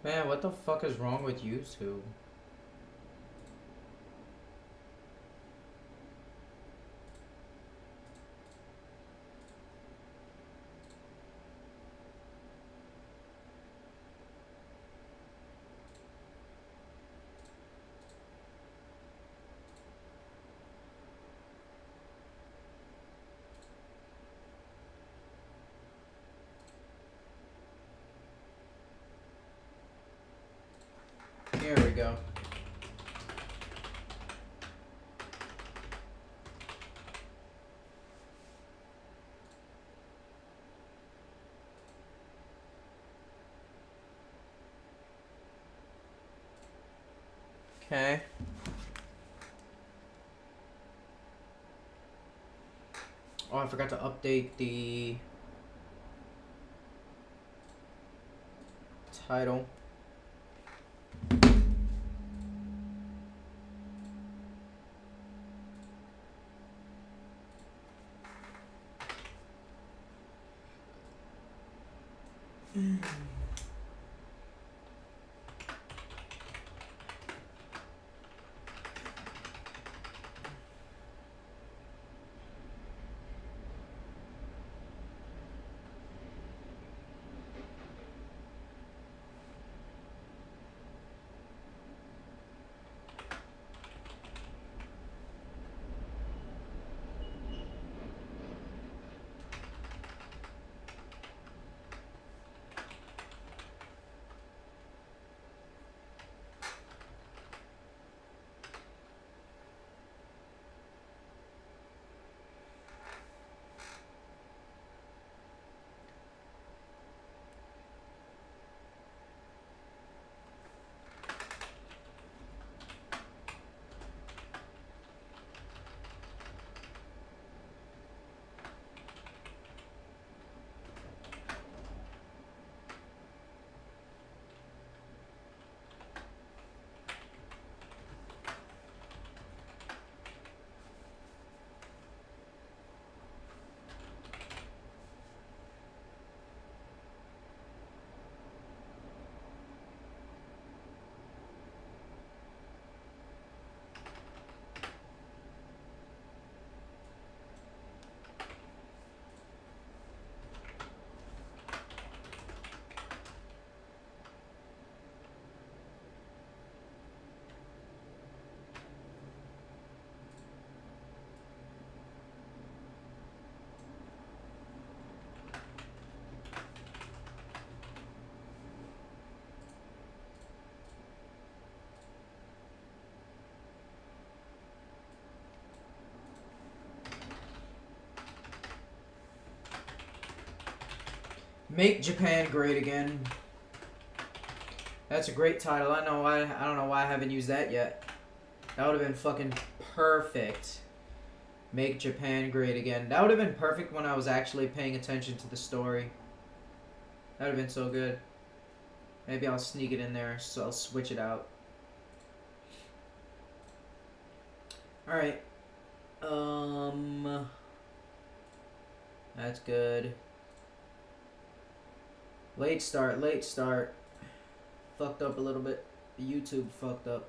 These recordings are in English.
Man, what the fuck is wrong with YouTube? Here we go. Okay. Oh, I forgot to update the title. Make Japan Great Again. That's a great title. I don't know why I haven't used that yet. That would have been fucking perfect. Make Japan Great Again. That would have been perfect when I was actually paying attention to the story. That would have been so good. Maybe I'll sneak it in there, so I'll switch it out. Alright. That's good. Late start. Fucked up a little bit. YouTube fucked up.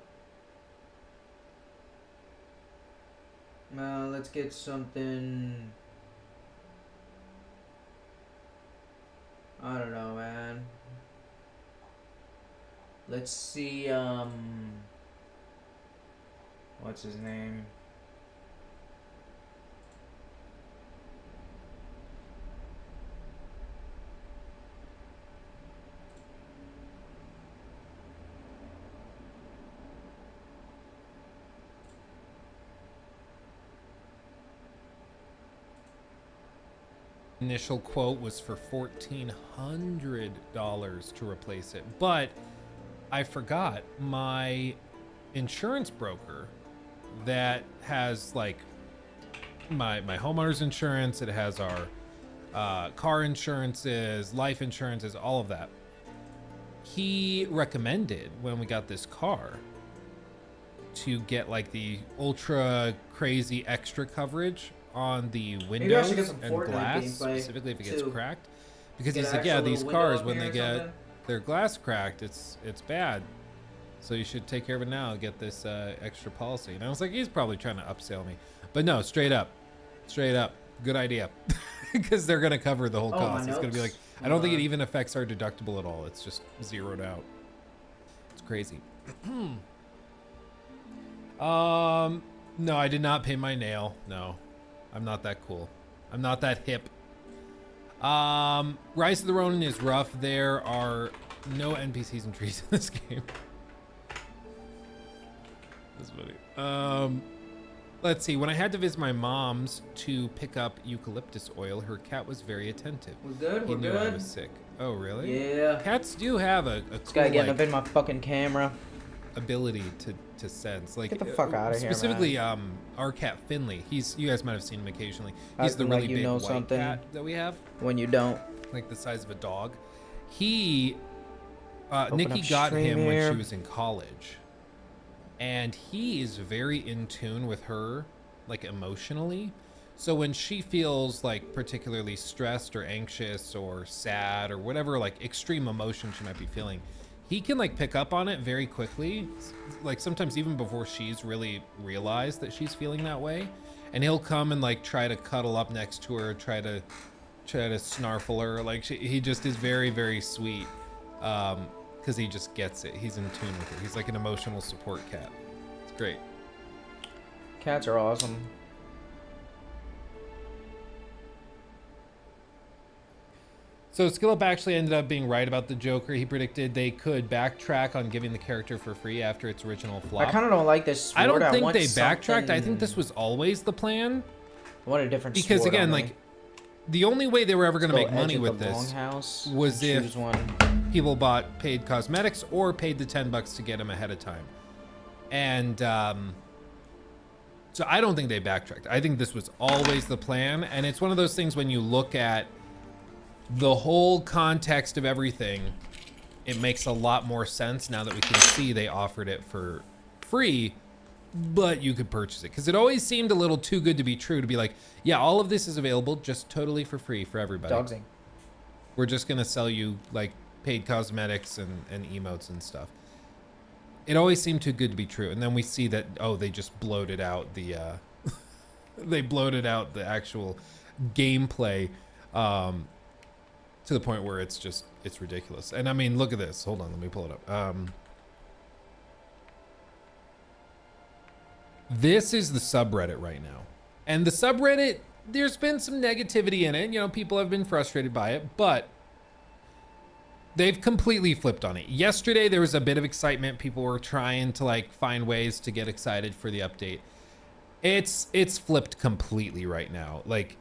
Let's get something. I don't know, man. Let's see, what's his name? Initial quote was for $1,400 to replace it, but I forgot my insurance broker that has like my homeowner's insurance, it has our car insurances, life insurances, all of that. He recommended when we got this car to get like the ultra crazy extra coverage on the windows and glass, specifically if it gets cracked, because he said, yeah, these cars when they get their glass cracked. It's bad. So you should take care of it now. Get this extra policy. And I was like, he's probably trying to upsell me, but no, straight up, good idea, because they're gonna cover the whole cost. It's gonna be like, I don't think it even affects our deductible at all. It's just zeroed out. It's crazy. No, I did not pay my nail. No, I'm not that cool. I'm not that hip. Rise of the Ronin is rough. There are no NPCs and trees in this game. That's funny. Let's see. When I had to visit my mom's to pick up eucalyptus oil, her cat was very attentive. We're good. He We're knew good. I was sick. Oh, really? Yeah. Cats do have a This cool, guy getting like, up in my fucking camera. ability to sense. Like, Get the fuck out of here, specifically, our cat Finley. You guys might have seen him occasionally. He's the Acting really like you big know white something. cat that we have, When you don't. like the size of a dog. He, Open Nikki up got stream him when here. she was in college, and he is very in tune with her, like emotionally. So when she feels like particularly stressed or anxious or sad or whatever, like extreme emotion she might be feeling, he can like pick up on it very quickly, like sometimes even before she's really realized that she's feeling that way. And he'll come and like try to cuddle up next to her, try to snarfle her. Like he just is very, very sweet, because he just gets it. He's in tune with her. He's like an emotional support cat. It's great. Cats are awesome. So Skillup actually ended up being right about the Joker. He predicted they could backtrack on giving the character for free after its original flop. I kind of don't like this sword. I don't think want they backtracked. I think something- this was always the plan. I want a different Because sword again, on me. like, the only way they were ever going to Go make money edge of with the this longhouse was and if choose one. people bought paid cosmetics or paid the $10 to get them ahead of time. And so I don't think they backtracked. I think this was always the plan. And it's one of those things when you look at the whole context of everything, it makes a lot more sense now that we can see they offered it for free, but you could purchase it. Because it always seemed a little too good to be true to be like, yeah, all of this is available just totally for free for everybody. Dogsing. We're just going to sell you like paid cosmetics and emotes and stuff. It always seemed too good to be true. And then we see that, oh, they just bloated out the, they bloated out the actual gameplay, to the point where it's ridiculous. And I mean, look at this. Hold on, let me pull it up. This is the subreddit right now. And the subreddit, there's been some negativity in it. You know, people have been frustrated by it, but they've completely flipped on it. Yesterday, there was a bit of excitement. People were trying to like find ways to get excited for the update. It's flipped completely right now. Like,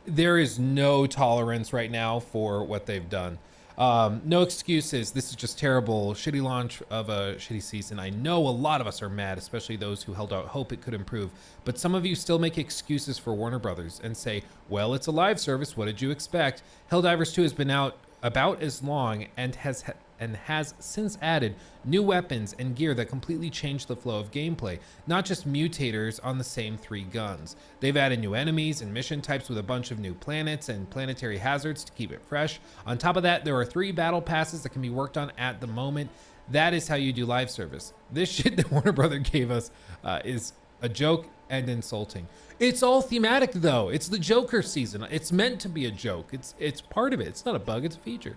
there is no tolerance right now for what they've done. No excuses. This is just terrible. Shitty launch of a shitty season. I know a lot of us are mad, especially those who held out hope it could improve. But some of you still make excuses for Warner Brothers and say, well, it's a live service. What did you expect? Helldivers 2 has been out about as long and has since added new weapons and gear that completely changed the flow of gameplay, not just mutators on the same 3 guns. They've added new enemies and mission types with a bunch of new planets and planetary hazards to keep it fresh. On top of that, there are 3 battle passes that can be worked on at the moment. That is how you do live service. This shit that Warner Brother gave us is a joke and insulting. It's all thematic though. It's the Joker season. It's meant to be a joke. It's part of it. It's not a bug, it's a feature.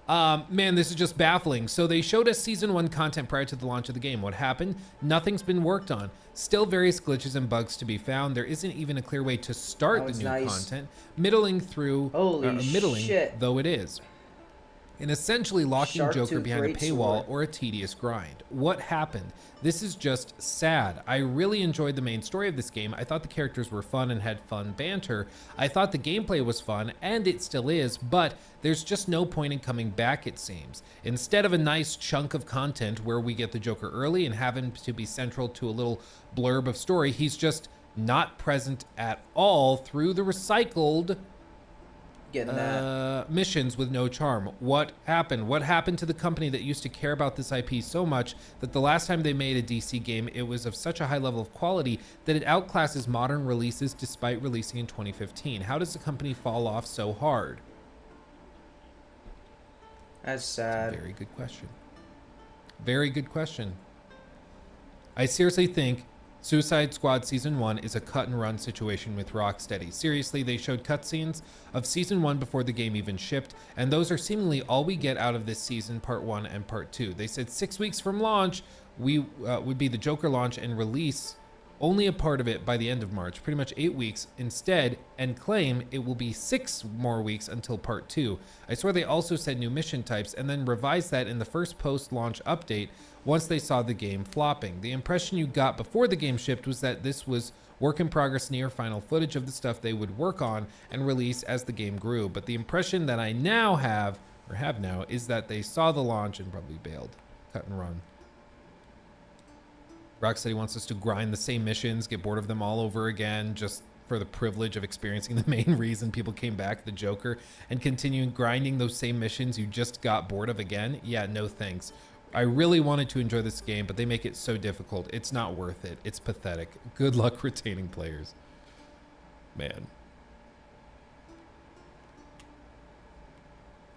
Man, this is just baffling. So they showed us season 1 content prior to the launch of the game. What happened? Nothing's been worked on. Still various glitches and bugs to be found. There isn't even a clear way to start the new content. Middling shit. though it is. And essentially locking Shark Joker tooth behind a great paywall sword. or a tedious grind. What happened? This is just sad. I really enjoyed the main story of this game. I thought the characters were fun and had fun banter. I thought the gameplay was fun, and it still is, but there's just no point in coming back, it seems. Instead of a nice chunk of content where we get the Joker early and have him to be central to a little blurb of story, he's just not present at all through the recycled Getting that. missions with no charm. What happened? What happened to the company that used to care about this IP so much that the last time they made a DC game, it was of such a high level of quality that it outclasses modern releases despite releasing in 2015? How does the company fall off so hard? That's sad. Very good question. Very good question. I seriously think Suicide Squad Season 1 is a cut and run situation with Rocksteady. Seriously, they showed cutscenes of Season 1 before the game even shipped, and those are seemingly all we get out of this season, Part 1 and Part 2. They said 6 weeks from launch, we would be the Joker launch and release only a part of it by the end of March, pretty much 8 weeks instead, and claim it will be 6 more weeks until Part 2. I swear they also said new mission types and then revised that in the first post-launch update once they saw the game flopping. The impression you got before the game shipped was that this was work in progress, near final footage of the stuff they would work on and release as the game grew. But the impression that I now have now, is that they saw the launch and probably bailed. Cut and run. Rocksteady wants us to grind the same missions, get bored of them all over again, just for the privilege of experiencing the main reason people came back, the Joker, and continue grinding those same missions you just got bored of again. Yeah, no thanks. I really wanted to enjoy this game, but they make it so difficult. It's not worth it. It's pathetic. Good luck retaining players. Man.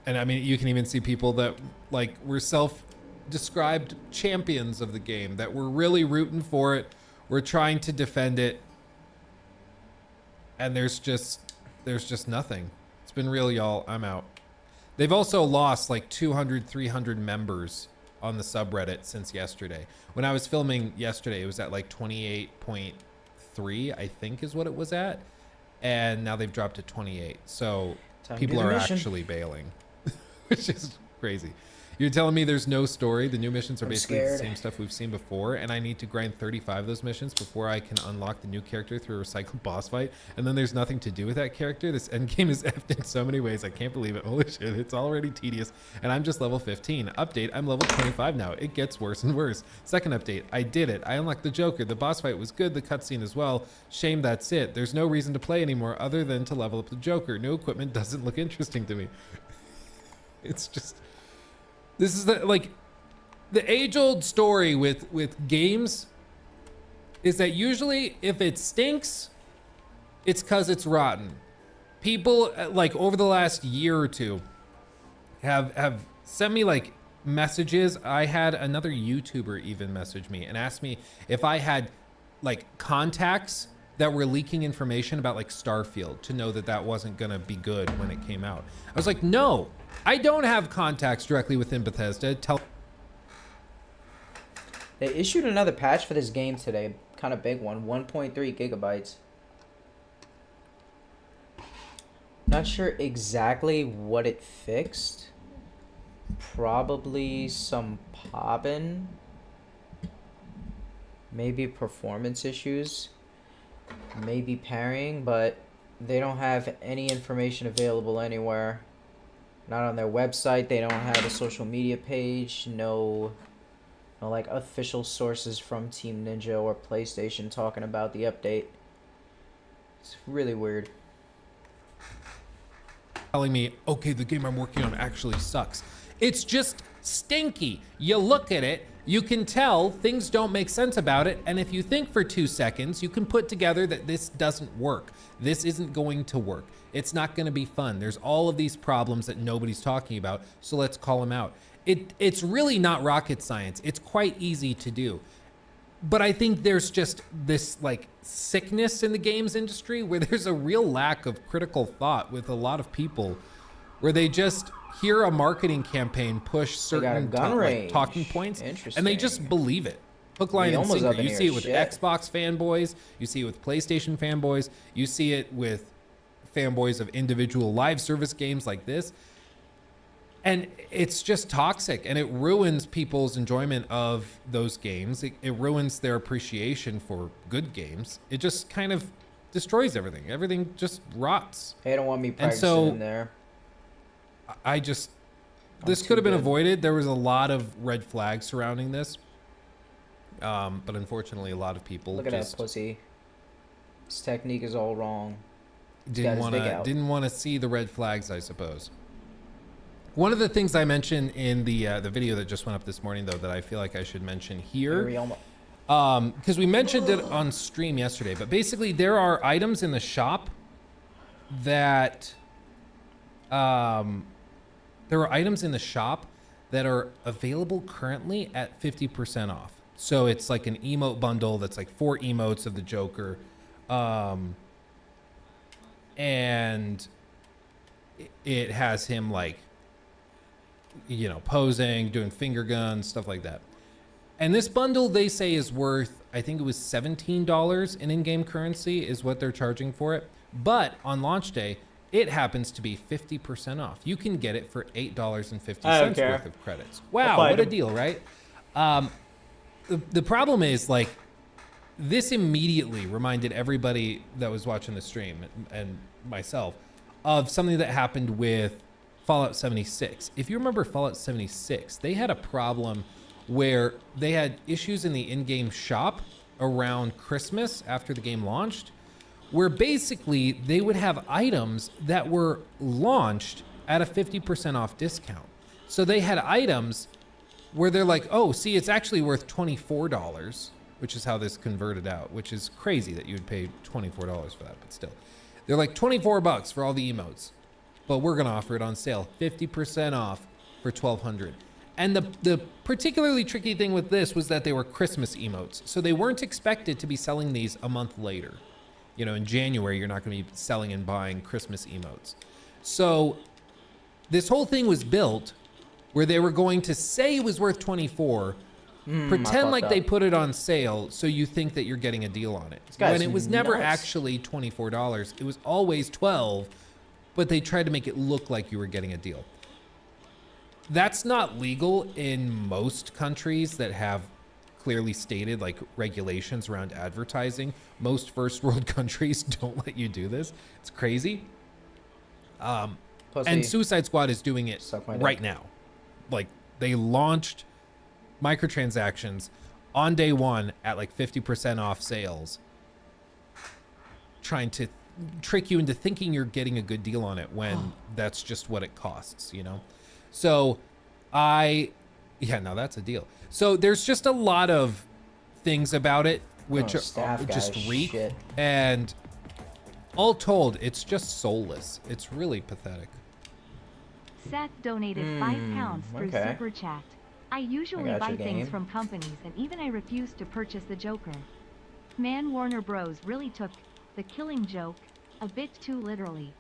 And I mean, you can even see people that like were self-described champions of the game, that were really rooting for it, were trying to defend it, and there's just nothing. It's been real, y'all. I'm out. They've also lost like 200, 300 members on the subreddit since yesterday. When I was filming yesterday, it was at like 28.3, I think is what it was at. And now they've dropped to 28. So people are actually bailing, which is crazy. You're telling me there's no story? The new missions are basically the same stuff we've seen before, and I need to grind 35 of those missions before I can unlock the new character through a recycled boss fight, and then there's nothing to do with that character? This endgame is effed in so many ways. I can't believe it. Holy shit, it's already tedious, and I'm just level 15. Update, I'm level 25 now. It gets worse and worse. Second update, I did it. I unlocked the Joker. The boss fight was good, the cutscene as well. Shame that's it. There's no reason to play anymore other than to level up the Joker. New equipment doesn't look interesting to me. It's just... This is the age-old story with games is that usually if it stinks, it's because it's rotten. People like over the last year or two have sent me like messages. I had another YouTuber even message me and ask me if I had like contacts that were leaking information about like Starfield to know that that wasn't gonna be good when it came out. I was like, no, I don't have contacts directly within Bethesda. They issued another patch for this game today, kind of big one, 1.3 gigabytes. Not sure exactly what it fixed. Probably some popping. Maybe performance issues. Maybe parrying, but they don't have any information available anywhere. Not on their website. They don't have a social media page. No like official sources from Team Ninja or PlayStation talking about the update. It's really weird. Telling me, okay, the game I'm working on actually sucks. It's just stinky. You look at it, you can tell things don't make sense about it, and if you think for 2 seconds, you can put together that this doesn't work. This isn't going to work. It's not going to be fun. There's all of these problems that nobody's talking about, so let's call them out. It's really not rocket science. It's quite easy to do. But I think there's just this like sickness in the games industry where there's a real lack of critical thought with a lot of people, where they just hear a marketing campaign push certain talking points and they just believe it. Hook, line, and sinker. You see it with Xbox fanboys. You see it with PlayStation fanboys. You see it with fanboys of individual live service games like this. And it's just toxic, and it ruins people's enjoyment of those games. It ruins their appreciation for good games. It just kind of destroys everything. Everything just rots. They don't want me practicing in there. This could have been avoided. There was a lot of red flags surrounding this. But unfortunately, a lot of people look at that pussy. His technique is all wrong. Didn't want to see the red flags, I suppose. One of the things I mentioned in the video that just went up this morning, though, that I feel like I should mention here, because we mentioned it on stream yesterday, but basically there are items in the shop that there there are items in the shop that are available currently at 50% off. So it's like an emote bundle that's like 4 emotes of the Joker. And it has him like, you know, posing, doing finger guns, stuff like that. And this bundle, they say, is worth, I think it was $17 in-game currency is what they're charging for it. But on launch day, it happens to be 50% off. You can get it for $8.50 worth of credits. Wow, what a deal, right? The problem is, like, this immediately reminded everybody that was watching the stream and myself of something that happened with Fallout 76. If you remember Fallout 76, they had a problem where they had issues in the in-game shop around Christmas after the game launched, where basically they would have items that were launched at a 50% off discount. So they had items where they're like, oh, see, it's actually worth $24, which is how this converted out, which is crazy that you would pay $24 for that, but still. They're like $24 for all the emotes, but we're gonna offer it on sale, 50% off for $1,200. And the particularly tricky thing with this was that they were Christmas emotes. So they weren't expected to be selling these a month later. You know, in January, you're not gonna be selling and buying Christmas emotes. So this whole thing was built where they were going to say it was worth 24, pretend like they put it on sale so you think that you're getting a deal on it. When it was never actually $24, it was always $12, but they tried to make it look like you were getting a deal. That's not legal in most countries that have clearly stated like regulations around advertising. Most first world countries don't let you do this. It's crazy. And Suicide Squad is doing it right now. Like, they launched microtransactions on day one at like 50% off sales, trying to trick you into thinking you're getting a good deal on it when that's just what it costs, you know? So yeah, no, that's a deal. So there's just a lot of things about it which are just reek. And all told, it's just soulless. It's really pathetic. Seth donated £5 through Super Chat. I usually buy things from companies and even I refuse to purchase the Joker. Man, Warner Bros. Really took the Killing Joke a bit too literally.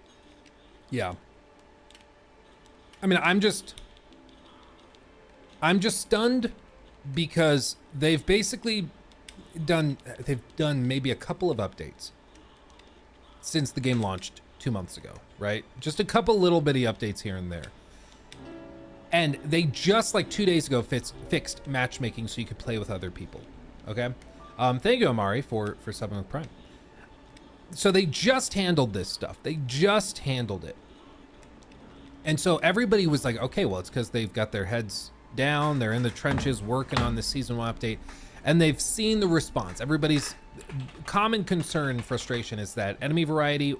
Yeah. I mean, I'm just stunned because they've basically done maybe a couple of updates since the game launched 2 months ago, right? Just a couple little bitty updates here and there. And they just like 2 days ago fixed matchmaking so you could play with other people. Okay. Thank you, Amari, for subbing with Prime. So they just handled this stuff. They just handled it. And so everybody was like, okay, well, it's because they've got their heads down. They're in the trenches working on the season 1 update. And they've seen the response. Everybody's common concern and frustration is that enemy variety,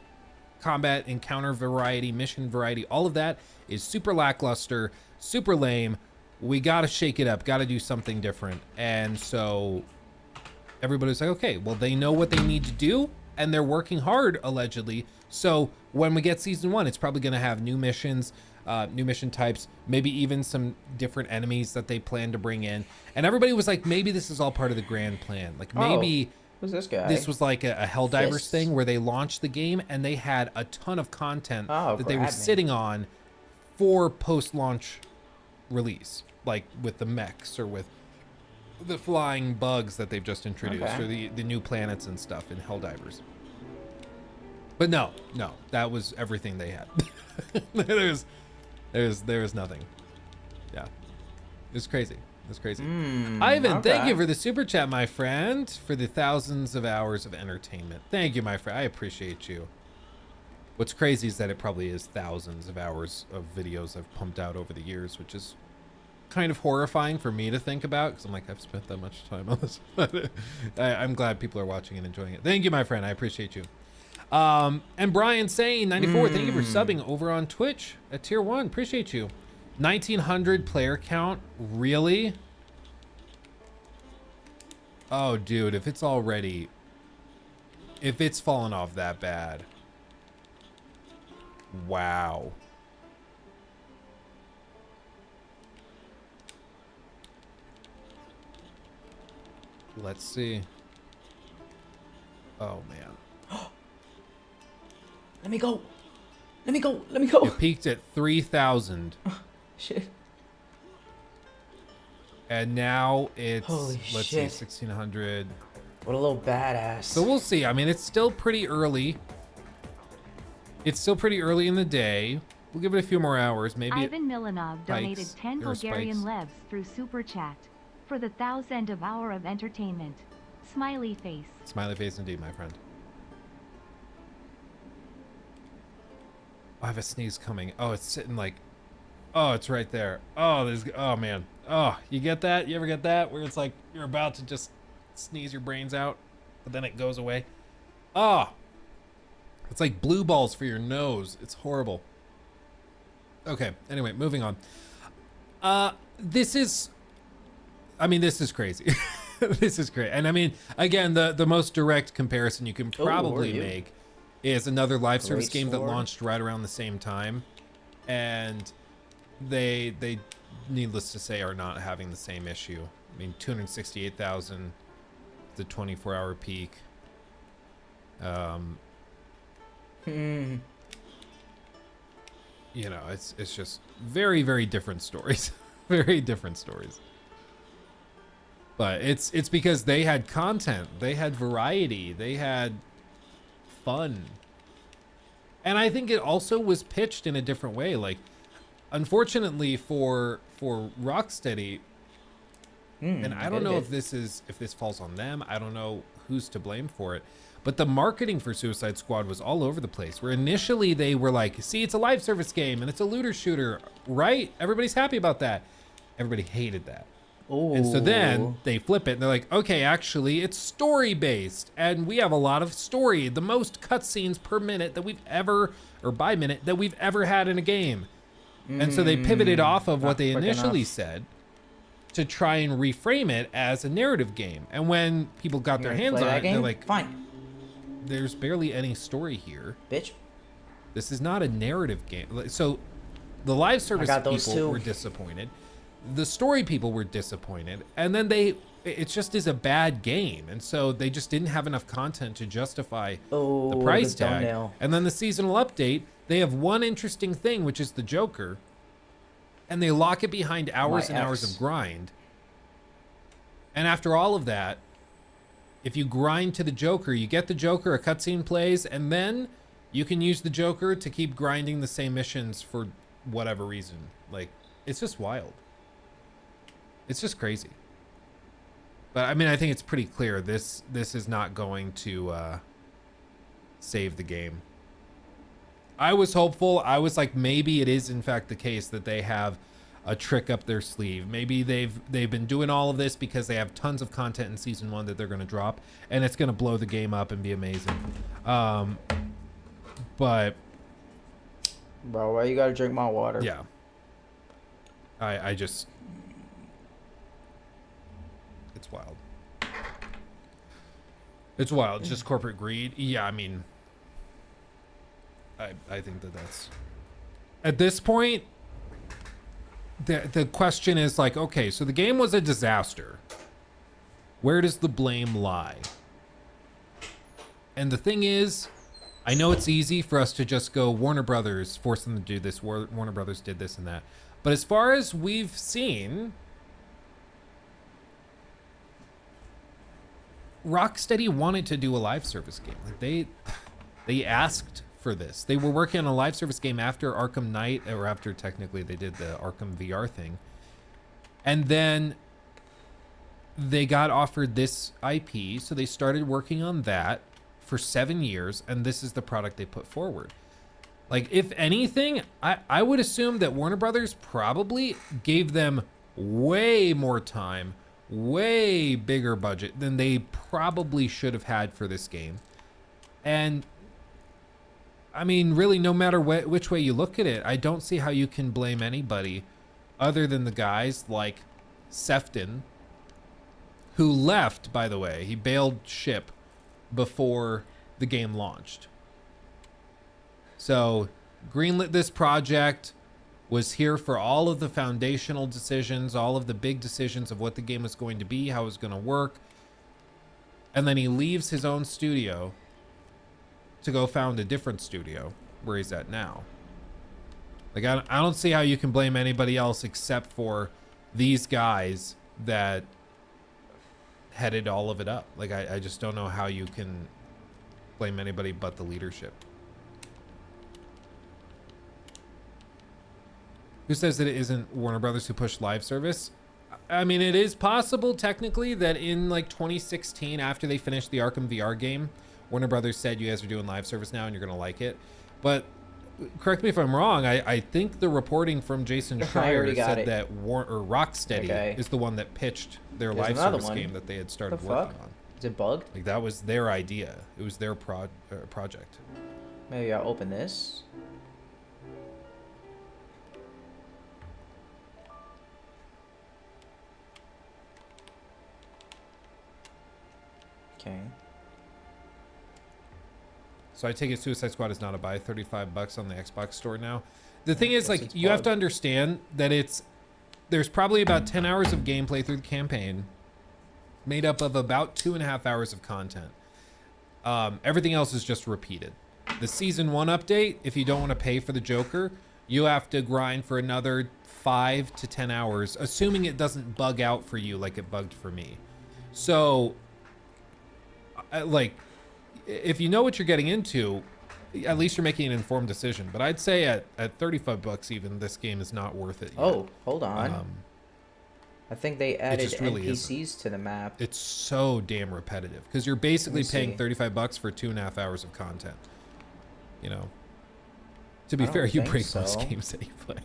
combat, encounter variety, mission variety, all of that is super lackluster, super lame. We got to shake it up, got to do something different. And so everybody's like, okay, well, they know what they need to do and they're working hard, allegedly. So when we get season 1, it's probably going to have new missions, new mission types, maybe even some different enemies that they plan to bring in. And everybody was like, maybe this is all part of the grand plan. Like maybe who's this guy? This was like a Helldivers thing where they launched the game and they had a ton of content that they were sitting on for post-launch release, like with the mechs or with the flying bugs that they've just introduced or the new planets and stuff in Helldivers. But no, that was everything they had. There's nothing. Yeah, it's crazy. It's crazy. Ivan, thank you for the super chat, my friend, for the thousands of hours of entertainment. Thank you, my friend. I appreciate you. What's crazy is that it probably is thousands of hours of videos I've pumped out over the years, which is kind of horrifying for me to think about because I'm like, I've spent that much time on this. I'm glad people are watching and enjoying it. Thank you, my friend. I appreciate you. And Brian Sane 94, thank you for subbing over on Twitch at tier 1. Appreciate you. 1900 player count, really? Oh, dude, if it's fallen off that bad. Wow. Let's see. Oh man. Let me go. Let me go. Let me go. It peaked at 3,000. Shit. And now it's, Holy let's shit. see, 1,600. What a little badass. So we'll see. I mean, it's still pretty early. It's still pretty early in the day. We'll give it a few more hours. Maybe Ivan Milanov donated 10 or Bulgarian spikes. levs through Super Chat for the 1,000th of hour of entertainment. Smiley face. Smiley face indeed, my friend. I have a sneeze coming. Oh, it's sitting like, oh, it's right there. Oh, oh man. Oh, you get that? You ever get that? Where it's like, you're about to just sneeze your brains out, but then it goes away. Oh, it's like blue balls for your nose. It's horrible. Okay. Anyway, moving on. This is crazy. This is great. And I mean, again, the most direct comparison you can probably make is another live service game that launched right around the same time, and they needless to say are not having the same issue. I mean, 268,000, the 24-hour peak. You know, it's just very, very different stories. Very different stories. But it's because they had content, they had variety, they had fun. And I think it also was pitched in a different way. Like, unfortunately for Rocksteady, and I don't know if this falls on them. I don't know who's to blame for it. But the marketing for Suicide Squad was all over the place. Where initially they were like, see, it's a live service game and it's a looter shooter, right? Everybody's happy about that. Everybody hated that. Ooh. And so then they flip it and they're like, okay, actually it's story based and we have a lot of story, the most cutscenes per minute that we've ever, or by minute, that we've ever had in a game. And so they pivoted off of what they initially said to try and reframe it as a narrative game. And when people got their hands on it, they're like, fine. There's barely any story here. Bitch. This is not a narrative game. So the live service people were disappointed. The story people were disappointed. And then it just is a bad game. And so they just didn't have enough content to justify the price tag. Thumbnail. And then the seasonal update, they have one interesting thing, which is the Joker. And they lock it behind hours and hours of grind. And after all of that, if you grind to the Joker, you get the Joker, a cutscene plays, and then you can use the Joker to keep grinding the same missions for whatever reason. Like, it's just wild. It's just crazy. But I mean, I think it's pretty clear this is not going to save the game. I was hopeful. I was like, maybe it is in fact the case that they have a trick up their sleeve. Maybe they've been doing all of this because they have tons of content in season 1 that they're going to drop, and it's going to blow the game up and be amazing. But bro, why you gotta drink my water? yeah, I just, it's wild. It's wild. It's just corporate greed. Yeah, I mean, I think that's at this point. The question is like, okay, so the game was a disaster. Where does the blame lie? And the thing is, I know it's easy for us to just go, Warner Brothers forced them to do this, Warner Brothers did this and that. But as far as we've seen, Rocksteady wanted to do a live service game. Like they asked for this. They were working on a live service game after Arkham Knight, or after technically they did the Arkham VR thing. And then they got offered this IP, so they started working on that for 7 years, and this is the product they put forward. Like, if anything, I would assume that Warner Brothers probably gave them way more time, way bigger budget than they probably should have had for this game. And I mean, really, no matter which way you look at it, I don't see how you can blame anybody other than the guys like Sefton, who left, by the way. He bailed ship before the game launched. So, greenlit this project, was here for all of the foundational decisions, all of the big decisions of what the game was going to be, how it was going to work. and then he leaves his own studio to go found a different studio where he's at now. Like, I don't see how you can blame anybody else except for these guys that headed all of it up. Like, I just don't know how you can blame anybody but the leadership. Who says that it isn't Warner Brothers who pushed live service? I mean, it is possible technically that in like 2016, after they finished the Arkham VR game, Warner Brothers said, you guys are doing live service now and you're going to like it. But correct me if I'm wrong. I think the reporting from Jason Schreier said that Rocksteady is the one that pitched their live service game that they had started working on. Is it bugged? Like, that was their idea. It was their project. Maybe I'll open this. Okay. So I take it Suicide Squad is not a buy. $35 on the Xbox store now. The thing is, like, you have to understand that there's probably about 10 hours of gameplay through the campaign, made up of about 2.5 hours of content. Everything else is just repeated. The season 1 update, if you don't want to pay for the Joker, you have to grind for another 5 to 10 hours, assuming it doesn't bug out for you like it bugged for me. So, like, if you know what you're getting into, at least you're making an informed decision. But I'd say at $35 even, this game is not worth it yet. Oh, hold on. I think they added really NPCs to the map. It's so damn repetitive because you're basically paying $35 for 2.5 hours of content. You know, to be fair, you break most games that you play.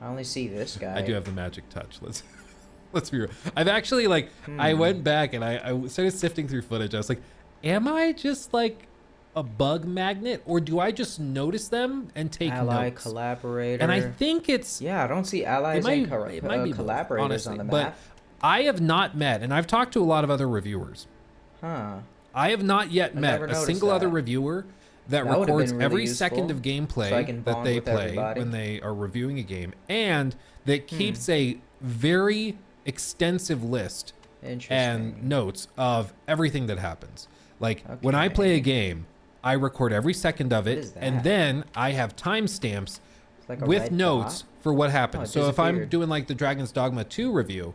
I only see this guy. I do have the magic touch. Let's be real. I've actually, like, I went back and I started sifting through footage. I was like, am I just like a bug magnet, or do I just notice them and take ally notes? Collaborator. And I think it's I don't see allies and collaborators honestly, on the map. But I have not met, and I've talked to a lot of other reviewers. Huh. I have not yet met a single other reviewer that records really every second of gameplay that they play when they are reviewing a game, and that keeps a very extensive list and notes of everything that happens. Like, when I play a game, I record every second of it, and then I have timestamps with notes for what happens. So if I'm doing like the Dragon's Dogma 2 review,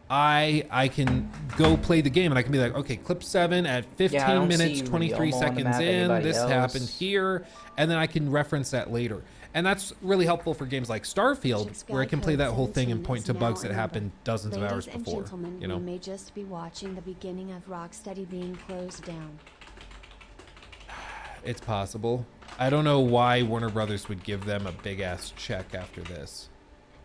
I can go play the game and I can be like, okay, clip 7 at 15 minutes, 23 seconds in, this happened here, and then I can reference that later. And that's really helpful for games like Starfield, where I can play that whole thing and point to bugs that happened dozens of hours before. You know, we may just be watching the beginning of Rocksteady being closed down. It's possible. I don't know why Warner Brothers would give them a big ass check after this.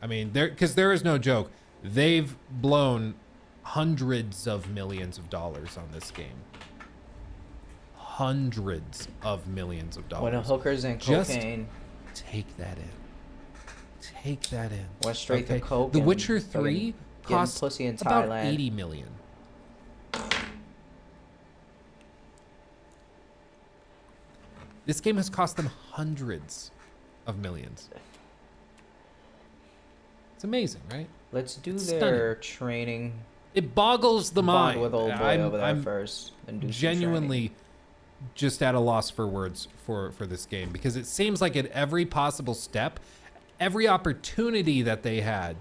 I mean, because there is no joke. They've blown hundreds of millions of dollars on this game. Hundreds of millions of dollars. When hookers and cocaine. Take that in. Take that in. Went straight to coke. The Witcher 3 cost pussy in about Thailand. 80 million. This game has cost them hundreds of millions. It's amazing, right? Let's do their training. It boggles the mind. With old boy over there first, and do genuinely just at a loss for words for this game, because it seems like at every possible step, every opportunity that they had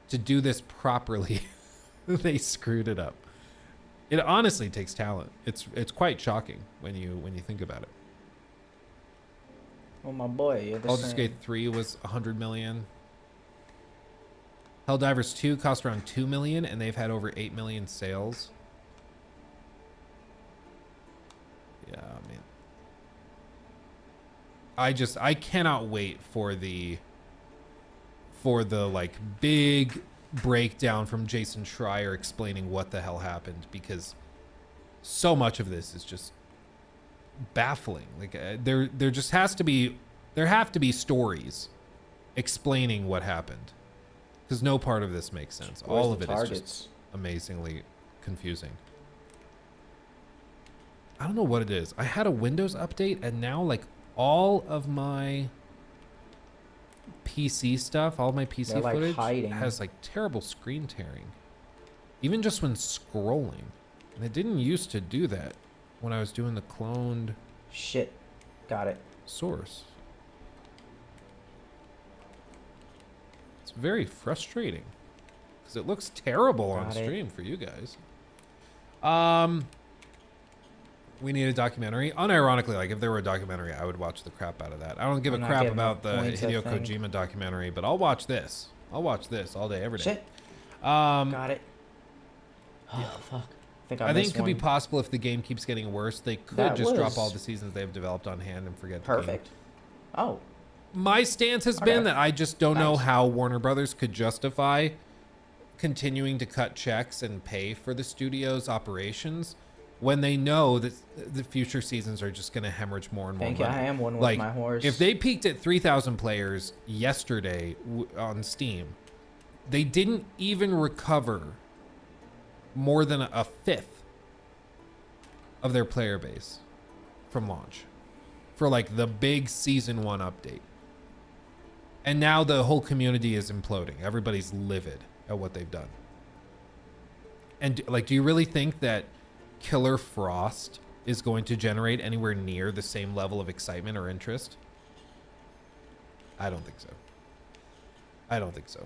to do this properly, they screwed it up. It honestly takes talent. It's quite shocking when you think about it. Oh my boy, Baldur's Gate 3 was 100 million. Helldivers 2 cost around 2 million, and they've had over 8 million sales. Yeah, I mean, I cannot wait for the like big breakdown from Jason Schreier explaining what the hell happened, because so much of this is just baffling. Like there just have to be stories explaining what happened, because no part of this makes sense. All of it is just amazingly confusing. I don't know what it is. I had a Windows update, and now like all of my PC stuff, all of my PC footage has like terrible screen tearing, even just when scrolling. And it didn't used to do that when I was doing the cloned Shit. Got it. source. It's very frustrating because it looks terrible on Got it. stream for you guys. We need a documentary. Unironically, like if there were a documentary, I would watch the crap out of that. I don't give I'm a not crap getting about the enough points, I Hideo think. Kojima documentary, but I'll watch this. I'll watch this all day, every day. Shit. Um, Got it. Oh, fuck. I I think it missed could be one. possible if the game keeps getting worse. They could That just drop was- all the seasons they've developed on hand and forget the game. Perfect. Oh. My stance has Okay. been that I just don't know Nice. how Warner Brothers could justify continuing to cut checks and pay for the studio's operations when they know that the future seasons are just going to hemorrhage more and more Thank you. money. I am one with Like, my horse. if they peaked at 3,000 players yesterday on Steam, they didn't even recover more than a fifth of their player base from launch for like the big season 1 update. And now the whole community is imploding. Everybody's livid at what they've done. And like, do you really think that Killer Frost is going to generate anywhere near the same level of excitement or interest? I don't think so. I don't think so.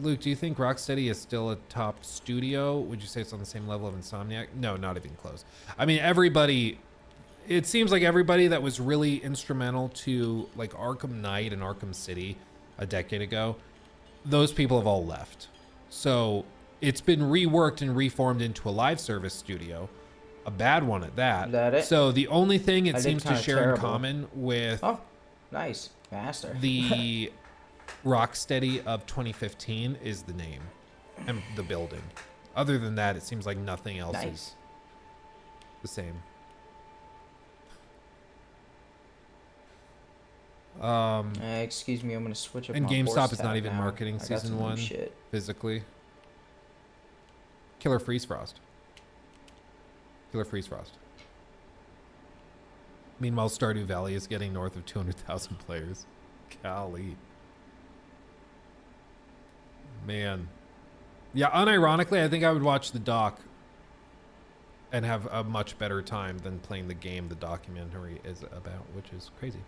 Luke, do you think Rocksteady is still a top studio? Would you say it's on the same level of Insomniac? No, not even close. I mean, it seems like everybody that was really instrumental to like Arkham Knight and Arkham City a decade ago, those people have all left. So it's been reworked and reformed into a live service studio, a bad one at that. Is that it? So the only thing it I did seems to kinda share in terrible. common with Oh, nice. Master. the Rocksteady of 2015 is the name and the building. Other than that, it seems like nothing else Nice. is the same. Excuse me, I'm gonna switch up. And my GameStop horse is not tab even now. marketing I got season some new 1 Shit. physically. Killer Freeze Frost. Killer Freeze Frost. Meanwhile, Stardew Valley is getting north of 200,000 players. Golly. Man. Yeah, unironically, I think I would watch the doc and have a much better time than playing the game the documentary is about, which is crazy.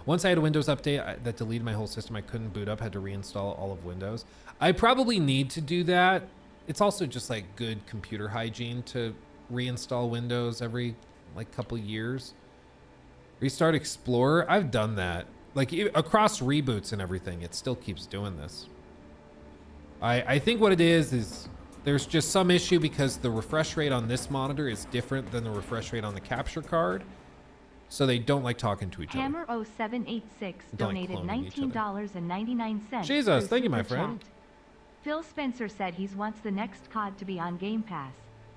Once I had a Windows update that deleted my whole system, I couldn't boot up, had to reinstall all of Windows. I probably need to do that. It's also just like good computer hygiene to reinstall Windows every like couple years. Restart Explorer. I've done that. Like across reboots and everything, it still keeps doing this. I think what it is there's just some issue because the refresh rate on this monitor is different than the refresh rate on the capture card. So they don't like talking to each other. Hammer 0786 Don't like donated cloning each other. $19.99. Jesus, through thank you, my Super friend. Chat. Phil Spencer said he wants the next COD to be on Game Pass.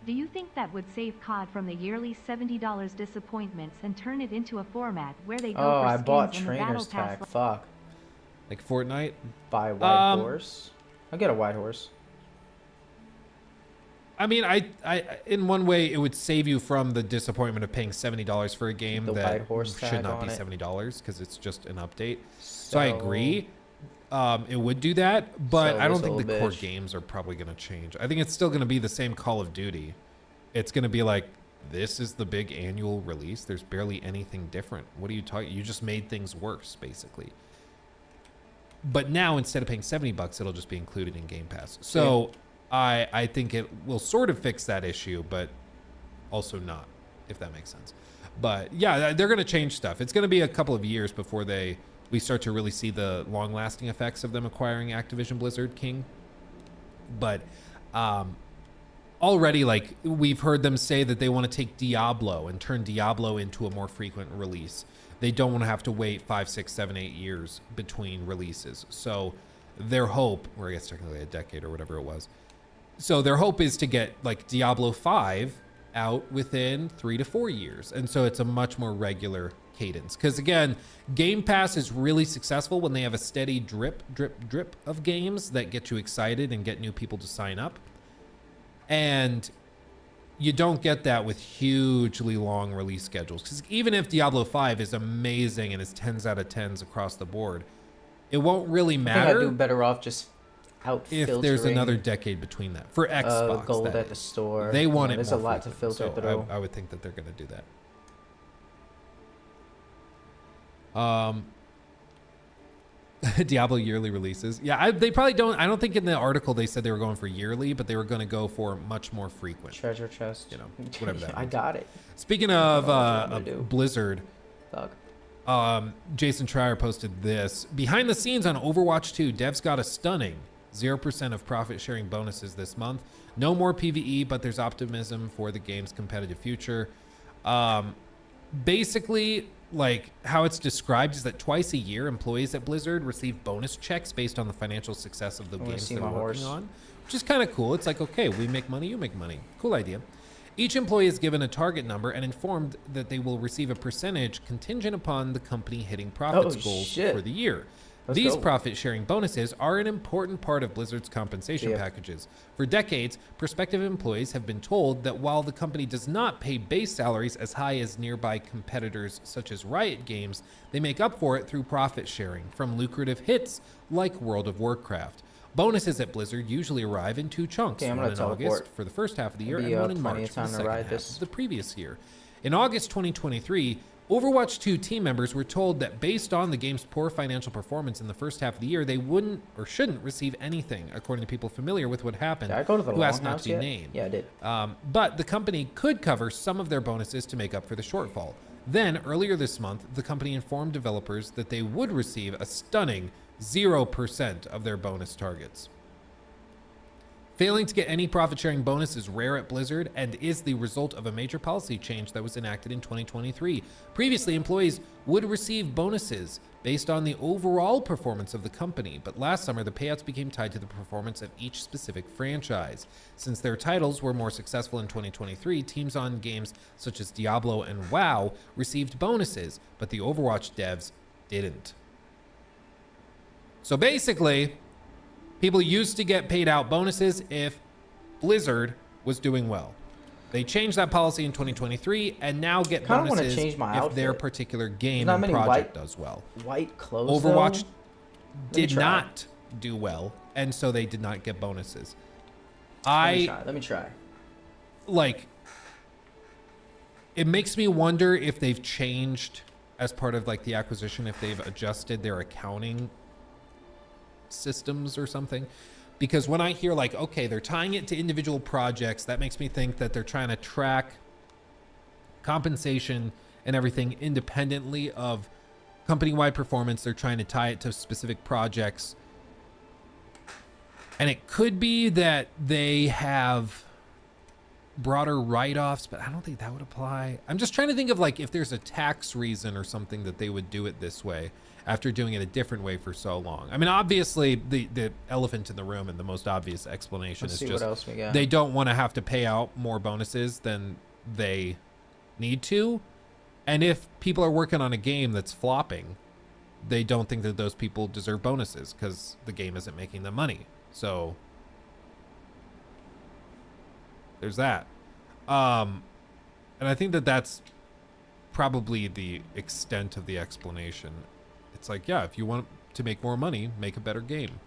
Do you think that would save COD from the yearly $70 disappointments and turn it into a format where they go Oh, for I skins bought in the Battle Trainer's Pass? Tag. Fuck. Like Fortnite. Buy a white horse. I'll get a white horse. I mean, I in one way it would save you from the disappointment of paying $70 for a game The that white horse should tag not be on it. $70 because it's just an update. So I agree. It would do that, but So I don't this think the little core bitch. games are probably going to change. I think it's still going to be the same Call of Duty. It's going to be like, this is the big annual release. There's barely anything different. What are you talking? You just made things worse, basically. But now instead of paying $70, it'll just be included in Game Pass. So I think it will sort of fix that issue, but also not, if that makes sense. But yeah, they're going to change stuff. It's going to be a couple of years before we start to really see the long-lasting effects of them acquiring Activision Blizzard King. But already, like, we've heard them say that they want to take Diablo and turn Diablo into a more frequent release. They don't want to have to wait 5, 6, 7, 8 years between releases. So their hope, or I guess technically a decade or whatever it was. So their hope is to get like Diablo 5 out within 3 to 4 years. And so it's a much more regular cadence. Because again, Game Pass is really successful when they have a steady drip, drip, drip of games that get you excited and get new people to sign up. And you don't get that with hugely long release schedules. Because even if Diablo 5 is amazing and is 10s out of 10s across the board, it won't really I think matter. I'd do better off just out-filtering. if there's another decade between that for Xbox. Gold that at the is. store. They want it There's more a lot to frequent, filter so through. I would think that they're going to do that. Diablo yearly releases. Yeah, they probably don't. I don't think in the article they said they were going for yearly, but they were going to go for much more frequent. Treasure chest. You know, whatever that I means. got it. Speaking of Blizzard, Thug. Jason Schreier posted this. Behind the scenes on Overwatch 2, devs got a stunning 0% of profit sharing bonuses this month. No more PvE, but there's optimism for the game's competitive future. Basically, like how it's described is that twice a year, employees at Blizzard receive bonus checks based on the financial success of the games they're working on, which is kind of cool. It's like, okay, we make money, you make money. Cool idea. Each employee is given a target number and informed that they will receive a percentage contingent upon the company hitting profits goals for the year. These profit-sharing bonuses are an important part of Blizzard's compensation packages. For decades, prospective employees have been told that while the company does not pay base salaries as high as nearby competitors such as Riot Games, they make up for it through profit-sharing from lucrative hits like World of Warcraft. Bonuses at Blizzard usually arrive in 2 chunks, one in August for the first half of the year and one in March for the second half of the previous year. In August 2023, Overwatch 2 team members were told that based on the game's poor financial performance in the first half of the year, they wouldn't or shouldn't receive anything, according to people familiar with what happened who asked not to be named. Yeah, I did. But the company could cover some of their bonuses to make up for the shortfall. Then, earlier this month, the company informed developers that they would receive a stunning 0% of their bonus targets. Failing to get any profit-sharing bonus is rare at Blizzard and is the result of a major policy change that was enacted in 2023. Previously, employees would receive bonuses based on the overall performance of the company, but last summer the payouts became tied to the performance of each specific franchise. Since their titles were more successful in 2023, teams on games such as Diablo and WoW received bonuses, but the Overwatch devs didn't. So basically, people used to get paid out bonuses if Blizzard was doing well. They changed that policy in 2023 and now get bonuses if their particular game and project does well. White clothes. Overwatch did not do well, and so they did not get bonuses. Let me try. Like, it makes me wonder if they've changed as part of like the acquisition, if they've adjusted their accounting systems or something, because when I hear like, okay, they're tying it to individual projects, that makes me think that they're trying to track compensation and everything independently of company-wide performance. They're trying to tie it to specific projects, and it could be that they have broader write-offs, but I don't think that would apply. I'm just trying to think of like if there's a tax reason or something that they would do it this way after doing it a different way for so long. I mean, obviously, the elephant in the room and the most obvious explanation is just they don't want to have to pay out more bonuses than they need to. And if people are working on a game that's flopping, they don't think that those people deserve bonuses because the game isn't making them money. So there's that. And I think that that's probably the extent of the explanation. It's like, yeah, if you want to make more money, make a better game.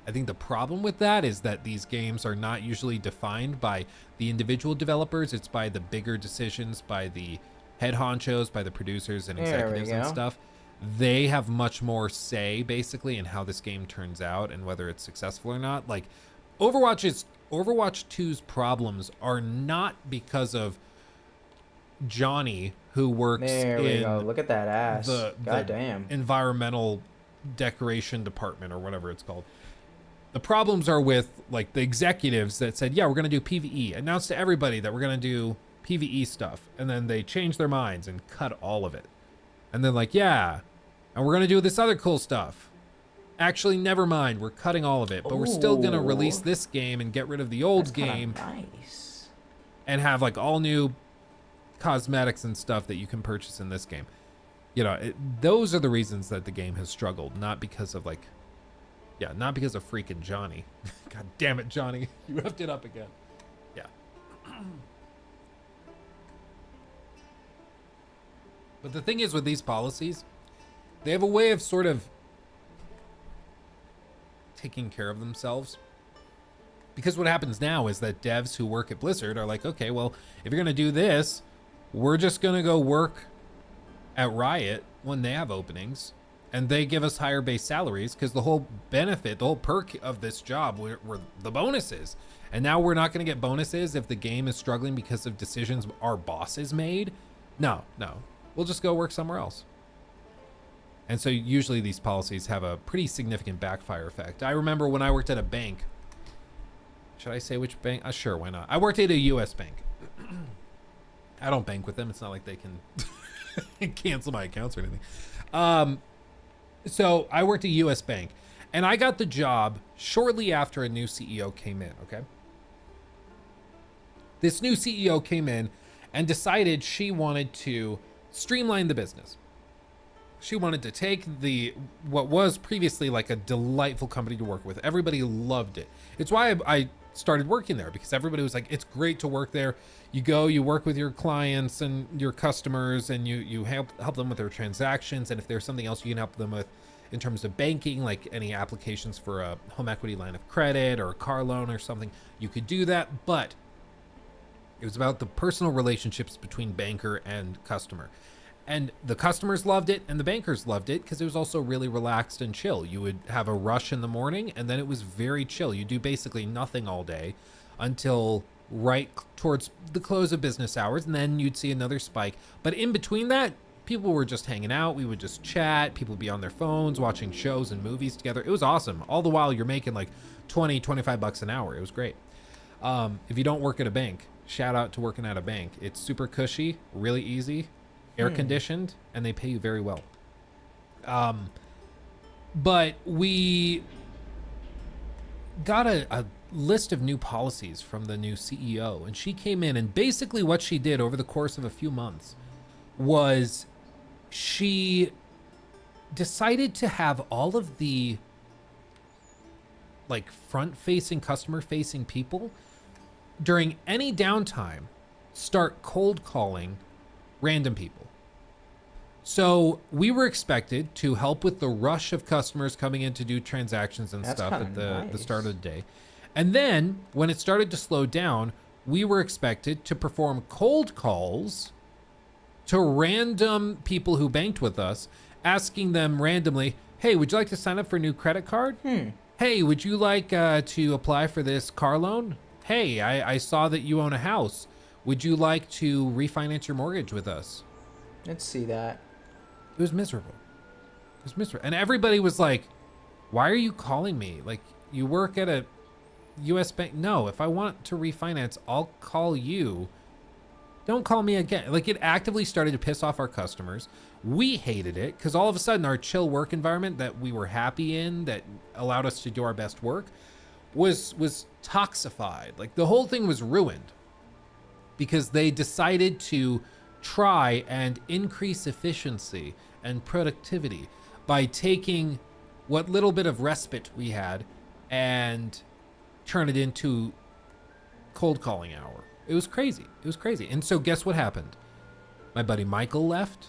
I think the problem with that is that these games are not usually defined by the individual developers. It's by the bigger decisions, by the head honchos, by the producers and executives and stuff. They have much more say, basically, in how this game turns out and whether it's successful or not. Like, Overwatch 2's problems are not because of Johnny, who works look at that ass. the environmental decoration department or whatever it's called. The problems are with like the executives that said, yeah, we're going to do PvE, announced to everybody that we're going to do PvE stuff, and then they changed their minds and cut all of it. And then like, yeah, and we're going to do this other cool stuff. Actually, never mind, we're cutting all of it, but we're still going to release this game and get rid of the old game. Nice. And have like all new cosmetics and stuff that you can purchase in this game. You know, those are the reasons that the game has struggled, not because of like, yeah, not because of freaking Johnny. God damn it, Johnny. You effed it up again. Yeah. But the thing is with these policies, they have a way of sort of taking care of themselves. Because what happens now is that devs who work at Blizzard are like, okay, well, if you're going to do this, we're just going to go work at Riot when they have openings, and they give us higher base salaries because the whole benefit, the whole perk of this job were the bonuses. And now we're not going to get bonuses if the game is struggling because of decisions our bosses made. No, we'll just go work somewhere else. And so usually these policies have a pretty significant backfire effect. I remember when I worked at a bank. Should I say which bank? Sure, why not? I worked at a U.S. bank. I don't bank with them. It's not like they can cancel my accounts or anything. So I worked at a U.S. bank, and I got the job shortly after a new CEO came in, okay? This new CEO came in and decided she wanted to streamline the business. She wanted to take what was previously like a delightful company to work with. Everybody loved it. It's why I started working there, because everybody was like, it's great to work there. You go, you work with your clients and your customers, and you help them with their transactions. And if there's something else you can help them with in terms of banking, like any applications for a home equity line of credit or a car loan or something, you could do that. But it was about the personal relationships between banker and customer. And the customers loved it and the bankers loved it because it was also really relaxed and chill. You would have a rush in the morning, and then it was very chill. You do basically nothing all day until right towards the close of business hours, and then you'd see another spike. But in between that, people were just hanging out. We would just chat. People would be on their phones watching shows and movies together. It was awesome. All the while you're making like 20, 25 bucks an hour. It was great. If you don't work at a bank, shout out to working at a bank. It's super cushy, really easy, air conditioned, and they pay you very well. But we got a list of new policies from the new CEO, and she came in, and basically what she did over the course of a few months was she decided to have all of the like front-facing, customer-facing people during any downtime start cold calling random people. So we were expected to help with the rush of customers coming in to do transactions and stuff at the start of the day. And then when it started to slow down, we were expected to perform cold calls to random people who banked with us, asking them randomly, hey, would you like to sign up for a new credit card? Hey, would you like to apply for this car loan? Hey, I saw that you own a house. Would you like to refinance your mortgage with us? Let's see that. It was miserable. It was miserable. And everybody was like, why are you calling me? Like, you work at a U.S. bank. No, if I want to refinance, I'll call you. Don't call me again. Like, it actively started to piss off our customers. We hated it because all of a sudden our chill work environment that we were happy in, that allowed us to do our best work, was toxified. Like, the whole thing was ruined because they decided to try and increase efficiency and productivity by taking what little bit of respite we had and turn it into cold calling hour. It was crazy. It was crazy. And so guess what happened? My buddy Michael left.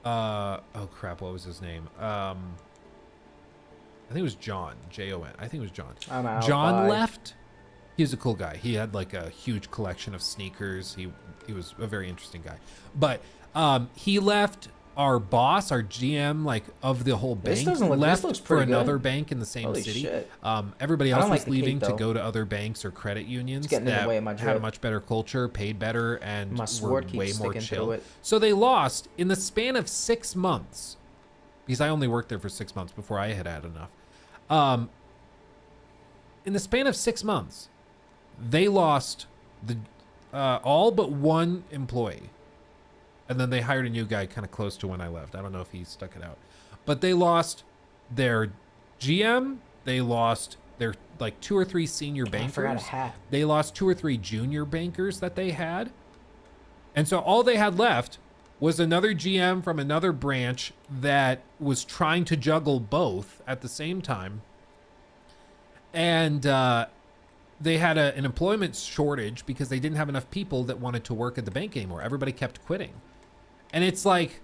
Oh crap, what was his name? I think it was John. Jon. I think it was John. I'm out. John Bye. left. He was a cool guy. He had like a huge collection of sneakers. He was a very interesting guy. But he left. Our boss, our GM, like of the whole bank, left for another bank in the same city. Shit. Everybody else was leaving to go to other banks or credit unions that had a much better culture, paid better, and were way more chill. So they lost in the span of 6 months, because I only worked there for 6 months before I had enough. In the span of 6 months, they lost all but one employee. And then they hired a new guy kind of close to when I left. I don't know if he stuck it out. But they lost their GM. They lost their like 2 or 3 senior bankers. I forgot a hat. They lost 2 or 3 junior bankers that they had. And so all they had left was another GM from another branch that was trying to juggle both at the same time. And they had an employment shortage because they didn't have enough people that wanted to work at the bank anymore. Everybody kept quitting. And it's like,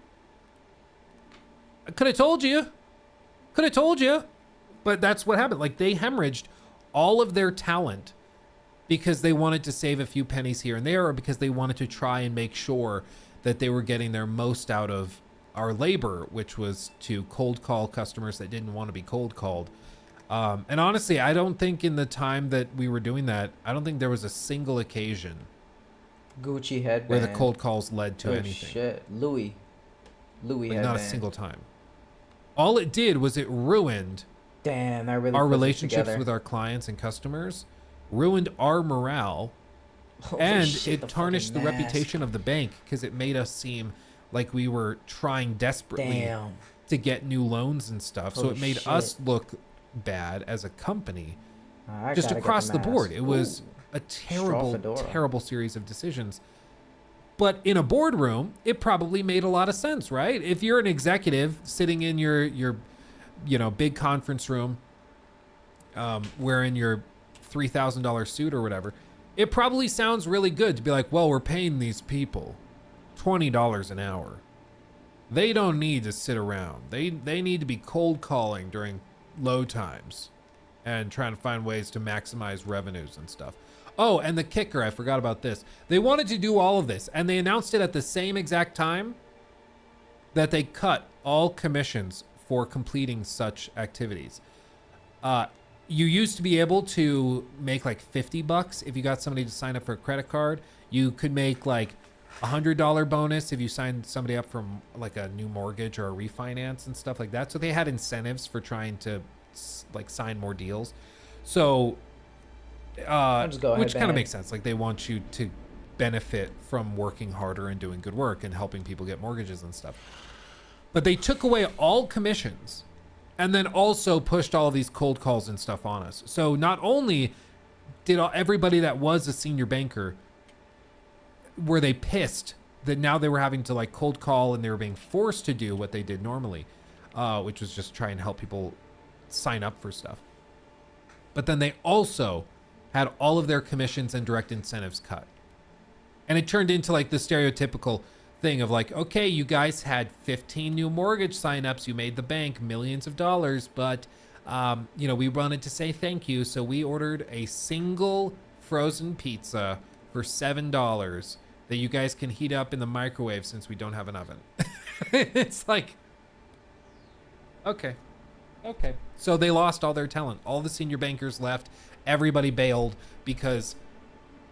I could have told you. But that's what happened. Like, they hemorrhaged all of their talent because they wanted to save a few pennies here and there, or because they wanted to try and make sure that they were getting their most out of our labor, which was to cold call customers that didn't want to be cold called. And honestly, I don't think in the time that we were doing that, I don't think there was a single occasion Gucci headband. where the cold calls led to Oh, anything. Shit. Louis Like, headband. not a single time. All it did was it ruined Damn, that really our puts it relationships together. with our clients and customers, ruined our morale, Holy and shit, it the tarnished the fucking mask. reputation of the bank because it made us seem like we were trying desperately Damn. to get new loans and stuff. So Holy it made shit. us look bad as a company, I just gotta get across the board. mask. It was Ooh. a terrible, fedora. terrible series of decisions. But in a boardroom, it probably made a lot of sense, right? If you're an executive sitting in your big conference room, wearing your $3,000 suit or whatever, it probably sounds really good to be like, well, we're paying these people $20 an hour. They don't need to sit around. They need to be cold calling during low times and trying to find ways to maximize revenues and stuff. Oh, and the kicker, I forgot about this. They wanted to do all of this, and they announced it at the same exact time that they cut all commissions for completing such activities. You used to be able to make like $50 if you got somebody to sign up for a credit card. You could make like $100 bonus if you signed somebody up from like a new mortgage or a refinance and stuff like that. So they had incentives for trying to like sign more deals. So, just go ahead, which kind of Danny. makes sense. Like they want you to benefit from working harder and doing good work and helping people get mortgages and stuff. But they took away all commissions and then also pushed all of these cold calls and stuff on us. So not only did everybody that was a senior banker, were they pissed that now they were having to like cold call and they were being forced to do what they did normally, which was just try and help people sign up for stuff. But then they also had all of their commissions and direct incentives cut. And it turned into like the stereotypical thing of like, okay, you guys had 15 new mortgage signups, you made the bank millions of dollars, but we wanted to say thank you, so we ordered a single frozen pizza for $7 that you guys can heat up in the microwave since we don't have an oven. It's like, okay. So they lost all their talent. All the senior bankers left. Everybody bailed because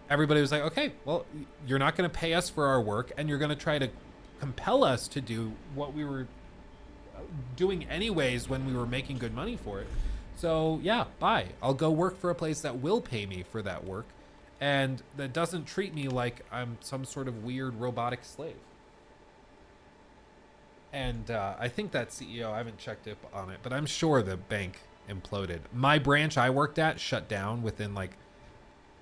everybody was like, okay, well, you're not going to pay us for our work, and you're going to try to compel us to do what we were doing anyways when we were making good money for it. So yeah, bye. I'll go work for a place that will pay me for that work and that doesn't treat me like I'm some sort of weird robotic slave. And I think that CEO, I haven't checked up on it, but I'm sure the bank imploded. My branch I worked at shut down within like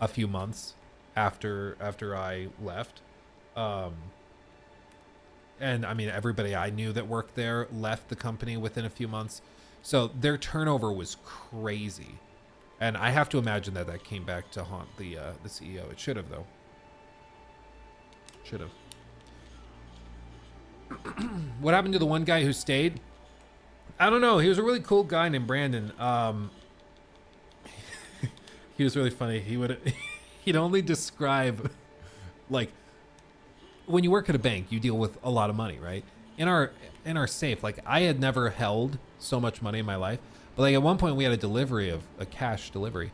a few months after I left. And I mean, everybody I knew that worked there left the company within a few months. So their turnover was crazy. And I have to imagine that came back to haunt the CEO. It should have, though. Should have. What happened to the one guy who stayed? I don't know. He was a really cool guy named Brandon. He was really funny. He'd only describe, like, when you work at a bank, you deal with a lot of money, right? In our safe, like, I had never held so much money in my life, but like at one point we had a cash delivery,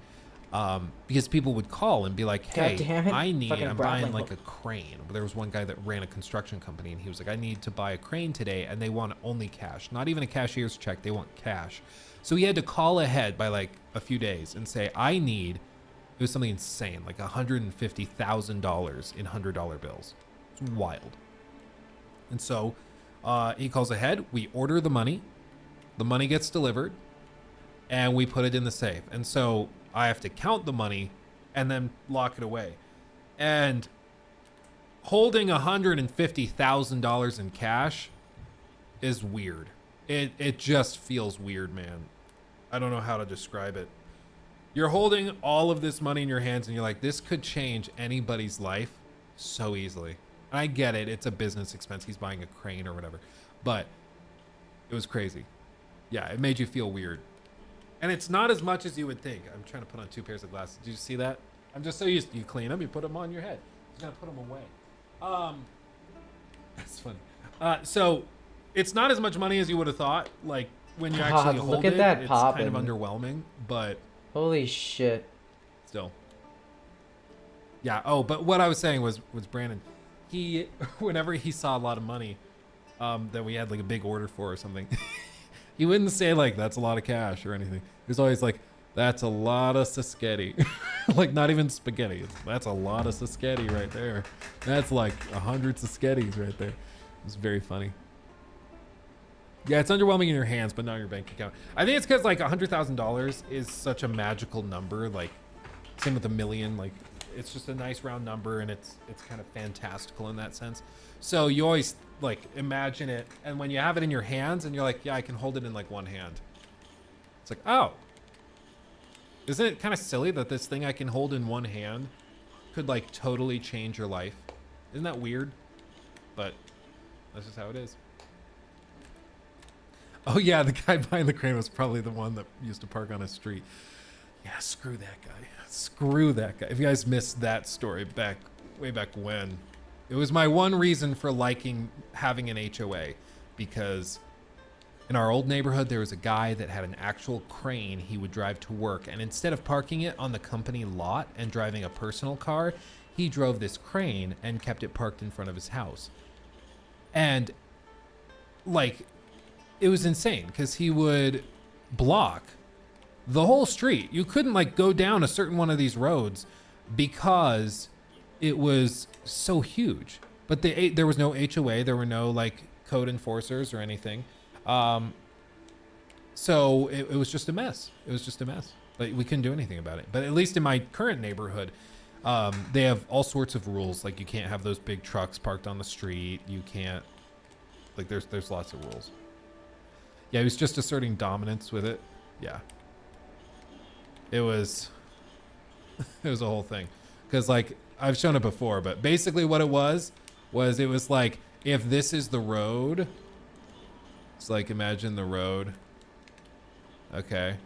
because people would call and be like, hey, I'm buying like a crane. There was one guy that ran a construction company, and he was like, I need to buy a crane today, and they want only cash, not even a cashier's check. They want cash. So he had to call ahead by like a few days and say, it was something insane, like $150,000 in $100 bills. It's wild. And so he calls ahead. We order the money gets delivered, and we put it in the safe. And so I have to count the money and then lock it away. And holding $150,000 in cash is weird. It just feels weird, man. I don't know how to describe it. You're holding all of this money in your hands, and you're like, this could change anybody's life so easily. And I get it. It's a business expense. He's buying a crane or whatever. But it was crazy. Yeah, it made you feel weird. And it's not as much as you would think. I'm trying to put on 2 pairs of glasses. Did you see that? I'm just so used to you clean them, you put them on your head. You gotta put them away. That's funny. So it's not as much money as you would have thought. Like when you actually hold look at it, that it's popping. kind of underwhelming, but Holy shit. still. Yeah. Oh, but what I was saying was Brandon, he, whenever he saw a lot of money, that we had like a big order for or something, he wouldn't say like, that's a lot of cash or anything. He was always like, that's a lot of Saschetti. Like not even spaghetti. That's a lot of Saschetti right there. That's like 100 Saschettis right there. It was very funny. Yeah, it's underwhelming in your hands, but not in your bank account. I think it's because like $100,000 is such a magical number. Like same with $1 million. Like it's just a nice round number, and it's kind of fantastical in that sense. So you always like imagine it, and when you have it in your hands, and you're like, yeah, I can hold it in like one hand. It's like, oh. Isn't it kind of silly that this thing I can hold in one hand could like totally change your life? Isn't that weird? But that's just how it is. Oh yeah, the guy behind the crane was probably the one that used to park on a street. Yeah, screw that guy. Screw that guy. If you guys missed that story way back when, it was my one reason for liking having an HOA, because in our old neighborhood, there was a guy that had an actual crane he would drive to work. And instead of parking it on the company lot and driving a personal car, he drove this crane and kept it parked in front of his house. And like, it was insane because he would block the whole street. You couldn't like go down a certain one of these roads because it was so huge. But there was no HOA. There were no like code enforcers or anything. So it was just a mess. It was just a mess. But we couldn't do anything about it. But at least in my current neighborhood, they have all sorts of rules. Like you can't have those big trucks parked on the street. You can't, like there's lots of rules. Yeah, he was just asserting dominance with it. Yeah. It was a whole thing. Because like I've shown it before, but basically what it was it was like, if this is the road, it's like, imagine the road. Okay.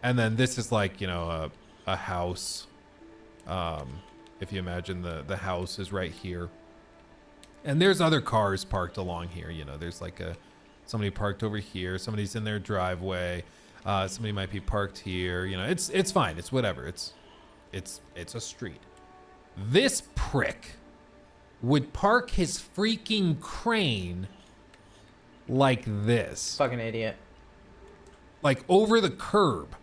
And then this is like, you know, a house. If you imagine the house is right here. And there's other cars parked along here. You know, there's like somebody parked over here. Somebody's in their driveway. Somebody might be parked here. You know, it's fine. It's whatever. It's a street. This prick would park his freaking crane like this. Fucking idiot. Like over the curb.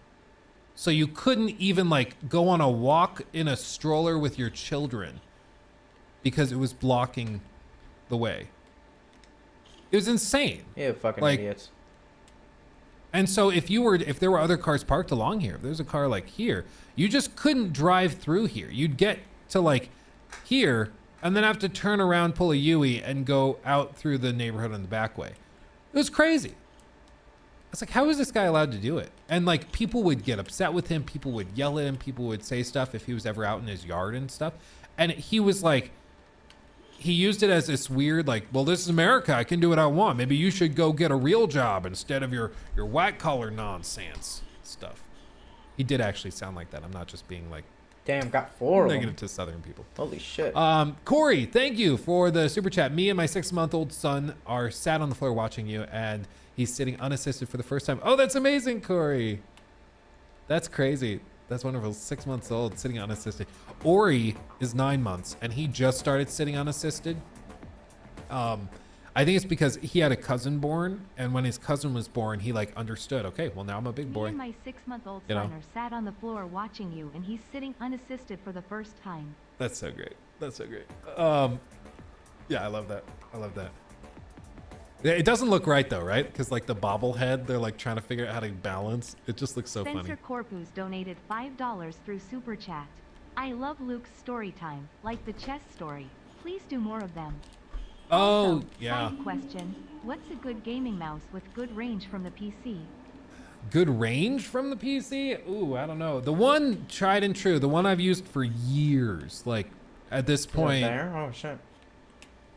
So you couldn't even like go on a walk in a stroller with your children because it was blocking the way. It was insane. Yeah, fucking like, idiots. And so if there were other cars parked along here, if there's a car like here, you just couldn't drive through here. You'd get to like here and then have to turn around, pull a U-ey and go out through the neighborhood on the back way. It was crazy. I was like, how is this guy allowed to do it? And like people would get upset with him. People would yell at him. People would say stuff if he was ever out in his yard and stuff. And he was like, he used it as this weird, like, well, this is America. I can do what I want. Maybe you should go get a real job instead of your white collar nonsense stuff. He did actually sound like that. I'm not just being like, damn, got 4 of them. Negative to Southern people. Holy shit. Corey, thank you for the super chat. Me and my 6-month-old son are sat on the floor watching you, and he's sitting unassisted for the first time. Oh, that's amazing, Corey. That's crazy. That's wonderful. 6 months old, sitting unassisted. Ori is 9 months, and he just started sitting unassisted. I think it's because he had a cousin born, and when his cousin was born, he like understood. Okay, well now I'm a big boy. Me and my 6-month-old son are sat on the floor watching you, and he's sitting unassisted for the first time. That's so great. That's so great. Yeah, I love that. I love that. It doesn't look right though, right? Because like the bobblehead, they're like trying to figure out how to balance. It just looks so Spencer funny. Corpus donated $5 through Super Chat. I love Luke's story time, like the chess story. Please do more of them. Oh, Also, yeah. Side question, what's a good gaming mouse with good range from the PC? Good range from the PC? Ooh, I don't know. The one tried and true, the one I've used for years. Like at this point, There? Oh shit.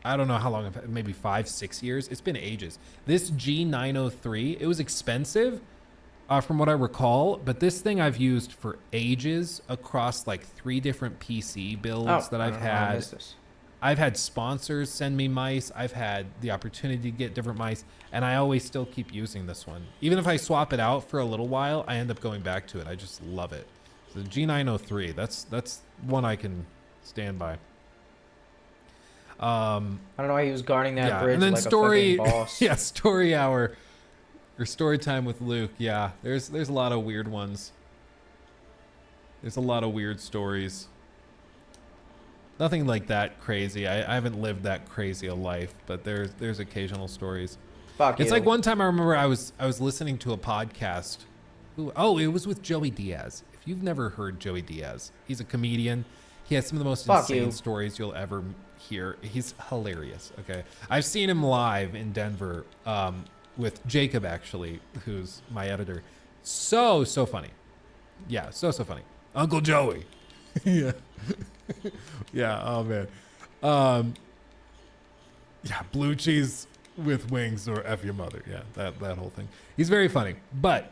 I don't know how long, maybe 5-6 years. It's been ages. This G903, it was expensive, from what I recall, but this thing I've used for ages across like 3 different PC builds that I've had. I've had sponsors send me mice. I've had the opportunity to get different mice, and I always still keep using this one. Even if I swap it out for a little while, I end up going back to it. I just love it. The G903, that's one I can stand by. I don't know why he was guarding that bridge and then like story, a fucking boss. yeah, story hour or story time with Luke. Yeah, there's a lot of weird ones. There's a lot of weird stories. Nothing like that crazy. I haven't lived that crazy a life, but there's occasional stories. Fuck It's you. like one time I remember I was listening to a podcast. It was with Joey Diaz. If you've never heard Joey Diaz, he's a comedian. He has some of the most insane stories you'll ever hear. He's hilarious. Okay, I've seen him live in Denver with Jacob, actually, who's my editor. So funny. Yeah, so funny. Uncle Joey. Yeah. Yeah, oh man. Yeah, blue cheese with wings or F your mother. Yeah, that whole thing. He's very funny. But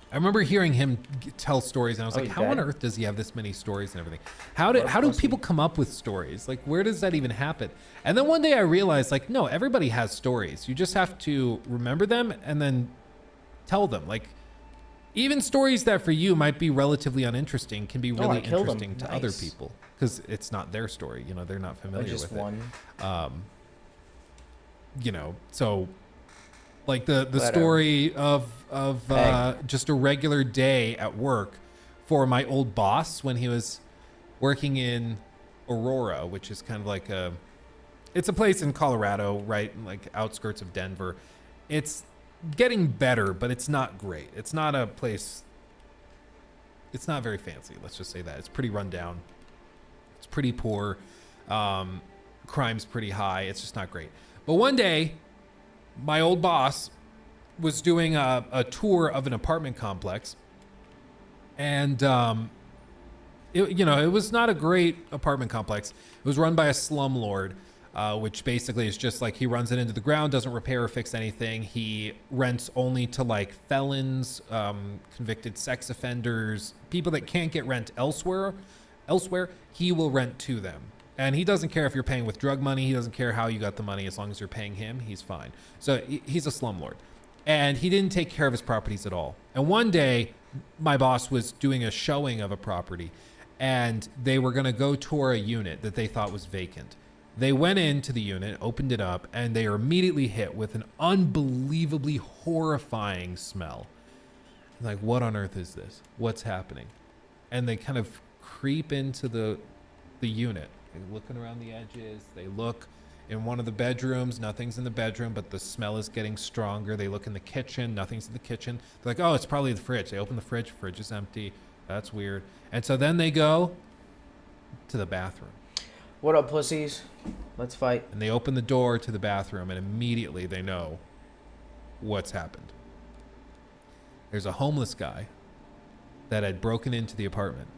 I remember hearing him tell stories, and I was like, how on earth does he have this many stories and everything? How do people come up with stories? Like, where does that even happen? And then one day I realized, like, no, everybody has stories. You just have to remember them and then tell them. Like, even stories that for you might be relatively uninteresting can be really interesting to other people because it's not their story. You know, they're not familiar with it. You know, so like the story of just a regular day at work for my old boss when he was working in Aurora, which is kind of like it's a place in Colorado, right? Like outskirts of Denver. It's getting better, but it's not great. It's not a place. It's not very fancy. Let's just say that. It's pretty run down. It's pretty poor. Crime's pretty high. It's just not great. But one day, my old boss was doing a tour of an apartment complex, and it was not a great apartment complex. It was run by a slumlord. Which basically is just like he runs it into the ground, doesn't repair or fix anything. He rents only to like felons, convicted sex offenders, people that can't get rent elsewhere. He will rent to them. And he doesn't care if you're paying with drug money. He doesn't care how you got the money. As long as you're paying him, he's fine. So he's a slumlord. And he didn't take care of his properties at all. And one day, my boss was doing a showing of a property, and they were going to go tour a unit that they thought was vacant. They went into the unit, opened it up, and they are immediately hit with an unbelievably horrifying smell. Like, what on earth is this? What's happening? And they kind of creep into the unit. They're looking around the edges. They look in one of the bedrooms. Nothing's in the bedroom, but the smell is getting stronger. They look in the kitchen. Nothing's in the kitchen. They're like, oh, it's probably the fridge. They open the fridge. Fridge is empty. That's weird. And so then they go to the bathroom. What up, pussies? Let's fight. And they open the door to the bathroom, and immediately they know what's happened. There's a homeless guy that had broken into the apartment,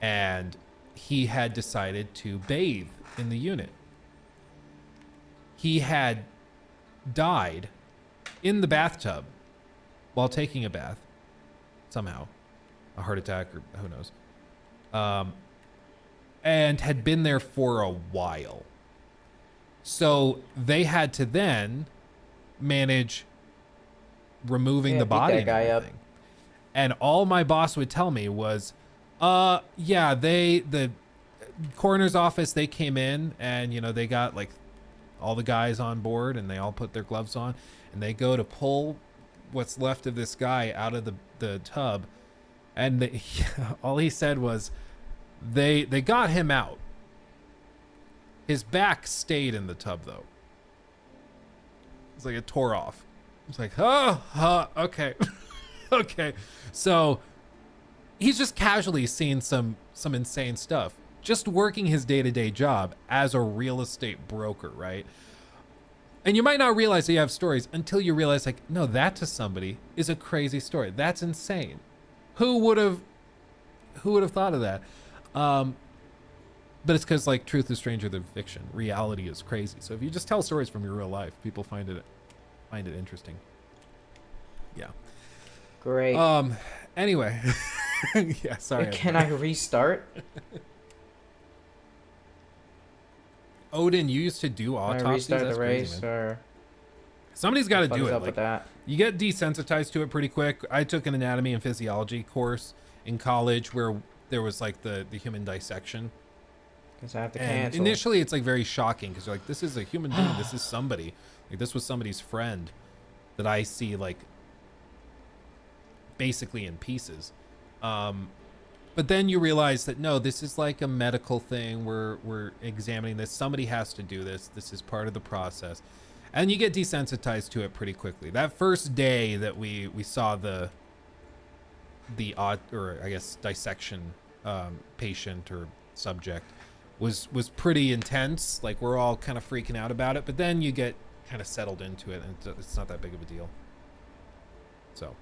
and he had decided to bathe in the unit. He had died in the bathtub while taking a bath, somehow. A heart attack, or who knows. And had been there for a while. So they had to then manage removing the body and everything. And all my boss would tell me was, the coroner's office, they came in and, they got like all the guys on board and they all put their gloves on and they go to pull what's left of this guy out of the tub. And all he said was, They got him out. His back stayed in the tub, though. It's like it tore off. It's like, okay. Okay. So he's just casually seen some insane stuff. Just working his day-to-day job as a real estate broker, right? And you might not realize that you have stories until you realize, like, no, that to somebody is a crazy story. That's insane. Who would have thought of that? But it's because, like, truth is stranger than fiction. Reality is crazy. So if you just tell stories from your real life, people find it interesting. Yeah. Great. Anyway. Yeah, sorry. Can I restart? Odin, you used to do Can I autopsies. restart That's the crazy, race man. or Somebody's got to what do is it. up Like, with that? you get desensitized to it pretty quick. I took an anatomy and physiology course in college where there was like the human dissection. Guess I have to And cancel. initially it's like very shocking because you're like, this is a human being. This is somebody. Like, this was somebody's friend that I see like basically in pieces. But then you realize that no, this is like a medical thing. We're examining this. Somebody has to do this. This is part of the process. And you get desensitized to it pretty quickly. That first day that we saw the odd, or I guess dissection patient or subject was pretty intense. Like, we're all kind of freaking out about it, but then you get kind of settled into it and it's not that big of a deal. So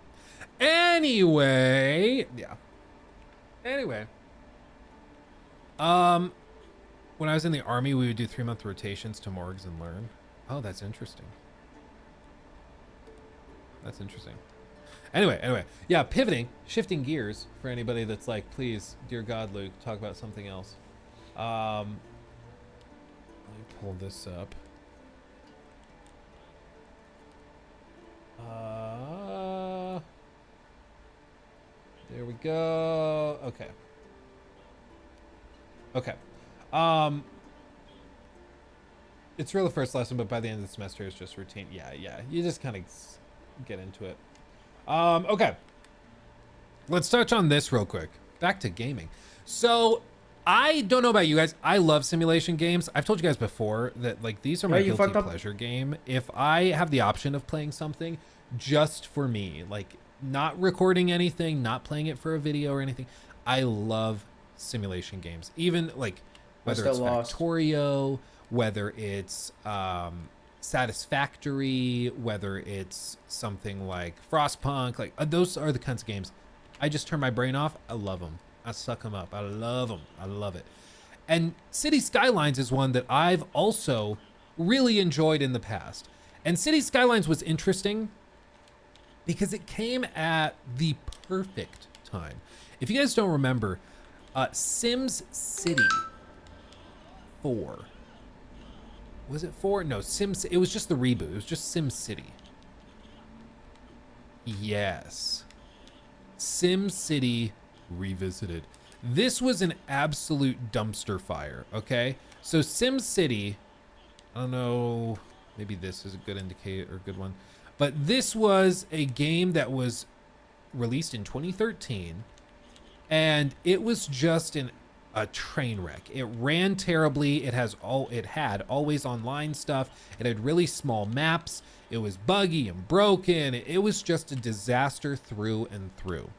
anyway, yeah. Anyway, when I was in the army, we would do 3-month rotations to morgues and learn. Oh, that's interesting. That's interesting. Anyway, yeah, pivoting, shifting gears for anybody that's like, please, dear God, Luke, talk about something else. Let me pull this up. There we go. Okay. It's really the first lesson, but by the end of the semester, it's just routine. Yeah. You just kind of get into it. Okay. Let's touch on this real quick. Back to gaming. So, I don't know about you guys. I love simulation games. I've told you guys before that, like, these are my guilty pleasure game. If I have the option of playing something just for me, like, not recording anything, not playing it for a video or anything, I love simulation games. Even, like, whether it's Factorio, whether it's Satisfactory, whether it's something like Frostpunk, like, those are the kinds of games. I just turn my brain off. I love them. I suck them up. I love them. I love it. And City Skylines is one that I've also really enjoyed in the past. And City Skylines was interesting because it came at the perfect time. If you guys don't remember, Sims City 4. Was it 4? No, it was just the reboot. It was just Sim City. Yes. Sim City Revisited. This was an absolute dumpster fire, okay? So Sim City, I don't know, maybe this is a good indicator or a good one, but this was a game that was released in 2013, and it was just a train wreck. It ran terribly. It had always online stuff. It had really small maps. It was buggy and broken. It was just a disaster through and through.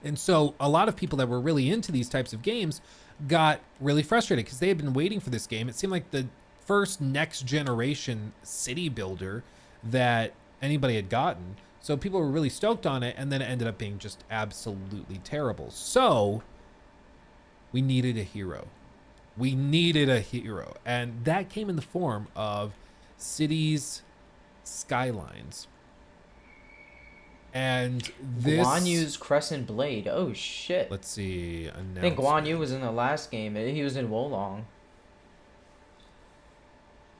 And so a lot of people that were really into these types of games got really frustrated because they had been waiting for this game. It seemed like the first next generation city builder that anybody had gotten. So people were really stoked on it, and then it ended up being just absolutely terrible. So we needed a hero. And that came in the form of Cities Skylines. And this Guan Yu's Crescent Blade. Oh shit. Let's see. I think Guan Yu was in the last game. He was in Wolong.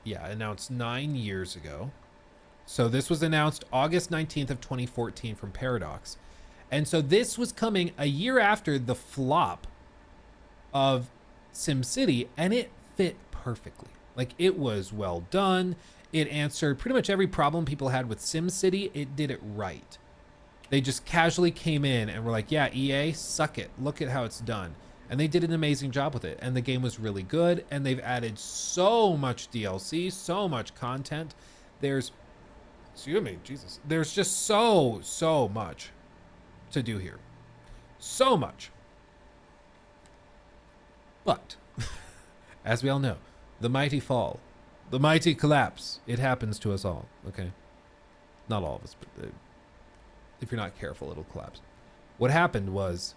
Yeah, announced 9 years ago. So this was announced August 19th of 2014 from Paradox. And so this was coming a year after the flop of SimCity, and it fit perfectly. Like, it was well done. It answered pretty much every problem people had with SimCity. It did it right. They just casually came in and were like, yeah, EA, suck it. Look at how it's done. And they did an amazing job with it. And the game was really good. And they've added so much DLC, so much content. There's just so much to do here. So much. But, as we all know, the mighty fall, the mighty collapse, it happens to us all, okay? Not all of us, but if you're not careful, it'll collapse. What happened was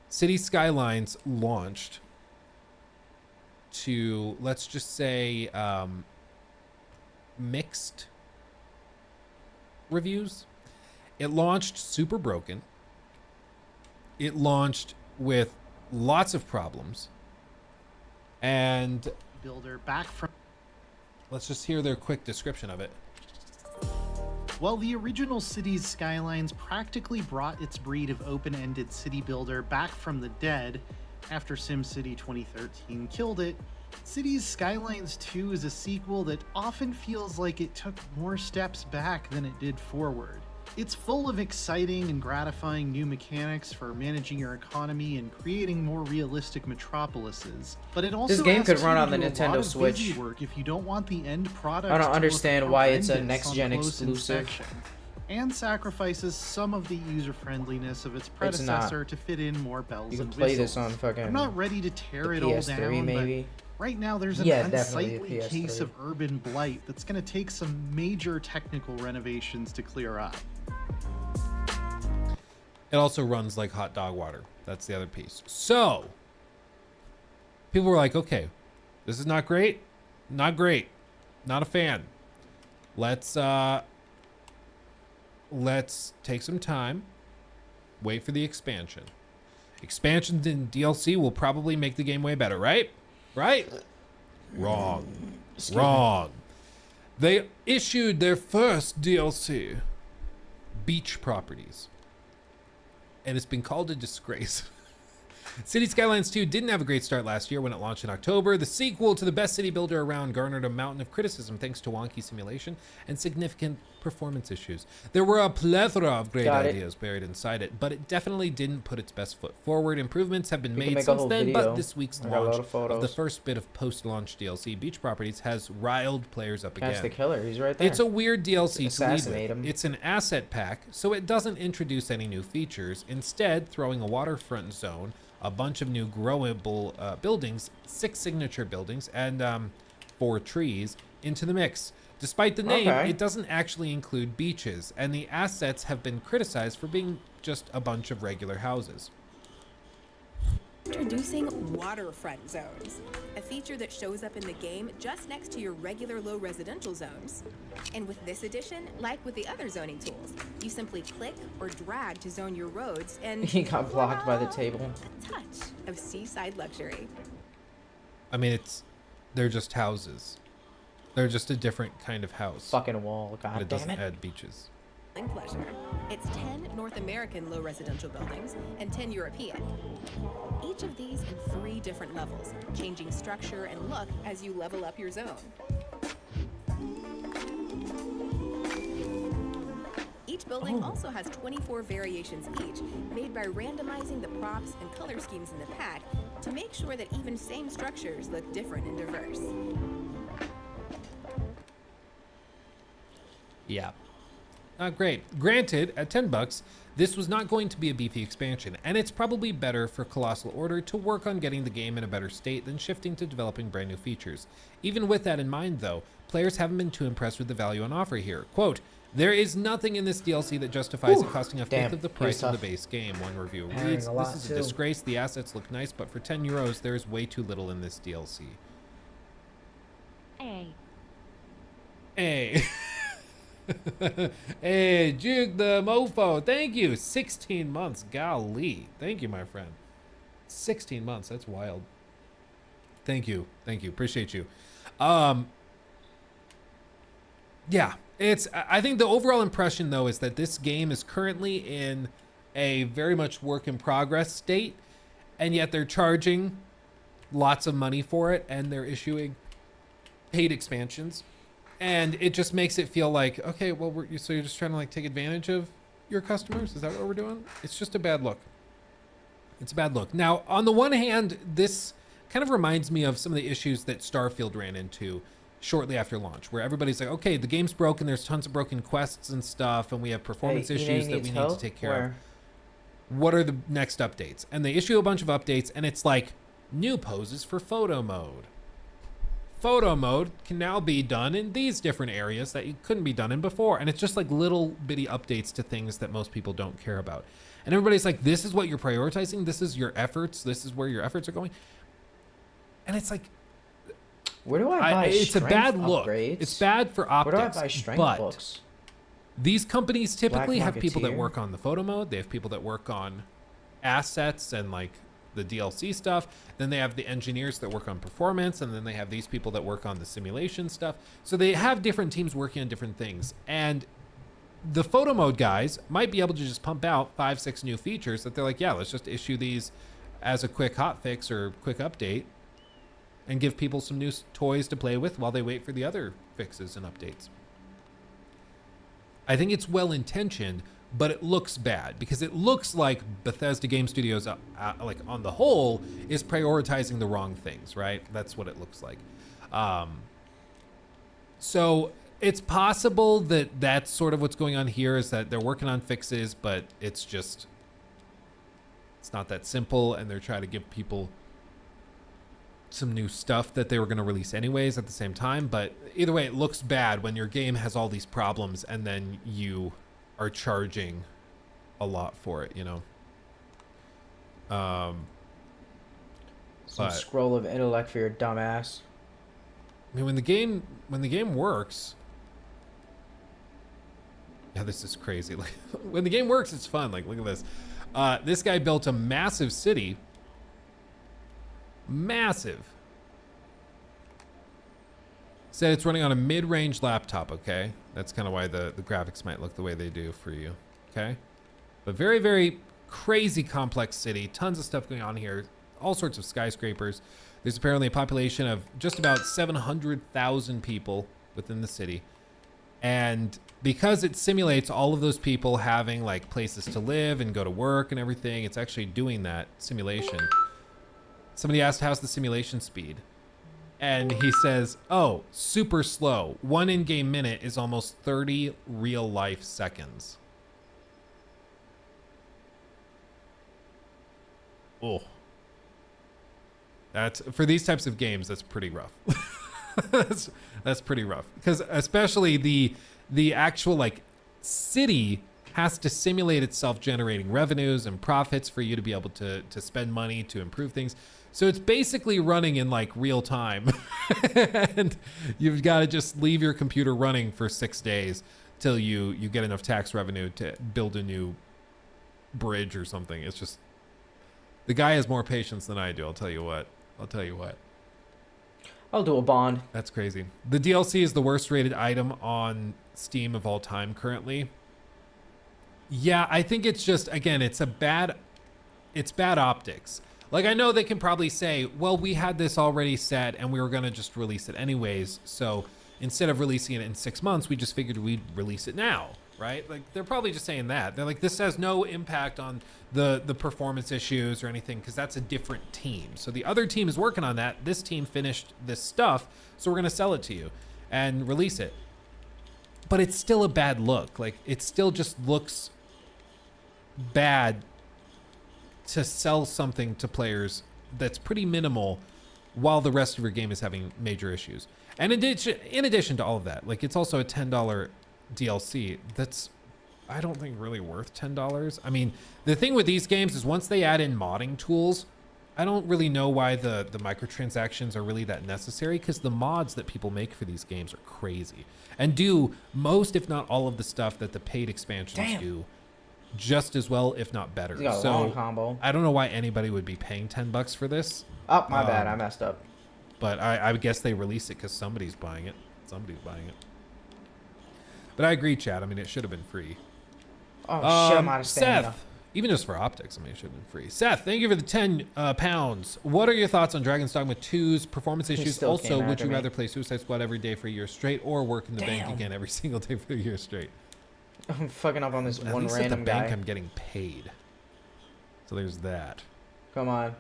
City Skylines launched to, let's just say, mixed reviews. It launched super broken. It launched with lots of problems. And builder back from... Let's just hear their quick description of it. Well, the original Cities Skylines practically brought its breed of open-ended city builder back from the dead after SimCity 2013 killed it. Cities Skylines 2 is a sequel that often feels like it took more steps back than it did forward. It's full of exciting and gratifying new mechanics for managing your economy and creating more realistic metropolises. But it also this game could asks run you on to the do a lot Nintendo of Switch. busy work if you don't want the end product. I don't to understand look why it's a horrendous next-gen on close exclusive. inspection, and sacrifices some of the user-friendliness of its It's predecessor not. to fit in more bells You can and play whistles. this on fucking I'm not ready to tear it all PS3 down, maybe. but right now there's an Yeah, definitely a unsightly PS3. case of urban blight that's going to take some major technical renovations to clear up. It also runs like hot dog water. That's the other piece. So, people were like, okay, this is not great. Not great. Not a fan. Let's take some time. Wait for the expansion. Expansions in DLC will probably make the game way better, right? Right? Wrong. Wrong. They issued their first DLC, Beach Properties. And it's been called a disgrace. City Skylines 2 didn't have a great start last year when it launched in October. The sequel to the best city builder around garnered a mountain of criticism thanks to wonky simulation and significant performance issues. There were a plethora of great ideas buried inside it, but it definitely didn't put its best foot forward. Improvements have been made since then, but this week's launch of the first bit of post-launch DLC, Beach Properties, has riled players up again. That's the killer. He's right there. It's a weird DLC to lead Assassinate with. him. It's an asset pack, so it doesn't introduce any new features, instead throwing a waterfront zone, a bunch of new growable buildings, 6 signature buildings, and 4 trees into the mix. Despite the name, it doesn't actually include beaches, and the assets have been criticized for being just a bunch of regular houses. Introducing waterfront zones, a feature that shows up in the game just next to your regular low residential zones. And with this addition, like with the other zoning tools, you simply click or drag to zone your roads and He got blocked by the table. a touch of seaside luxury. I mean, they're just houses. They're just a different kind of house. Fucking wall. God But it damn doesn't it. add beaches. Pleasure. It's 10 North American low residential buildings and 10 European. Each of these in 3 different levels, changing structure and look as you level up your zone. Each building also has 24 variations each, made by randomizing the props and color schemes in the pack to make sure that even same structures look different and diverse. Yeah. Great. Granted, at $10, this was not going to be a beefy expansion, and it's probably better for Colossal Order to work on getting the game in a better state than shifting to developing brand new features. Even with that in mind, though, players haven't been too impressed with the value on offer here. Quote, "There is nothing in this DLC that justifies it costing a fifth of the price of the base game," one review reads. "This is a disgrace. The assets look nice, but for €10, there is way too little in this DLC." Hey. Hey, Juke the Mofo, thank you. 16 months, golly. Thank you, my friend. 16 months, that's wild. Thank you, appreciate you. Yeah, I think the overall impression, though, is that this game is currently in a very much work in progress state, and yet they're charging lots of money for it, and they're issuing paid expansions. And it just makes it feel like, okay, well, so you're just trying to like take advantage of your customers? Is that what we're doing? It's just a bad look. It's a bad look. Now, on the one hand, this kind of reminds me of some of the issues that Starfield ran into shortly after launch, where everybody's like, okay, the game's broken, there's tons of broken quests and stuff, and we have performance issues that we need to take care of. What are the next updates? And they issue a bunch of updates, and it's like, new poses for photo mode. Photo mode can now be done in these different areas that you couldn't be done in before. And it's just like little bitty updates to things that most people don't care about. And everybody's like, this is what you're prioritizing. This is your efforts. This is where your efforts are going. And it's like, where do I buy it's a bad look. Upgrades? It's bad for optics. Where do I buy strength but books? These companies typically Black have people that Marketeer. work on the photo mode. They have people that work on assets and like the DLC stuff. Then they have the engineers that work on performance, and then they have these people that work on the simulation stuff. So they have different teams working on different things. And the photo mode guys might be able to just pump out 5-6 new features that they're like, yeah, let's just issue these as a quick hot fix or quick update and give people some new toys to play with while they wait for the other fixes and updates. I think it's well intentioned, but it looks bad because it looks like Bethesda Game Studios, like on the whole, is prioritizing the wrong things, right? That's what it looks like. So it's possible that that's sort of what's going on here, is that they're working on fixes, but it's not that simple, and they're trying to give people some new stuff that they were going to release anyways at the same time. But either way, it looks bad when your game has all these problems and then you are charging a lot for it, you know. Some but- scroll of intellect for your dumbass. I mean, when the game works, yeah, this is crazy. Like, when the game works, it's fun. Like, look at this. This guy built a massive city. Massive. Said it's running on a mid-range laptop, okay? That's kind of why the graphics might look the way they do for you, okay? But very, very crazy complex city. Tons of stuff going on here. All sorts of skyscrapers. There's apparently a population of just about 700,000 people within the city. And because it simulates all of those people having like places to live and go to work and everything, it's actually doing that simulation. Somebody asked, how's the simulation speed? And he says, oh, super slow. 1 in-game minute is almost 30 real-life seconds. Oh. That's, for these types of games, that's pretty rough. that's pretty rough. Because especially the actual, like, city has to simulate itself generating revenues and profits for you to be able to spend money to improve things. So it's basically running in like real time. And you've got to just leave your computer running for 6 days till you get enough tax revenue to build a new bridge or something. It's just, the guy has more patience than I do. I'll tell you what. I'll do a bond. That's crazy. The DLC is the worst rated item on Steam of all time currently. Yeah, I think it's just, again, it's bad optics. Like, I know they can probably say, well, we had this already set and we were going to just release it anyways. So instead of releasing it in 6 months, we just figured we'd release it now, right? Like, they're probably just saying that. They're like, this has no impact on the performance issues or anything, because that's a different team. So the other team is working on that. This team finished this stuff, so we're going to sell it to you and release it. But it's still a bad look. Like, it still just looks bad to sell something to players that's pretty minimal while the rest of your game is having major issues. And in addition to all of that, like, it's also a $10 DLC that's, I don't think, really worth $10. I mean, the thing with these games is once they add in modding tools, I don't really know why the microtransactions are really that necessary, because the mods that people make for these games are crazy and do most, if not all, of the stuff that the paid expansions do just as well, if not better. You got a So long combo. I don't know why anybody would be paying $10 for this. Oh, my bad. I messed up. But I guess they release it because somebody's buying it. But I agree, Chad. I mean, it should have been free. Oh, shit, I'm out of stamina. Seth, even just for optics, I mean, it should have been free. Seth, thank you for the 10 pounds. What are your thoughts on Dragon's Dogma 2's performance issues? still Also, came would after you me. rather play Suicide Squad every day for a year straight, or work in the bank Damn. again every single day for a year straight? I'm fucking up on this At one least random at the bank, guy. I'm getting paid. So there's that. Come on.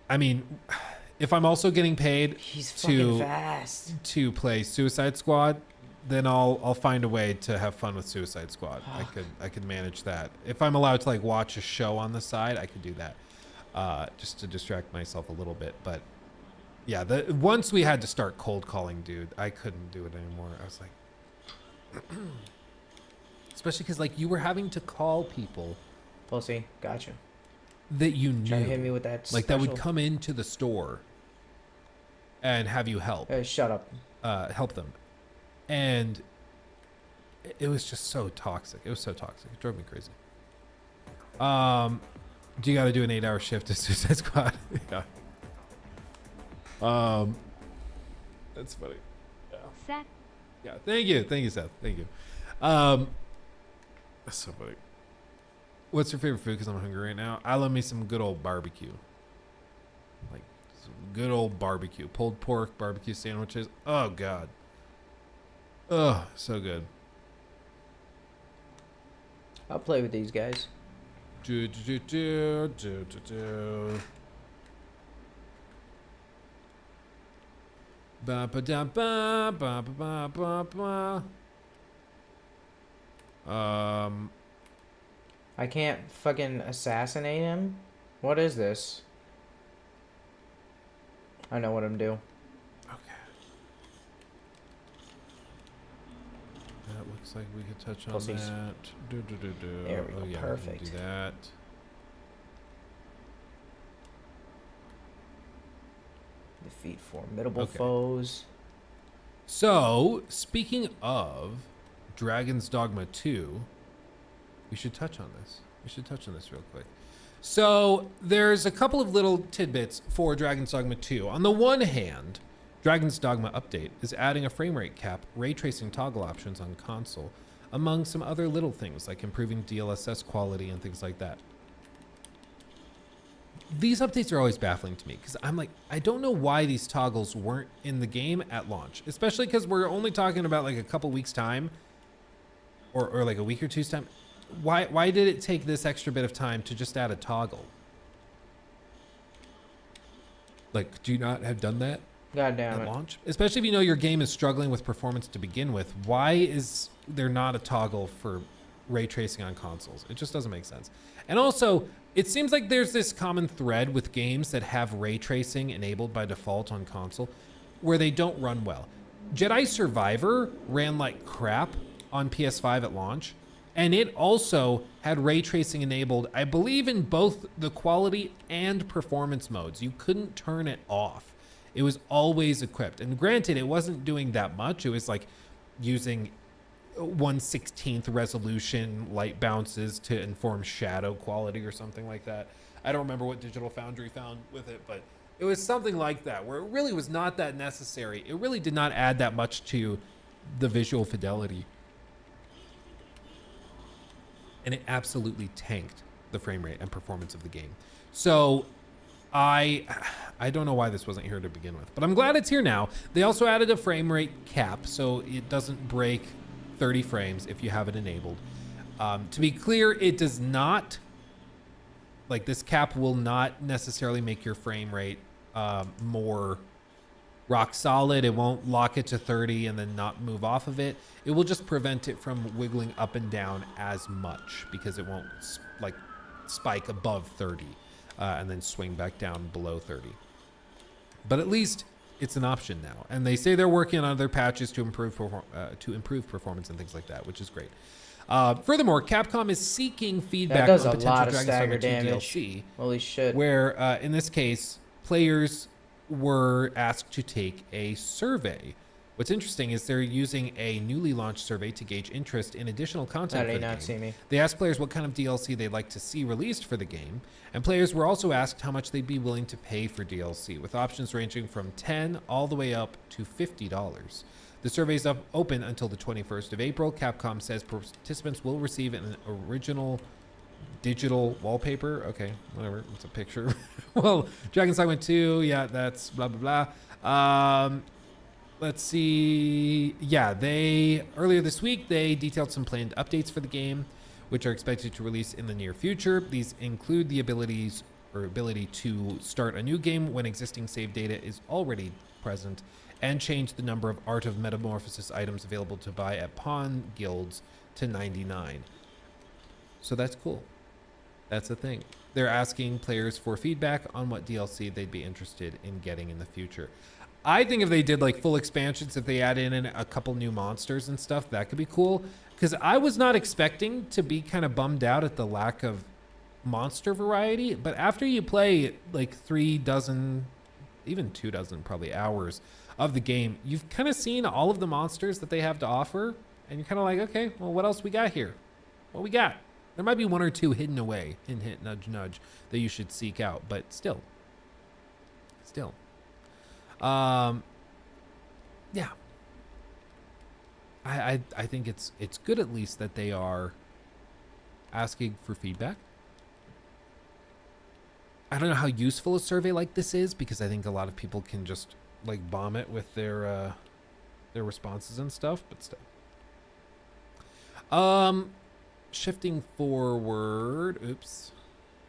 I mean, if I'm also getting paid He's fucking to fast. play Suicide Squad, then I'll find a way to have fun with Suicide Squad. I could manage that. If I'm allowed to like watch a show on the side, I could do that, just to distract myself a little bit. But yeah, once we had to start cold calling, dude, I couldn't do it anymore. I was like, especially because like you were having to call people Pussy. Gotcha. that you Trying to hit knew, me with that like that would special- come into the store and have you help. Hey, shut up. Help them. And it was just so toxic. It was so toxic. It drove me crazy. Do you got to do an 8-hour shift at Suicide Squad? Yeah. That's funny. Yeah. Seth. Yeah. Thank you, Seth. Thank you. That's so funny. What's your favorite food? Because I'm hungry right now. I love me some good old barbecue. Like some good old barbecue. Pulled pork, barbecue sandwiches. Oh God. Oh, so good. I'll play with these guys. Do. Ba ba da ba ba ba ba ba. I can't fucking assassinate him? What is this? I know what I'm doing. Okay. That looks like we could touch on Pussies. that. There we go. Oh, yeah, Perfect. We can do that. Defeat formidable Okay. foes. So, speaking of Dragon's Dogma 2, we should touch on this. We should touch on this real quick. So, there's a couple of little tidbits for Dragon's Dogma 2. On the one hand, Dragon's Dogma Update is adding a frame rate cap, ray tracing toggle options on console, among some other little things like improving DLSS quality and things like that. These updates are always baffling to me because I'm like, I don't know why these toggles weren't in the game at launch, especially because we're only talking about like a couple weeks time or like a week or two's time. Why did it take this extra bit of time to just add a toggle? Like, do you not have done that God damn at it. launch? Especially if you know your game is struggling with performance to begin with. Why is there not a toggle for ray tracing on consoles? It just doesn't make sense. And also, it seems like there's this common thread with games that have ray tracing enabled by default on console where they don't run well. Jedi Survivor ran like crap on PS5 at launch, and it also had ray tracing enabled, I believe, in both the quality and performance modes. You couldn't turn it off. It was always equipped. And granted, it wasn't doing that much. It was like using 1/16th resolution light bounces to inform shadow quality or something like that. I don't remember what Digital Foundry found with it, but it was something like that where it really was not that necessary. It really did not add that much to the visual fidelity. And it absolutely tanked the frame rate and performance of the game. So I don't know why this wasn't here to begin with, but I'm glad it's here now. They also added a frame rate cap so it doesn't break 30 frames if you have it enabled. To be clear, it does not, like this cap will not necessarily make your frame rate more rock solid. It won't lock it to 30 and then not move off of it. It will just prevent it from wiggling up and down as much because it won't like spike above 30 and then swing back down below 30. But at least it's an option now, and they say they're working on other patches to improve performance and things like that, which is great. Furthermore, Capcom is seeking feedback That does on a potential lot of Dragon's Dogma stagger 2 damage. DLC, Holy shit. where in this case, players were asked to take a survey. What's interesting is they're using a newly launched survey to gauge interest in additional content How for did the he not game. see me? They asked players what kind of DLC they'd like to see released for the game, and players were also asked how much they'd be willing to pay for DLC, with options ranging from $10 all the way up to $50. The survey is open until the 21st of April. Capcom says participants will receive an original digital wallpaper. Okay, whatever. It's a picture. Well, Dragon's Dogma 2, yeah, that's blah, blah, blah. Let's see. Yeah, earlier this week, they detailed some planned updates for the game, which are expected to release in the near future. These include the ability to start a new game when existing save data is already present, and change the number of Art of Metamorphosis items available to buy at pawn guilds to 99. So that's cool. That's the thing. They're asking players for feedback on what DLC they'd be interested in getting in the future. I think if they did like full expansions, if they add in a couple new monsters and stuff, that could be cool. Because I was not expecting to be kind of bummed out at the lack of monster variety. But after you play like 3 dozen, even 24 probably hours of the game, you've kind of seen all of the monsters that they have to offer. and you're kind of like, okay, well, what else we got here? What we got? There might be one or two hidden away, hint, hint, nudge, nudge, that you should seek out, but still. Yeah. I think it's good at least that they are asking for feedback. I don't know how useful a survey like this is, because I think a lot of people can just like bomb it with their responses and stuff, but still. Shifting forward. Oops.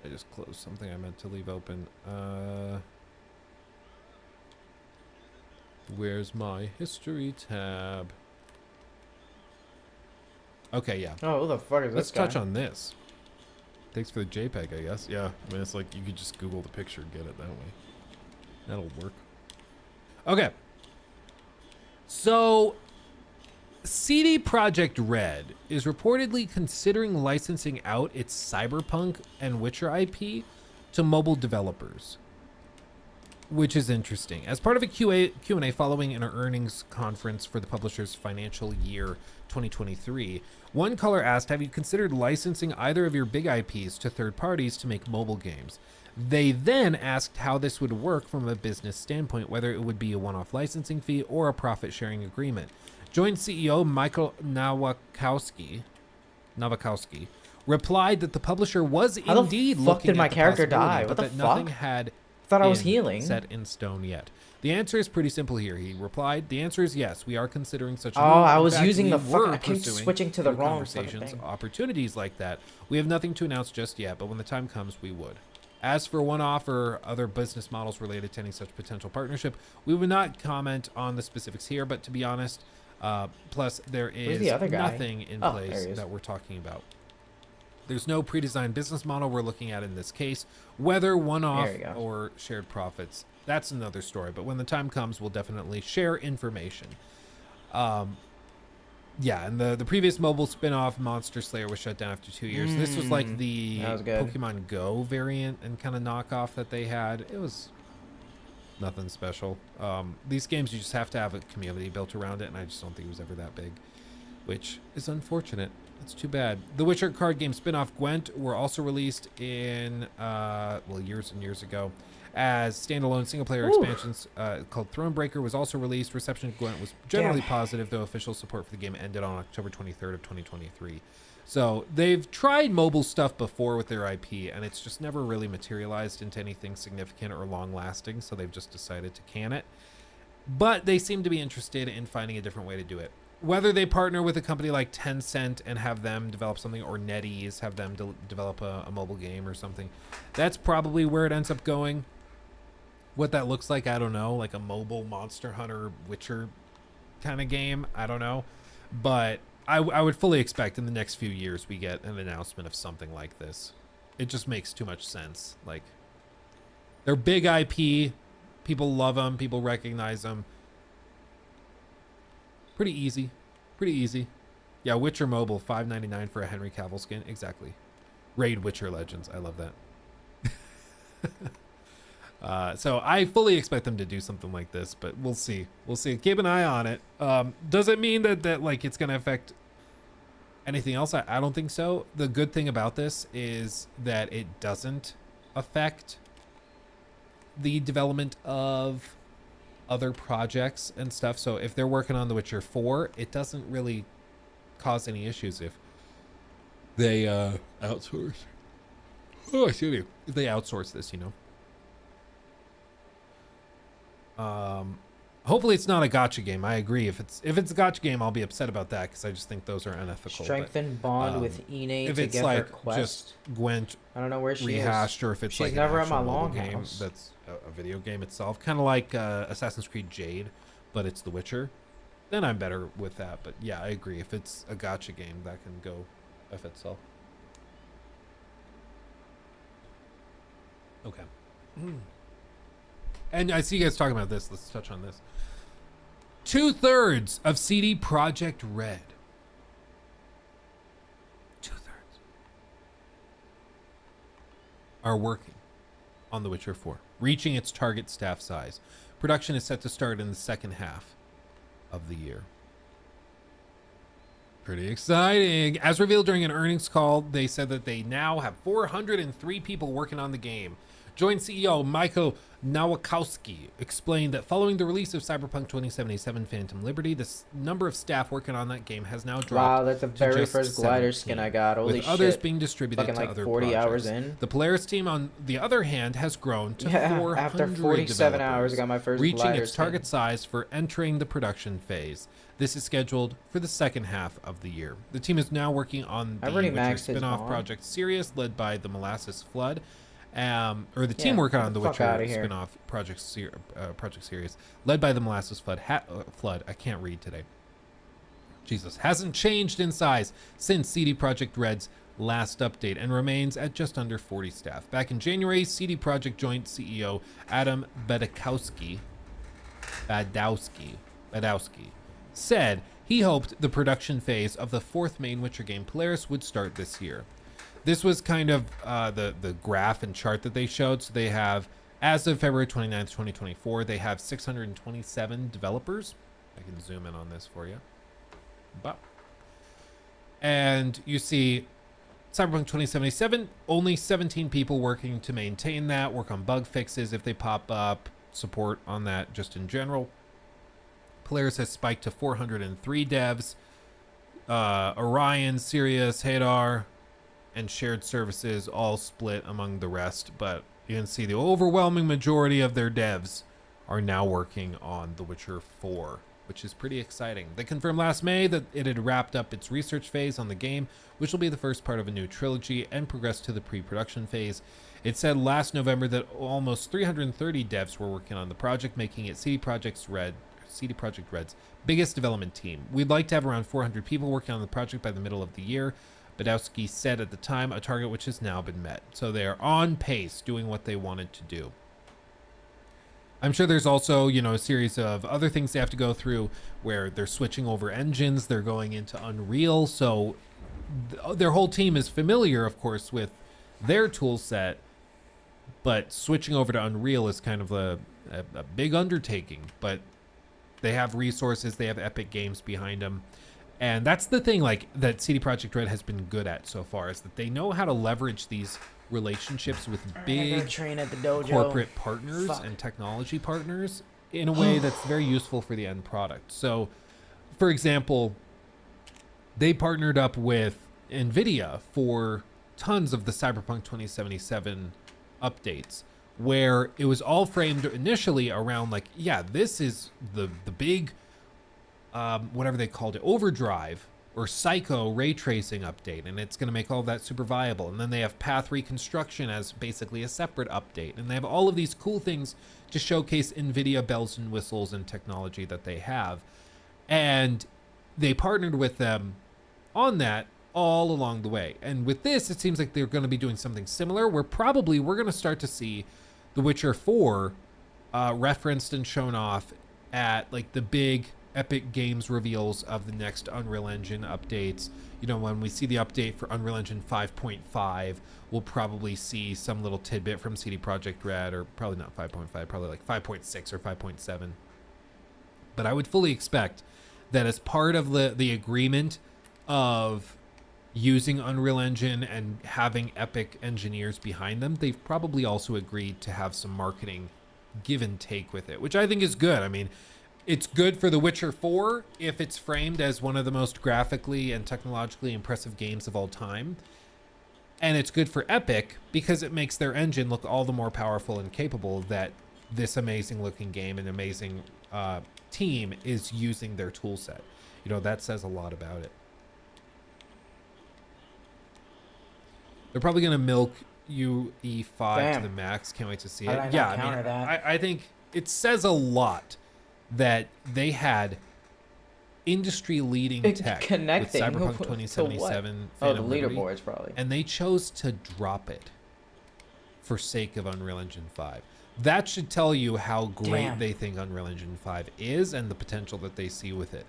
I just closed something I meant to leave open. Where's my history tab? Okay, yeah. Oh, who the fuck is Let's this guy? touch on this. Thanks for the JPEG, I guess. Yeah, I mean, it's like you could just Google the picture and get it that way. That'll work. Okay. So, CD Projekt Red is reportedly considering licensing out its Cyberpunk and Witcher IP to mobile developers, which is interesting. As part of a Q&A following an earnings conference for the publisher's financial year 2023, one caller asked, have you considered licensing either of your big IPs to third parties to make mobile games? They then asked how this would work from a business standpoint, whether it would be a one-off licensing fee or a profit-sharing agreement. Joint CEO Michael Nowakowski replied that the publisher was indeed looking did my at the character possibility, die? but What the that nothing fuck? had Thought I was been healing. set in stone yet. The answer is pretty simple here, he replied. The answer is yes, we are considering such a Oh, move. I In was fact, using we the were fucking. I keep pursuing switching to the good wrong fucking conversations, thing. opportunities like that. We have nothing to announce just yet, but when the time comes, we would. As for one-off or other business models related to any such potential partnership, we would not comment on the specifics here, but to be honest, plus there is the other guy? nothing in Oh, place there he is. that we're talking about. There's no pre-designed business model we're looking at in this case, whether one-off There you go. or shared profits. That's another story, but when the time comes, we'll definitely share information. Yeah, and the previous mobile spin-off, Monster Slayer, was shut down after 2 years. This was like the that was good. Pokemon Go variant and kind of knockoff that they had. It was nothing special. These games, you just have to have a community built around it, and I just don't think it was ever that big, which is unfortunate. It's too bad. The Witcher card game spin-off Gwent were also released in, years and years ago, as standalone single-player expansions called Thronebreaker was also released. Reception of Gwent was generally positive, though official support for the game ended on October 23rd of 2023. So they've tried mobile stuff before with their IP, and it's just never really materialized into anything significant or long-lasting, so they've just decided to can it. But they seem to be interested in finding a different way to do it. Whether they partner with a company like Tencent and have them develop something, or NetEase have them develop a mobile game or something, that's probably where it ends up going. What that looks like, I don't know, like a mobile Monster Hunter Witcher kind of game, I don't know. But I would fully expect in the next few years we get an announcement of something like this. It just makes too much sense. Like, they're big IP, people love them, people recognize them. Pretty easy. Yeah, Witcher Mobile, $5.99 for a Henry Cavill skin. Exactly. Raid Witcher Legends. I love that. So I fully expect them to do something like this, but we'll see. Keep an eye on it. Does it mean that like it's going to affect anything else? I don't think so. The good thing about this is that it doesn't affect the development of other projects and stuff. So if they're working on The Witcher 4, it doesn't really cause any issues if they outsource. Oh, excuse me. If they outsource this, you know. Hopefully it's not a gacha game. I agree. If it's a gacha game, I'll be upset about that because I just think those are unethical. Strengthen bond with Ine if to it's get like her quest. just Gwent I don't know where she rehashed, is. or if it's She's like never an at my actual mobile game longhouse. that's a video game itself, kind of like Assassin's Creed Jade, but it's The Witcher, then I'm better with that. But yeah, I agree. If it's a gacha game, that can go F itself. Okay. And I see you guys talking about this. Let's touch on this. 2/3 of CD Projekt Red. 2/3 are working on The Witcher 4, reaching its target staff size. Production is set to start in the second half of the year. Pretty exciting. As revealed during an earnings call, they said that they now have 403 people working on the game. Joint CEO Michael Nowakowski explained that following the release of Cyberpunk 2077 Phantom Liberty, the number of staff working on that game has now dropped. Wow, that's the very first glider skin I got. Holy with shit. others being distributed Fucking to like other 40 projects. hours in. The Polaris team, on the other hand, has grown to 400 after 47 hours, I got my first reaching glider its skin. target size for entering the production phase. This is scheduled for the second half of the year. The team is now working on the I've already Witcher maxed his spin-off bomb. project Sirius, led by the Molasses Flood. Or the team Yeah, working get on the the fuck Witcher outta here. spin-off project Sirius, led by the Molasses Flood. Flood. I can't read today. Jesus, hasn't changed in size since CD Projekt Red's last update and remains at just under 40 staff. Back in January, CD Projekt joint CEO Adam Badowski said he hoped the production phase of the fourth main Witcher game, Polaris, would start this year. This was kind of the graph and chart that they showed. So they have, as of February 29th, 2024, they have 627 developers. I can zoom in on this for you. And you see Cyberpunk 2077, only 17 people working to maintain that, work on bug fixes if they pop up, support on that just in general. Polaris has spiked to 403 devs. Orion, Sirius, Hadar, and shared services all split among the rest, but you can see the overwhelming majority of their devs are now working on The Witcher 4, which is pretty exciting. They confirmed last May that it had wrapped up its research phase on the game, which will be the first part of a new trilogy, and progressed to the pre-production phase. It said last November that almost 330 devs were working on the project, making it CD Projekt Red's biggest development team. We'd like to have around 400 people working on the project by the middle of the year, Badowski said at the time, a target which has now been met. So they are on pace, doing what they wanted to do. I'm sure there's also, a series of other things they have to go through where they're switching over engines, they're going into Unreal. So their whole team is familiar, of course, with their tool set, but switching over to Unreal is kind of a big undertaking. But they have resources, they have Epic Games behind them. And that's the thing, that CD Projekt Red has been good at so far, is that they know how to leverage these relationships with big train at the dojo. corporate partners and technology partners in a way that's very useful for the end product. So, for example, they partnered up with NVIDIA for tons of the Cyberpunk 2077 updates, where it was all framed initially around this is the big whatever they called it, overdrive or psycho ray tracing update, and it's going to make all of that super viable. And then they have path reconstruction as basically a separate update, and they have all of these cool things to showcase NVIDIA bells and whistles and technology that they have. And they partnered with them on that all along the way. And with this, it seems like they're going to be doing something similar, where probably we're going to start to see The Witcher 4 referenced and shown off at the big Epic Games reveals of the next Unreal Engine updates. When we see the update for Unreal Engine 5.5, we'll probably see some little tidbit from CD Projekt Red, or probably not 5.5, probably 5.6 or 5.7. But I would fully expect that as part of the agreement of using Unreal Engine and having Epic engineers behind them, they've probably also agreed to have some marketing give and take with it, which I think is good. I mean, it's good for The Witcher 4 if it's framed as one of the most graphically and technologically impressive games of all time. And it's good for Epic because it makes their engine look all the more powerful and capable that this amazing looking game and amazing team is using their tool set. That says a lot about it. They're probably going to milk UE5 to the max. Can't wait to see it. Yeah, I think it says a lot that they had industry-leading tech connecting with Cyberpunk 2077 the Phantom Liberty, leaderboards probably, and they chose to drop it for sake of Unreal Engine 5. That should tell you how great they think Unreal Engine 5 is and the potential that they see with it.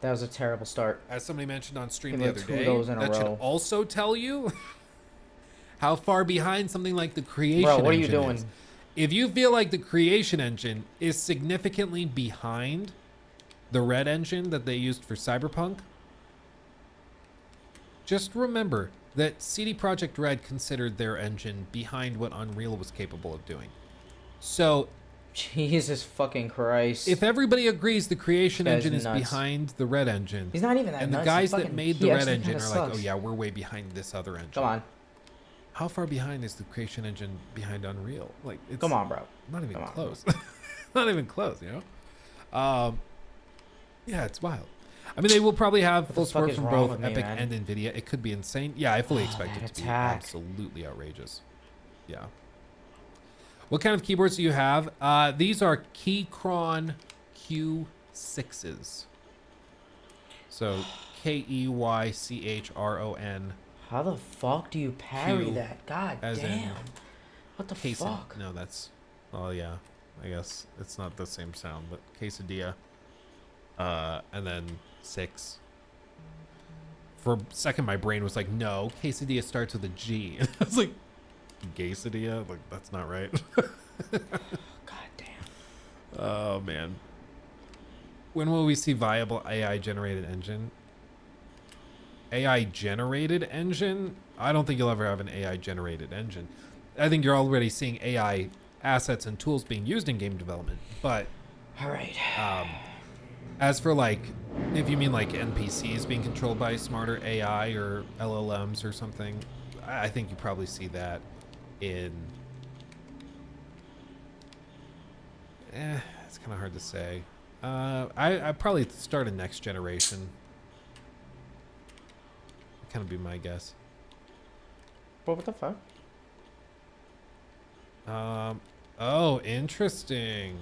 That was a terrible start. As somebody mentioned on stream the other day, that should also tell you how far behind something like the Creation Engine is. Bro, what are you doing? If you feel like the Creation Engine is significantly behind the Red Engine that they used for Cyberpunk, just remember that CD Projekt Red considered their engine behind what Unreal was capable of doing. So, Jesus fucking Christ. if everybody agrees the Creation This guy's Engine is nuts. behind the Red Engine, He's not even that and nuts. the guys He that fucking- made he the Red actually Engine kinda are like, sucks. oh yeah, we're way behind this other engine. Come on. How far behind is the Creation Engine behind Unreal? Like, it's Come on, bro. not even Come on. close. Not even close, you know? Yeah, it's wild. I mean, they will probably have full the fuck support is from wrong both with me, Epic man? and Nvidia. It could be insane. Yeah, I fully expect that it to be attack. absolutely outrageous. Yeah. What kind of keyboards do you have? These are Keychron Q6s. So Keychron. How the fuck do you parry Q that? God as in damn. What the fuck? No, that's... Oh, yeah. I guess it's not the same sound, but quesadilla. And then 6. For a second, my brain was like, no, quesadilla starts with a G. And I was like, quesadilla? Like, that's not right. God damn. Oh, man. When will we see viable AI-generated engine? AI-generated engine? I don't think you'll ever have an AI-generated engine. I think you're already seeing AI assets and tools being used in game development. But All right. as for, like, if you mean, like, NPCs being controlled by smarter AI or LLMs or something, I think you probably see that in... it's kind of hard to say. I'd probably start a next generation. Kind of be my guess. What the fuck? Oh, interesting.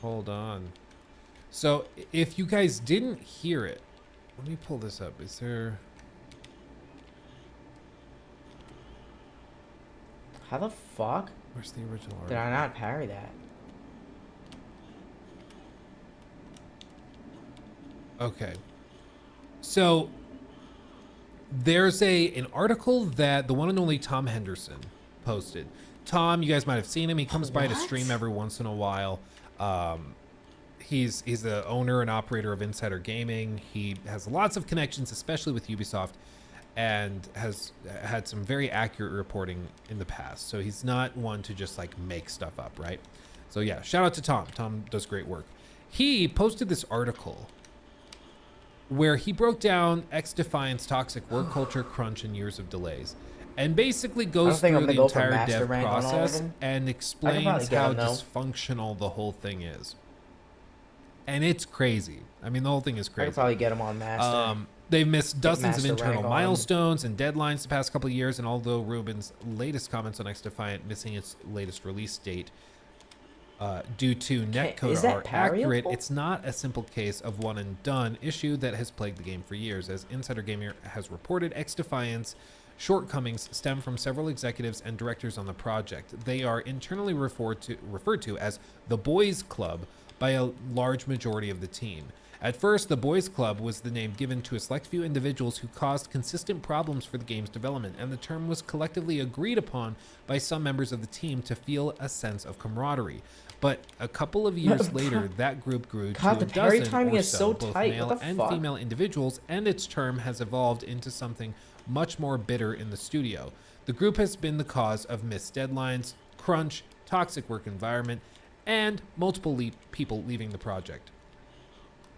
Hold on. So, if you guys didn't hear it, let me pull this up. Is there... How the fuck Where's the original did article? I not parry that? Okay. So there's an article that the one and only Tom Henderson posted. Tom, you guys might have seen him. He comes by to stream every once in a while. He's the owner and operator of Insider Gaming. He has lots of connections, especially with Ubisoft, and has had some very accurate reporting in the past. So he's not one to just like make stuff up, right? So yeah, shout out to Tom. Tom does great work. He posted this article where he broke down X-Defiant's toxic work culture, crunch, and years of delays, and basically goes think I'm through the gonna go for entire master dev rank on all of process them. and explains get how them, though. dysfunctional the whole thing is. And it's crazy. I mean, the whole thing is I crazy. could probably get him on master. They've missed dozens of master internal rank on. milestones and deadlines the past couple of years, and although Ruben's latest comments on X-Defiant missing its latest release date due to is netcode that are accurate, parryable? it's not a simple case of one and done issue that has plagued the game for years. As Insider Gamer has reported, X-Defiant's shortcomings stem from several executives and directors on the project. They are internally referred to as the Boys Club by a large majority of the team. At first, the Boys Club was the name given to a select few individuals who caused consistent problems for the game's development, and the term was collectively agreed upon by some members of the team to feel a sense of camaraderie. But a couple of years later, that group grew God, to the a parry dozen timing or is so both tight. male What the and fuck? female individuals, and its term has evolved into something much more bitter in the studio. The group has been the cause of missed deadlines, crunch, toxic work environment, and multiple people leaving the project.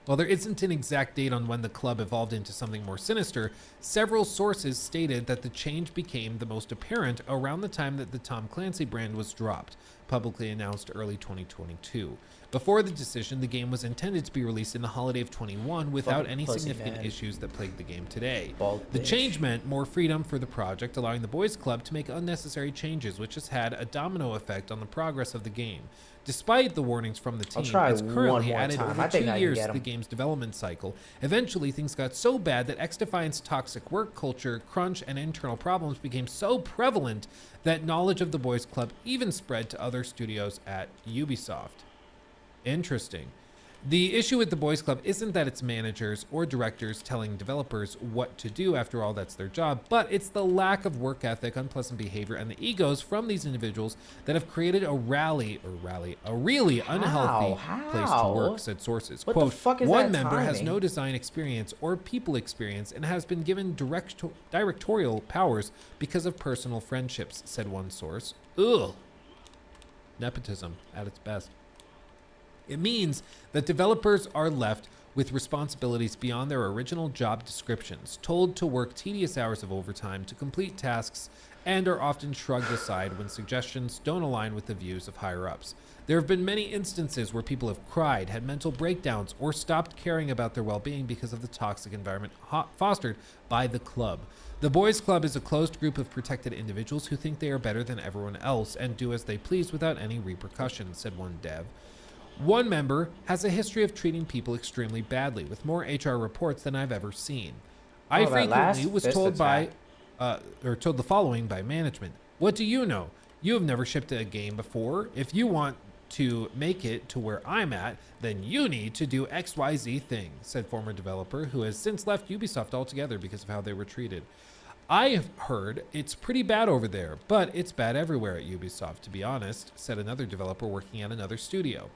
While there isn't an exact date on when the club evolved into something more sinister, several sources stated that the change became the most apparent around the time that the Tom Clancy brand was dropped, publicly announced early 2022. Before the decision, the game was intended to be released in the holiday of 21 without Fucking any pussy, significant man. issues that plagued the game today. Bald The bitch. change meant more freedom for the project, allowing the Boys Club to make unnecessary changes, which has had a domino effect on the progress of the game. Despite the warnings from the I'll team, try it's one currently more added time. over I think 2 I can years get to the 'em. game's development cycle. Eventually, things got so bad that X-Defiant's toxic work culture, crunch, and internal problems became so prevalent that knowledge of the Boys Club even spread to other studios at Ubisoft. Interesting. The issue with the Boys Club isn't that it's managers or directors telling developers what to do. After all, that's their job. But it's the lack of work ethic, unpleasant behavior, and the egos from these individuals that have created a really unhealthy place to work, said sources. What Quote, the fuck is one that member has timing? no design experience or people experience and has been given directorial powers because of personal friendships, said one source. Ugh. Nepotism at its best. It means that developers are left with responsibilities beyond their original job descriptions, told to work tedious hours of overtime to complete tasks, and are often shrugged aside when suggestions don't align with the views of higher-ups. There have been many instances where people have cried, had mental breakdowns, or stopped caring about their well-being because of the toxic environment fostered by the club. The Boys Club is a closed group of protected individuals who think they are better than everyone else and do as they please without any repercussions, said one dev. One member has a history of treating people extremely badly, with more HR reports than I've ever seen. I frequently was told told the following by management. What do you know? You have never shipped a game before. If you want to make it to where I'm at, then you need to do XYZ thing, said former developer who has since left Ubisoft altogether because of how they were treated. I have heard it's pretty bad over there, but it's bad everywhere at Ubisoft, to be honest, said another developer working at another studio.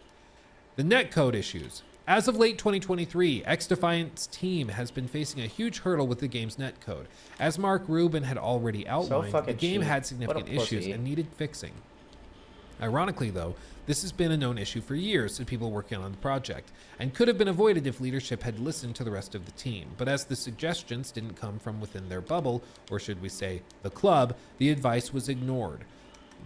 The netcode issues. As of late 2023, XDefiant's team has been facing a huge hurdle with the game's netcode. As Mark Rubin had already outlined, the game had significant issues and needed fixing. Ironically, though, this has been a known issue for years to people working on the project, and could have been avoided if leadership had listened to the rest of the team. But as the suggestions didn't come from within their bubble, or should we say, the club, the advice was ignored.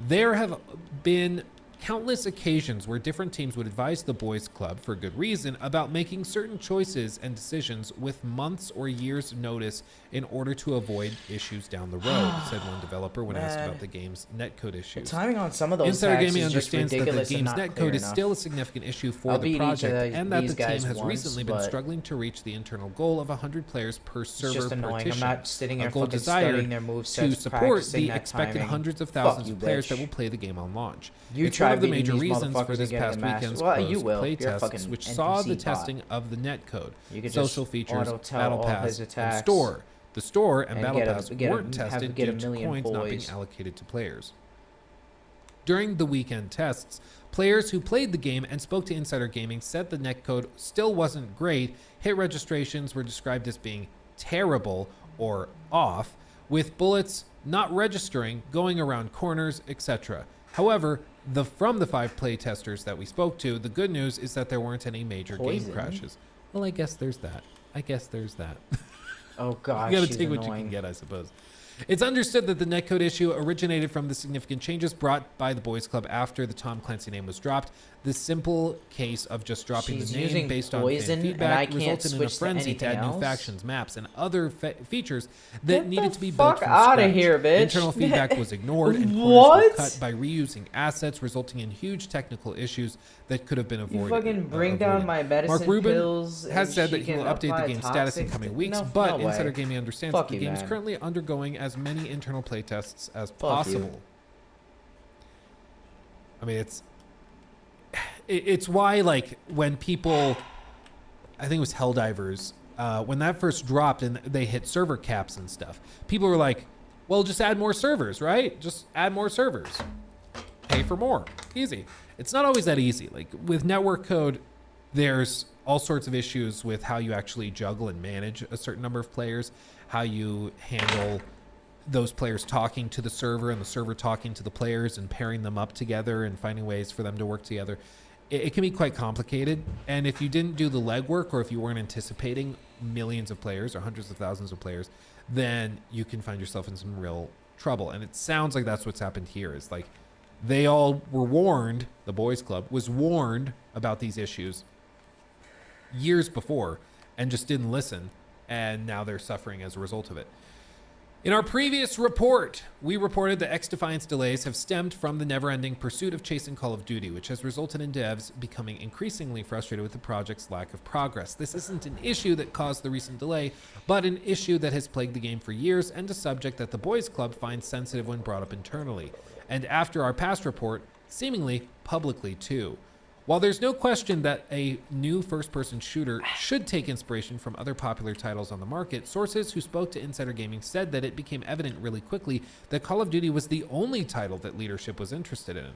There have been countless occasions where different teams would advise the Boys Club, for good reason, about making certain choices and decisions with months or years notice in order to avoid issues down the road, said one developer when asked about the game's netcode issues. The timing on some of those Insider hacks Gaming is just understands that the ridiculous and game's not netcode clear is enough. still a significant issue for I'll the beat each of project, and that these the team guys has once, recently been but struggling to reach the internal goal of 100 players per server just annoying. partition. I'm not sitting A here goal fucking desired studying their movesets, to support practicing the that expected timing. hundreds of Fuck thousands you, of players bitch. that will play the game on launch. You It's try one of the beating major these reasons for motherfuckers this again in past the Masters. weekend's Well, you closed will. play You're a tests, fucking which saw the NPC bot. testing of the netcode, You could social just features, auto-tell battle all pass, his and attacks store. The store and and battle get a- pass get a- weren't have- tested get a due to million coins not being boys. allocated to players. During the weekend tests, players who played the game and spoke to Insider Gaming said the netcode still wasn't great. Hit registrations were described as being terrible or off, with bullets not registering, going around corners, etc. However, from the 5 play testers that we spoke to, the good news is that there weren't any major game Poison? crashes. Well, I guess there's that. Oh god, You gotta she's take what you annoying. can get, I suppose. It's understood that the netcode issue originated from the significant changes brought by the Boys Club after the Tom Clancy name was dropped. The simple case of just dropping She's the name using based on poison, fan and I feedback can't resulted in a switch to frenzy to add anything new else? factions, maps, and other features that Get needed the to be built fuck from outta scratch. here, bitch. Internal feedback was ignored, and corners What? were cut by reusing assets, resulting in huge technical issues that could have been avoided. You fucking bring down avoided. my medicine Mark Rubin pills has and said she that he will can update the apply game's status in toxic- coming weeks, No, but no way. Insider Gaming understands Fuck that the you, game is man. currently undergoing as many internal playtests as Fuck possible. you. I mean, it's why, like, when people, I think it was Helldivers, when that first dropped and they hit server caps and stuff, people were like, well, just add more servers, right? Just add more servers. Pay for more. Easy. It's not always that easy. Like, with network code, there's all sorts of issues with how you actually juggle and manage a certain number of players, how you handle those players talking to the server and the server talking to the players and pairing them up together and finding ways for them to work together. It can be quite complicated. And if you didn't do the legwork, or if you weren't anticipating millions of players or hundreds of thousands of players, then you can find yourself in some real trouble. And it sounds like that's what's happened here. Is like they all were warned, the Boys Club was warned about these issues years before and just didn't listen. And now they're suffering as a result of it. In our previous report, we reported that XDefiant's delays have stemmed from the never-ending pursuit of chasing Call of Duty, which has resulted in devs becoming increasingly frustrated with the project's lack of progress. This isn't an issue that caused the recent delay, but an issue that has plagued the game for years and a subject that the Boys Club finds sensitive when brought up internally. And after our past report, seemingly publicly too. While there's no question that a new first-person shooter should take inspiration from other popular titles on the market, sources who spoke to Insider Gaming said that it became evident really quickly that Call of Duty was the only title that leadership was interested in.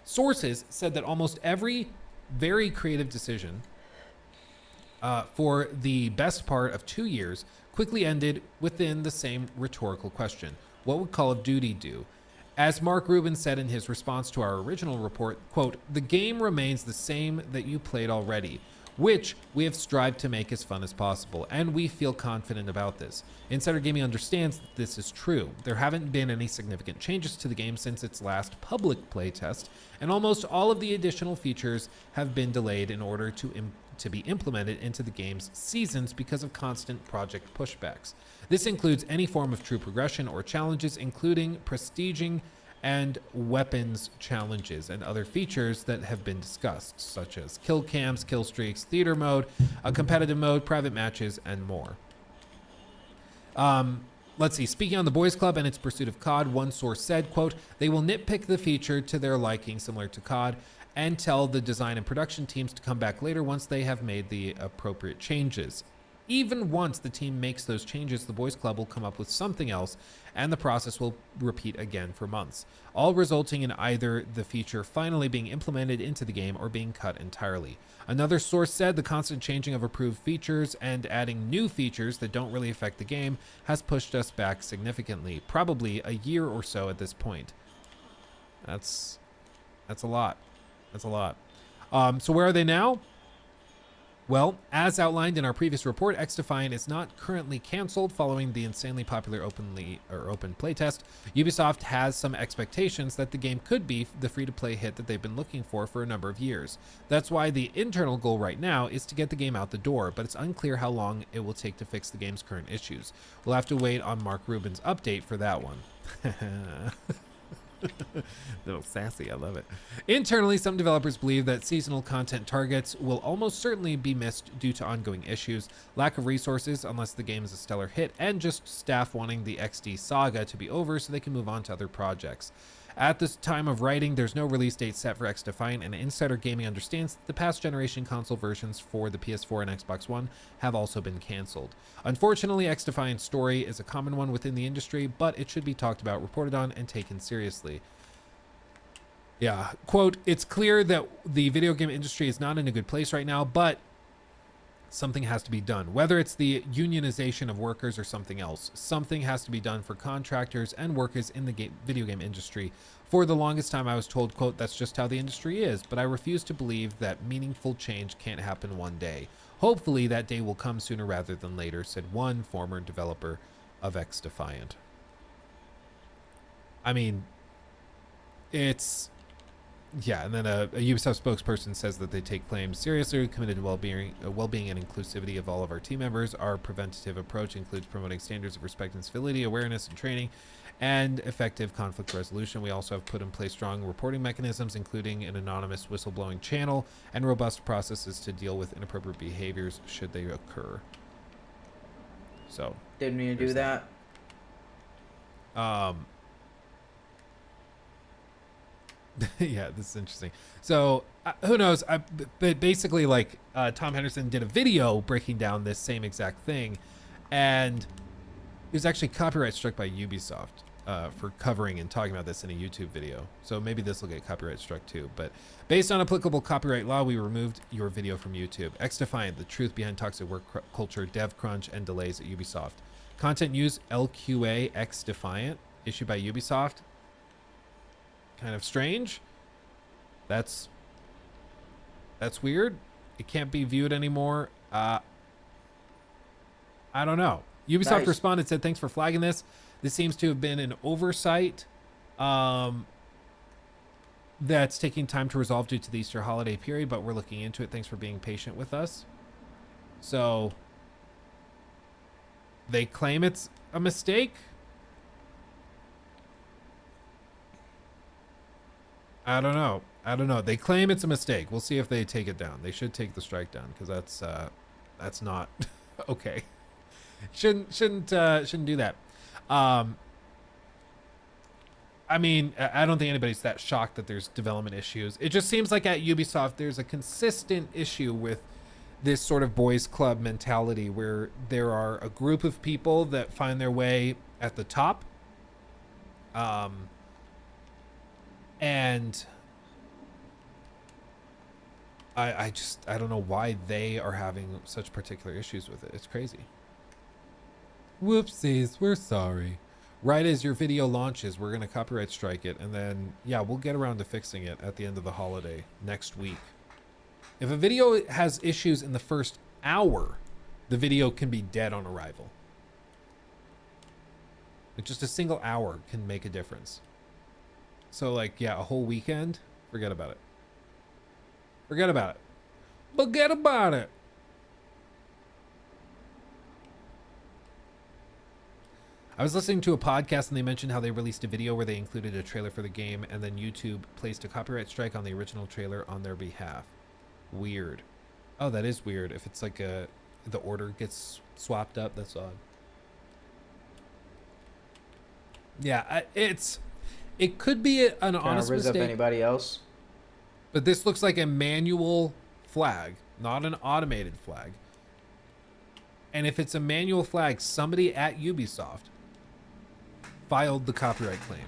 Sources said that almost every very creative decision for the best part of 2 years quickly ended within the same rhetorical question. What would Call of Duty do? As Mark Rubin said in his response to our original report, quote, "The game remains the same that you played already, which we have strived to make as fun as possible, and we feel confident about this. Insider Gaming understands that this is true. There haven't been any significant changes to the game since its last public playtest, and almost all of the additional features have been delayed in order to be implemented into the game's seasons because of constant project pushbacks. This includes any form of true progression or challenges, including prestiging and weapons challenges and other features that have been discussed, such as kill cams, kill streaks, theater mode, a competitive mode, private matches, and more." Let's see. Speaking on the Boys Club and its pursuit of COD, one source said, quote, "They will nitpick the feature to their liking, similar to COD, and tell the design and production teams to come back later once they have made the appropriate changes. Even once the team makes those changes, the Boys Club will come up with something else, and the process will repeat again for months, all resulting in either the feature finally being implemented into the game or being cut entirely." Another source said the constant changing of approved features and adding new features that don't really affect the game has pushed us back significantly, probably a year or so at this point. That's a lot. That's a lot. So where are they now? Well, as outlined in our previous report, XDefiant is not currently canceled following the insanely popular open playtest. Ubisoft has some expectations that the game could be the free-to-play hit that they've been looking for a number of years. That's why the internal goal right now is to get the game out the door, but it's unclear how long it will take to fix the game's current issues. We'll have to wait on Mark Rubin's update for that one. Little sassy, I love it. Internally, some developers believe that seasonal content targets will almost certainly be missed due to ongoing issues, lack of resources unless the game is a stellar hit, and just staff wanting the XD saga to be over so they can move on to other projects. At this time of writing, there's no release date set for XDefiant, and Insider Gaming understands that the past generation console versions for the PS4 and Xbox One have also been canceled. Unfortunately, XDefiant's story is a common one within the industry, but it should be talked about, reported on, and taken seriously. Yeah, quote, "It's clear that the video game industry is not in a good place right now, but something has to be done. Whether it's the unionization of workers or something else, something has to be done for contractors and workers in the video game industry. For the longest time, I was told, quote, that's just how the industry is, but I refuse to believe that meaningful change can't happen one day. Hopefully that day will come sooner rather than later," said one former developer of XDefiant. I mean, it's... Yeah, and then a Ubisoft spokesperson says that they take claims seriously, committed to well-being and inclusivity of all of our team members. Our preventative approach includes promoting standards of respect and civility, awareness and training, and effective conflict resolution. We also have put in place strong reporting mechanisms, including an anonymous whistleblowing channel and robust processes to deal with inappropriate behaviors should they occur. So, didn't mean to do that. Yeah, this is interesting. So who knows? But basically, like Tom Henderson did a video breaking down this same exact thing, and he was actually copyright struck by Ubisoft for covering and talking about this in a YouTube video. So maybe this will get copyright struck too. But based on applicable copyright law, we removed your video from YouTube. XDefiant, the truth behind toxic work culture, dev crunch, and delays at Ubisoft. Content use LQA XDefiant, issued by Ubisoft. Kind of strange. That's weird. It can't be viewed anymore. I don't know. Ubisoft Nice. responded, said, "Thanks for flagging this. This seems to have been an oversight that's taking time to resolve due to the Easter holiday period, but we're looking into it. Thanks for being patient with us." So they claim it's a mistake. I don't know. They claim it's a mistake. We'll see if they take it down. They should take the strike down, because that's not okay. Shouldn't do that. I mean, I don't think anybody's that shocked that there's development issues. It just seems like at Ubisoft, there's a consistent issue with this sort of boys club mentality where there are a group of people that find their way at the top. And I don't know why they are having such particular issues with it. It's crazy. Whoopsies, we're sorry. Right as your video launches, we're going to copyright strike it. And then, yeah, we'll get around to fixing it at the end of the holiday next week. If a video has issues in the first hour, the video can be dead on arrival. Like just a single hour can make a difference. So like, yeah, a whole weekend, forget about it. Forget about it. Forget about it. I was listening to a podcast and they mentioned how they released a video where they included a trailer for the game and then YouTube placed a copyright strike on the original trailer on their behalf. Weird. Oh, that is weird. If it's like the order gets swapped up, that's odd. Yeah, it could be an honest mistake. Up anybody else? But this looks like a manual flag, not an automated flag. And if it's a manual flag, somebody at Ubisoft filed the copyright claim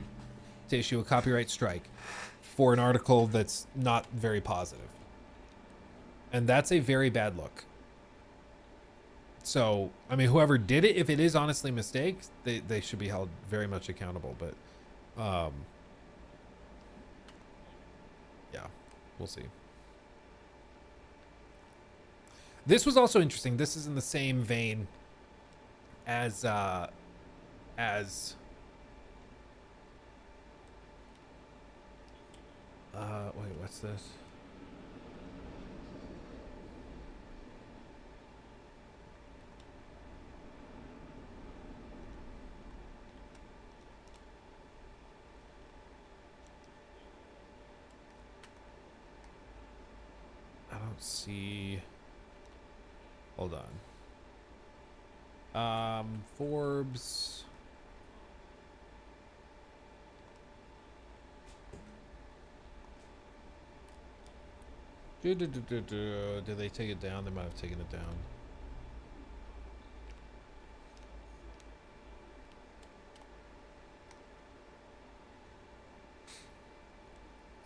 to issue a copyright strike for an article that's not very positive. And that's a very bad look. So, I mean, whoever did it, if it is honestly a mistake, they should be held very much accountable. But, yeah, we'll see. This was also interesting. This is in the same vein as wait, what's this? I don't see. Hold on. Forbes. Did they take it down? They might have taken it down.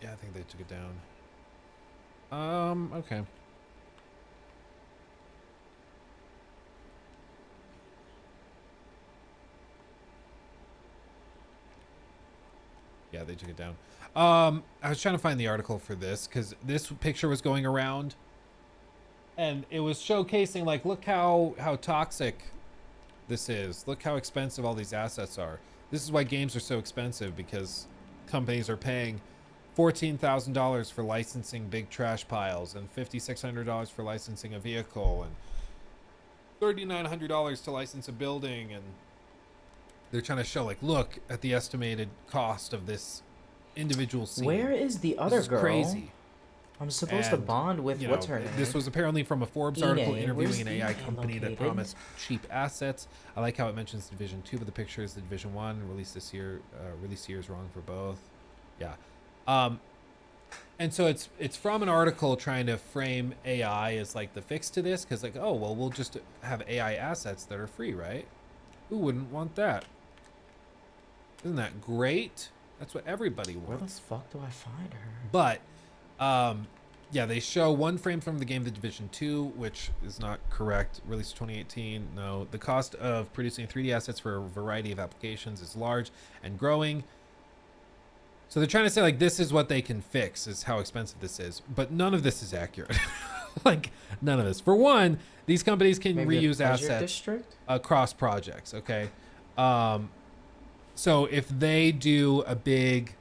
Yeah, I think they took it down. Okay. Yeah, they took it down. I was trying to find the article for this because this picture was going around and it was showcasing like, look how toxic this is. Look how expensive all these assets are. This is why games are so expensive, because companies are paying $14,000 for licensing big trash piles and $5,600 for licensing a vehicle and $3,900 to license a building, and they're trying to show like, look at the estimated cost of this individual scene. Where is the other girl? Crazy. I'm supposed to bond with what's her name? This was apparently from a Forbes Ine. article interviewing Where's an AI Ine company that located? promised cheap assets. I like how it mentions Division 2, but the picture is the Division 1 released this year. Release year is wrong for both. Yeah. And so it's from an article trying to frame AI as like the fix to this, because like, oh well, we'll just have AI assets that are free, right? Who wouldn't want that? Isn't that great? That's what everybody wants. Where the fuck do I find her? But yeah, they show one frame from the game The Division 2, which is not correct. Released 2018. No, the cost of producing 3D assets for a variety of applications is large and growing. So they're trying to say like, this is what they can fix, is how expensive this is, but none of this is accurate. Like none of this. For one, these companies can reuse assets across projects. Okay. So if they do a big,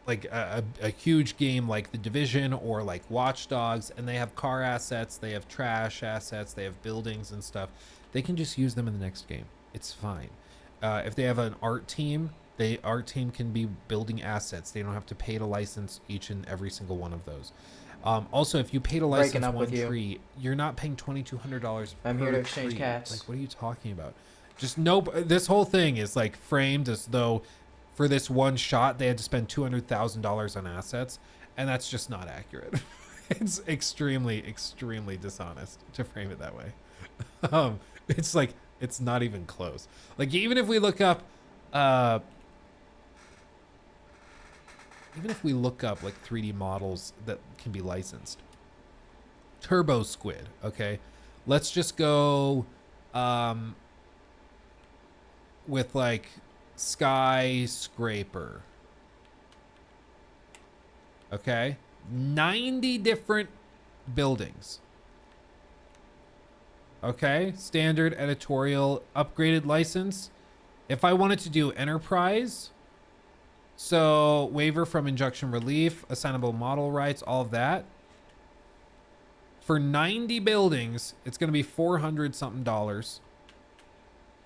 like a huge game like The Division or like Watch Dogs, and they have car assets, they have trash assets, they have buildings and stuff, they can just use them in the next game. It's fine. If they have an art team, the art team can be building assets. They don't have to pay to license each and every single one of those. Also, if you pay to license one tree, you're not paying $2,200. I'm here to exchange cats. Like, what are you talking about? Just no. This whole thing is like framed as though for this one shot, they had to spend $200,000 on assets, and that's just not accurate. It's extremely, extremely dishonest to frame it that way. It's like, it's not even close. Like, even if we look up, like 3D models that can be licensed. Turbo Squid, okay? Let's just go with like skyscraper. Okay? 90 different buildings. Okay? Standard editorial upgraded license. If I wanted to do enterprise, so waiver from injunction relief, assignable model rights, all of that. For 90 buildings, it's going to be $400 something.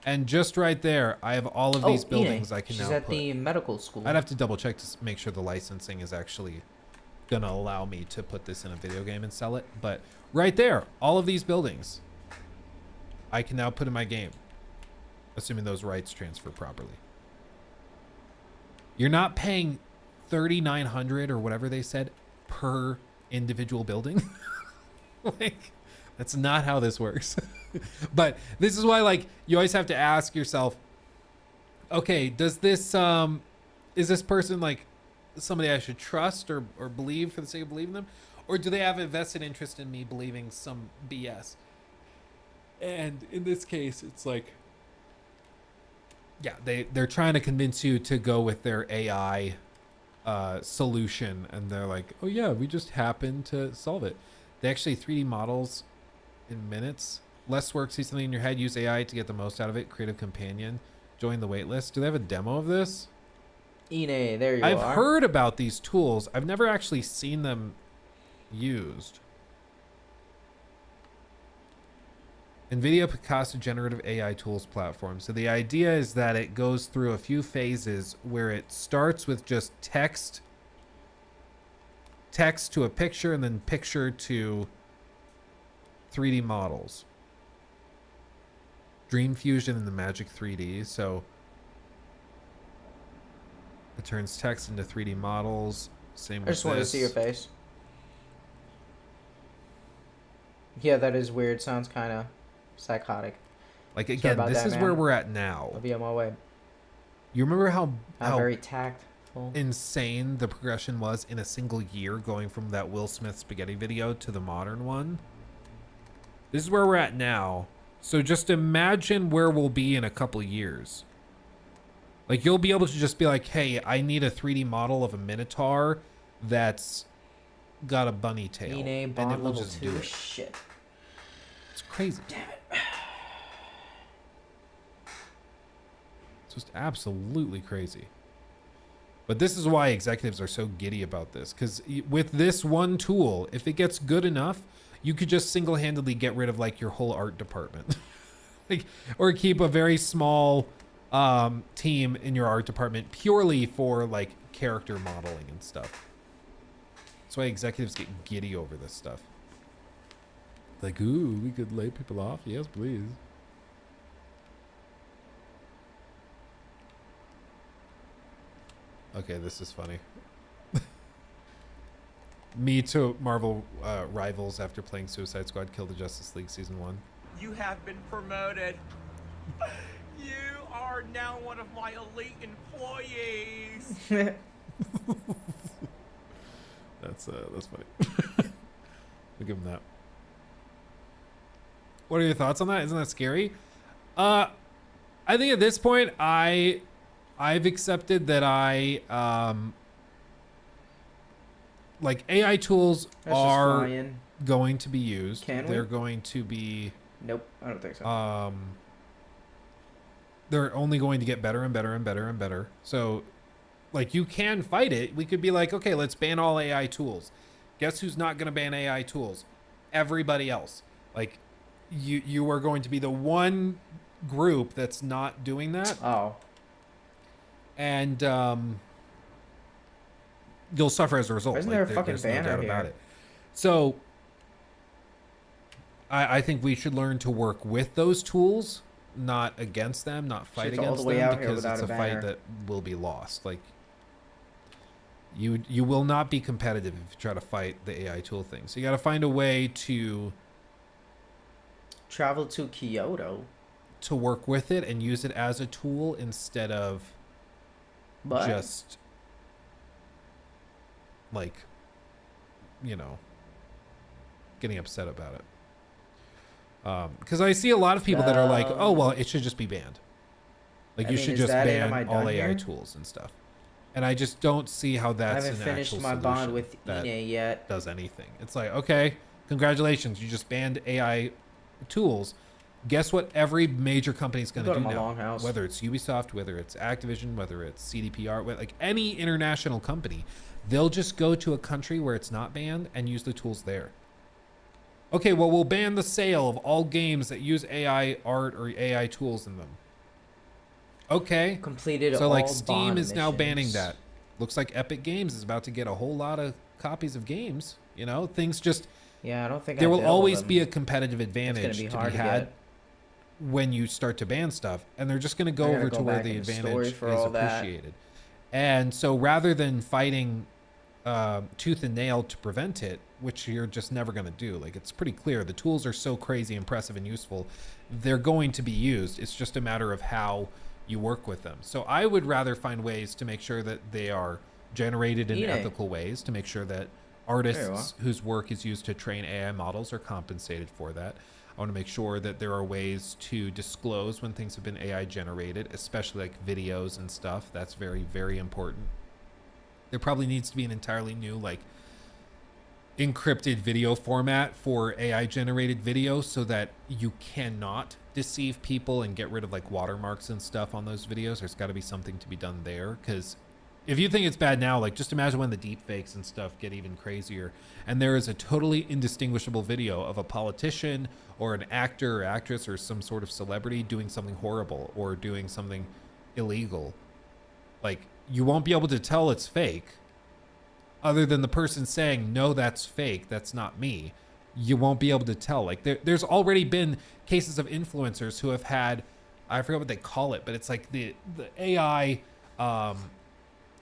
And just right there, I have all of these buildings I can now put. She's at the medical school. I'd have to double check to make sure the licensing is actually going to allow me to put this in a video game and sell it. But right there, all of these buildings, I can now put in my game, assuming those rights transfer properly. You're not paying $3,900 or whatever they said per individual building. Like, that's not how this works. But this is why, like, you always have to ask yourself, okay, does this is this person like somebody I should trust or believe for the sake of believing them, or do they have a vested interest in me believing some BS? And in this case, it's like, yeah, they're trying to convince you to go with their AI solution, and they're like, oh yeah, we just happen to solve it. They actually 3D models in minutes. Less work, see something in your head, use AI to get the most out of it. Creative companion, join the waitlist. Do they have a demo of this? Ine, there you are. I've heard about these tools. I've never actually seen them used. NVIDIA Picasso generative AI tools platform. So the idea is that it goes through a few phases where it starts with just text to a picture, and then picture to 3D models. Dream Fusion and the Magic 3D. So it turns text into 3D models. Same with this. I just want to see your face. Yeah, that is weird. Sounds kind of psychotic. Like, again, this is where we're at now. I'll be on my way. You remember how very tactful, insane the progression was in a single year, going from that Will Smith spaghetti video to the modern one? This is where we're at now. So just imagine where we'll be in a couple years. Like, you'll be able to just be like, hey, I need a 3D model of a Minotaur that's got a bunny tail. and it will just do it. Shit. It's crazy. Damn it. It's just absolutely crazy. But this is why executives are so giddy about this. Because with this one tool, if it gets good enough, you could just single-handedly get rid of like your whole art department. Like, or keep a very small team in your art department purely for like character modeling and stuff. That's why executives get giddy over this stuff. Like, ooh, we could lay people off. Yes, please. Okay, this is funny. Me to Marvel rivals after playing Suicide Squad Kill the Justice League Season 1. You have been promoted. You are now one of my elite employees. That's funny. I'll give him that. What are your thoughts on that? Isn't that scary? I think at this point I've accepted that like AI tools are going to be used. They're going to be. Nope, I don't think so. They're only going to get better and better and better and better. So, like, you can fight it. We could be like, okay, let's ban all AI tools. Guess who's not going to ban AI tools? Everybody else. Like, you are going to be the one group that's not doing that. Oh. And you'll suffer as a result. Isn't there a fucking banner here? About it. So I think we should learn to work with those tools not against them, not fight Shit's all against the way them, out here because without it's a a fight banner. that will be lost. Like, you will not be competitive if you try to fight the AI tool thing. So you got to find a way to Travel to Kyoto. work with it and use it as a tool instead of But just like, you know, getting upset about it. Because I see a lot of people that are like, oh, well, it should just be banned. Like, I you mean, should is just that it? ban Am I all done AI here? tools and stuff. And I just don't see how I that's haven't an finished actual my solution bond with that Ine yet. does anything. It's like, okay, congratulations, you just banned AI tools. Guess what every major company is going Go to to do my now? longhouse. Whether it's Ubisoft, whether it's Activision, whether it's CDPR, like any international company, they'll just go to a country where it's not banned and use the tools there. Okay, well, we'll ban the sale of all games that use AI art or AI tools in them. Okay. Completed So, like, all Steam bond is now banning missions. that. Looks like Epic Games is about to get a whole lot of copies of games. You know, things just... Yeah, I don't think There I will did all of always them. be a competitive It's advantage gonna be to hard be to had get. when you start to ban stuff, and they're just going to I go gotta over go to where back the in the story advantage for is all that. appreciated. And so rather than fighting tooth and nail to prevent it, which you're just never going to do, like, it's pretty clear the tools are so crazy impressive and useful, they're going to be used. It's just a matter of how you work with them. So I would rather find ways to make sure that they are generated in Ine. ethical ways, to make sure that Very artists well. whose work is used to train AI models are compensated for that. I want to make sure that there are ways to disclose when things have been AI generated, especially like videos and stuff. That's very, very important. There probably needs to be an entirely new, like, encrypted video format for AI generated video so that you cannot deceive people and get rid of like watermarks and stuff on those videos. There's got to be something to be done there, because if you think it's bad now, like, just imagine when the deep fakes and stuff get even crazier and there is a totally indistinguishable video of a politician or an actor or actress or some sort of celebrity doing something horrible or doing something illegal. Like, you won't be able to tell it's fake other than the person saying, no, that's fake, that's not me. You won't be able to tell. Like, there's already been cases of influencers who have had, I forget what they call it, but it's like the AI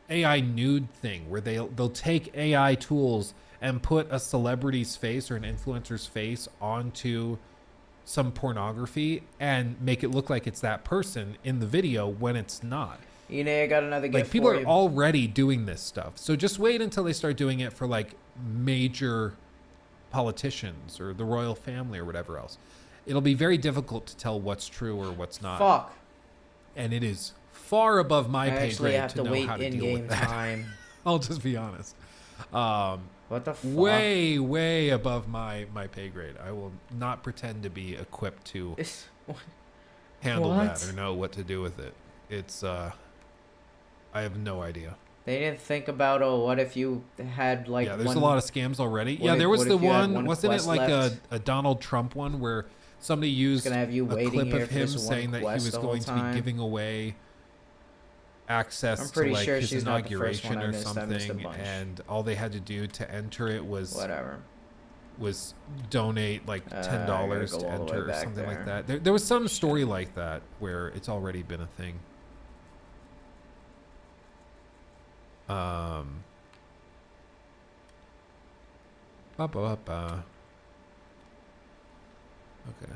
AI nude thing where they'll take AI tools and put a celebrity's face or an influencer's face onto some pornography and make it look like it's that person in the video when it's not. Ine, I got another gift Like, people for are you. already doing this stuff. So just wait until they start doing it for like major politicians or the royal family or whatever else. It'll be very difficult to tell what's true or what's not. Fuck. And it is far above my I pay actually grade have to to know wait how to in deal game with that. time. I'll just be honest. What the fuck? Way above my pay grade. I will not pretend to be equipped to It's- handle What? that or know what to do with it. It's I have no idea. They didn't think about, oh, what if you had like Yeah, there's one... a lot of scams already. what Yeah, if- there was what the if you had one, one wasn't it quest like left? a Donald Trump one where somebody used gonna have you a waiting clip here of for him this one saying that he quest was the whole going to be time? giving away access I'm to pretty like sure his she's not the first inauguration one I or missed. I missed a something, bunch. and all they had to do to enter it was Whatever. donate like $10 I gotta go to all the way enter or back something like there. that. There was some story like that where it's already been a thing. Okay.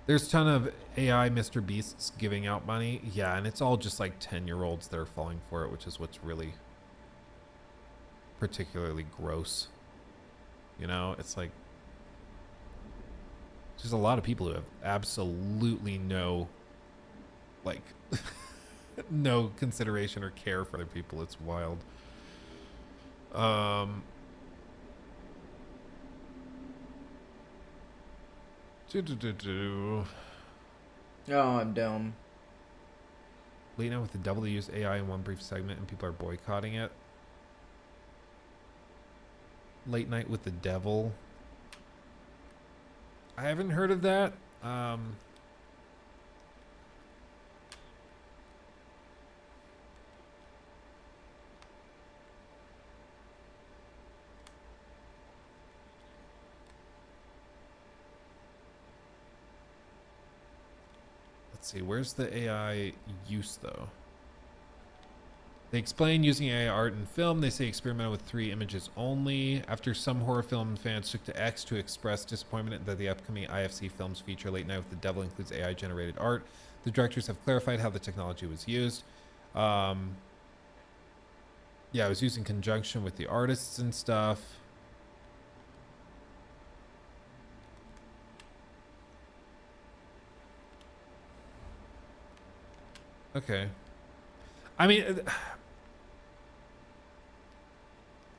There's a ton of AI Mr. Beasts giving out money. Yeah, and it's all just like 10-year-olds that are falling for it, which is what's really particularly gross. You know, it's like there's a lot of people who have absolutely no, like, no consideration or care for other people. It's wild. Oh, I'm dumb. Late night with the devil, they use AI in one brief segment and people are boycotting it. Late night with the devil. I haven't heard of that. Let's see, where's the AI use though? They explain using AI art in film. They say experimental with 3 images only. After some horror film fans took to X to express disappointment that the upcoming IFC films feature Late Night with the Devil includes AI generated art, the directors have clarified how the technology was used. Yeah, it was used in conjunction with the artists and stuff. Okay. I mean,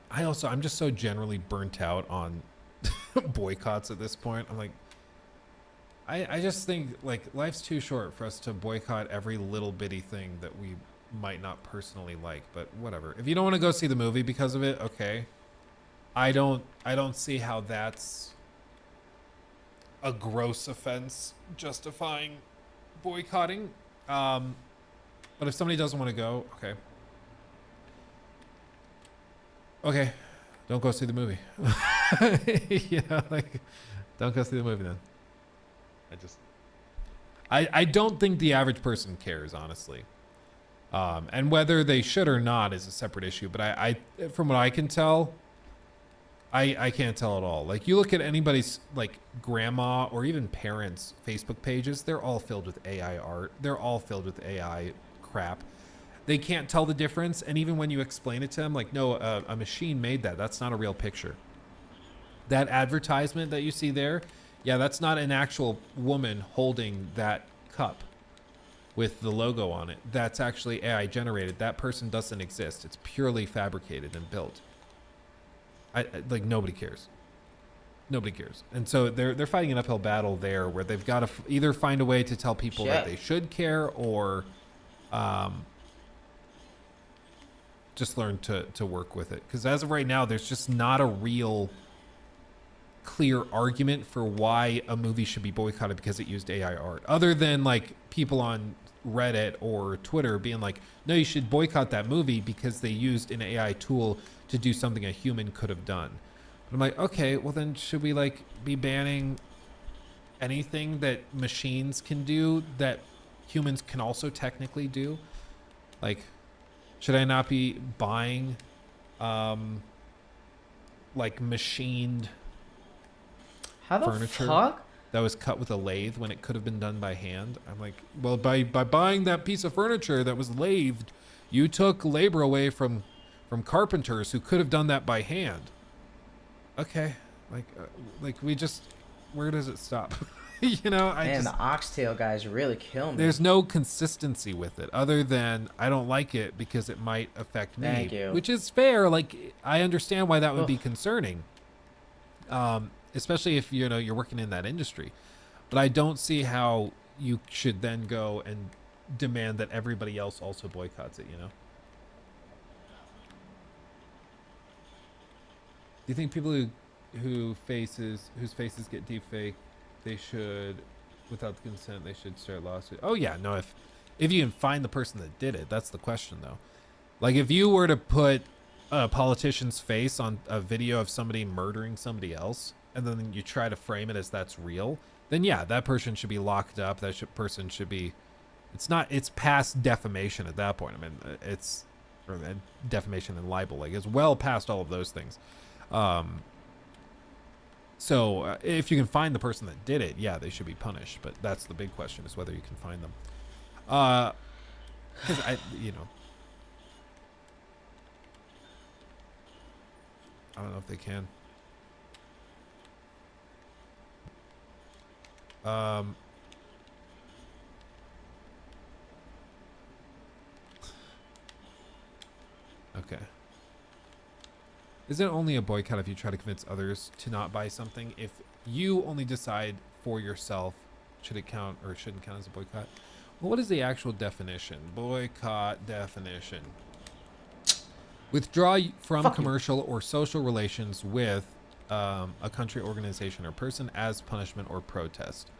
I'm just so generally burnt out on boycotts at this point. I'm like, I just think like life's too short for us to boycott every little bitty thing that we might not personally like, but whatever. If you don't want to go see the movie because of it, okay. I don't see how that's a gross offense justifying boycotting. But if somebody doesn't want to go, okay. Okay, don't go see the movie. Yeah, like, don't go see the movie then. I don't think the average person cares, honestly. And whether they should or not is a separate issue. But I from what I can tell, I can't tell at all. Like, you look at anybody's, like, grandma or even parents' Facebook pages, they're all filled with AI art. They're all filled with AI crap. They can't tell the difference. And even when you explain it to them, like, no, a machine made that. That's not a real picture. That advertisement that you see there, yeah, that's not an actual woman holding that cup with the logo on it. That's actually AI generated. That person doesn't exist. It's purely fabricated and built. Like, nobody cares. Nobody cares. And so they're fighting an uphill battle there where they've got to either find a way to tell people that they should care or just learn to work with it. Because as of right now, there's just not a real clear argument for why a movie should be boycotted because it used AI art. Other than, like, people on Reddit or Twitter being like, no, you should boycott that movie because they used an AI tool to do something a human could have done. But I'm like, okay, well then should we, like, be banning anything that machines can do that humans can also technically do? Like, should I not be buying like machined furniture that was cut with a lathe when it could have been done by hand? I'm like, well, by buying that piece of furniture that was lathed, you took labor away from carpenters who could have done that by hand. Okay, like we just, where does it stop? You know, the oxtail guys really kill me. There's no consistency with it other than I don't like it because it might affect me. Thank you. Which is fair. Like, I understand why that would be concerning. Especially if, you know, you're working in that industry. But I don't see how you should then go and demand that everybody else also boycotts it, you know? Do you think people whose faces get deepfaked, they should, without the consent, they should start lawsuit? Oh yeah, no, if you can find the person that did it, that's the question though. Like, if you were to put a politician's face on a video of somebody murdering somebody else, and then you try to frame it as that's real, then yeah, that person should be locked up. Person should be, it's past defamation at that point. I mean, it's defamation and libel, like, it's well past all of those things. So if you can find the person that did it, yeah, they should be punished. But that's the big question, is whether you can find them. Because I don't know if they can. Okay. Is it only a boycott if you try to convince others to not buy something? If you only decide for yourself, should it count or shouldn't count as a boycott? Well, what is the actual definition? Boycott definition. Withdraw from commercial or social relations with a country, organization, or person as punishment or protest.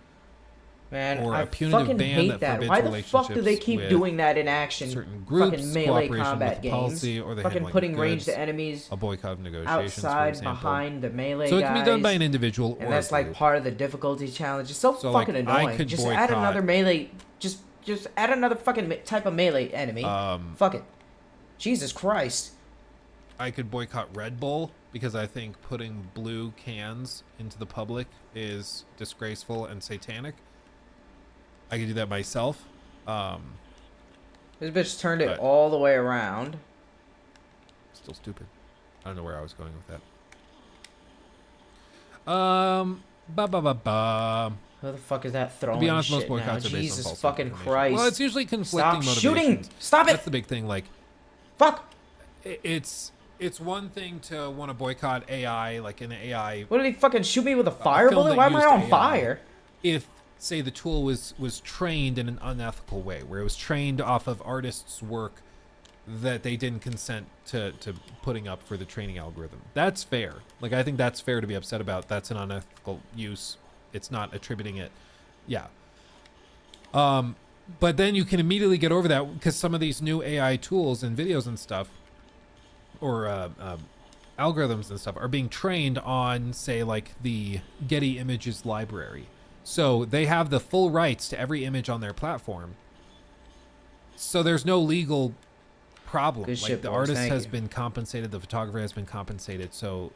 Man, or I a punitive fucking ban hate that that. forbids Why the fuck do they relationships keep with doing that in action? certain groups, Fucking melee cooperation combat with the games. policy, or the Fucking handling of putting ranged goods, enemies a boycott of negotiations, for outside example. behind the melee So it guys. can be done by an individual And or that's a like group. part of the difficulty challenge. It's so So, fucking like, I annoying. could Just add boycott- another melee. Just add another fucking type of melee enemy. Fuck it. Jesus Christ. I could boycott Red Bull because I think putting blue cans into the public is disgraceful and satanic. I could do that myself. This bitch turned it But- all the way around. Still stupid. I don't know where I was going with that. Who the fuck is that throwing To be honest, shit most boycotts now? are based on Jesus false fucking information. Christ. Well, it's usually conflicting Stop shooting! motivations. Stop it! That's the big thing. Like, Fuck! it's one thing to want to boycott AI, like an AI. What did he fucking shoot me with a fire film bullet? that Why am I used on AI. fire? If, say, the tool was trained in an unethical way, where it was trained off of artists' work that they didn't consent to putting up for the training algorithm. That's fair. Like, I think that's fair to be upset about. That's an unethical use. It's not attributing it. Yeah. But then you can immediately get over that because some of these new AI tools and videos and stuff, or algorithms and stuff, are being trained on, say, like the Getty Images library. So they have the full rights to every image on their platform. So there's no legal problem. Good Like, shit, the boys. artist Thank has you. been compensated, the photographer has been compensated. So,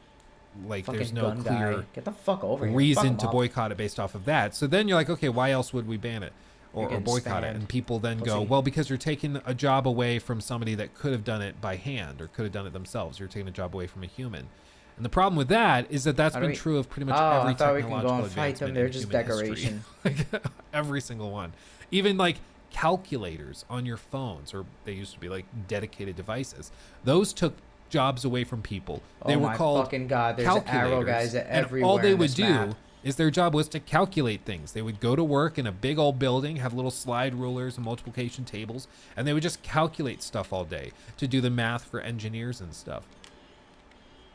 like, Fucking there's no gun clear guy. Get the fuck over here. reason Fuck to 'em up. boycott it based off of that. So then you're like, okay, why else would we ban it You're or getting boycott it? spammed. And people then go, Pussy. well, because you're taking a job away from somebody that could have done it by hand or could have done it themselves. You're taking a job away from a human. And the problem with that is that that's How do been we- true of pretty much Oh, every I thought we can technological go and fight them. advancement They're in just human history. decoration. Like, every single one. Even like calculators on your phones, or they used to be like dedicated devices. Those took jobs away from people. They Oh were my called fucking God, there's calculators. arrow guys And everywhere all they in would this do map. is their job was to calculate things. They would go to work in a big old building, have little slide rulers and multiplication tables, and they would just calculate stuff all day to do the math for engineers and stuff.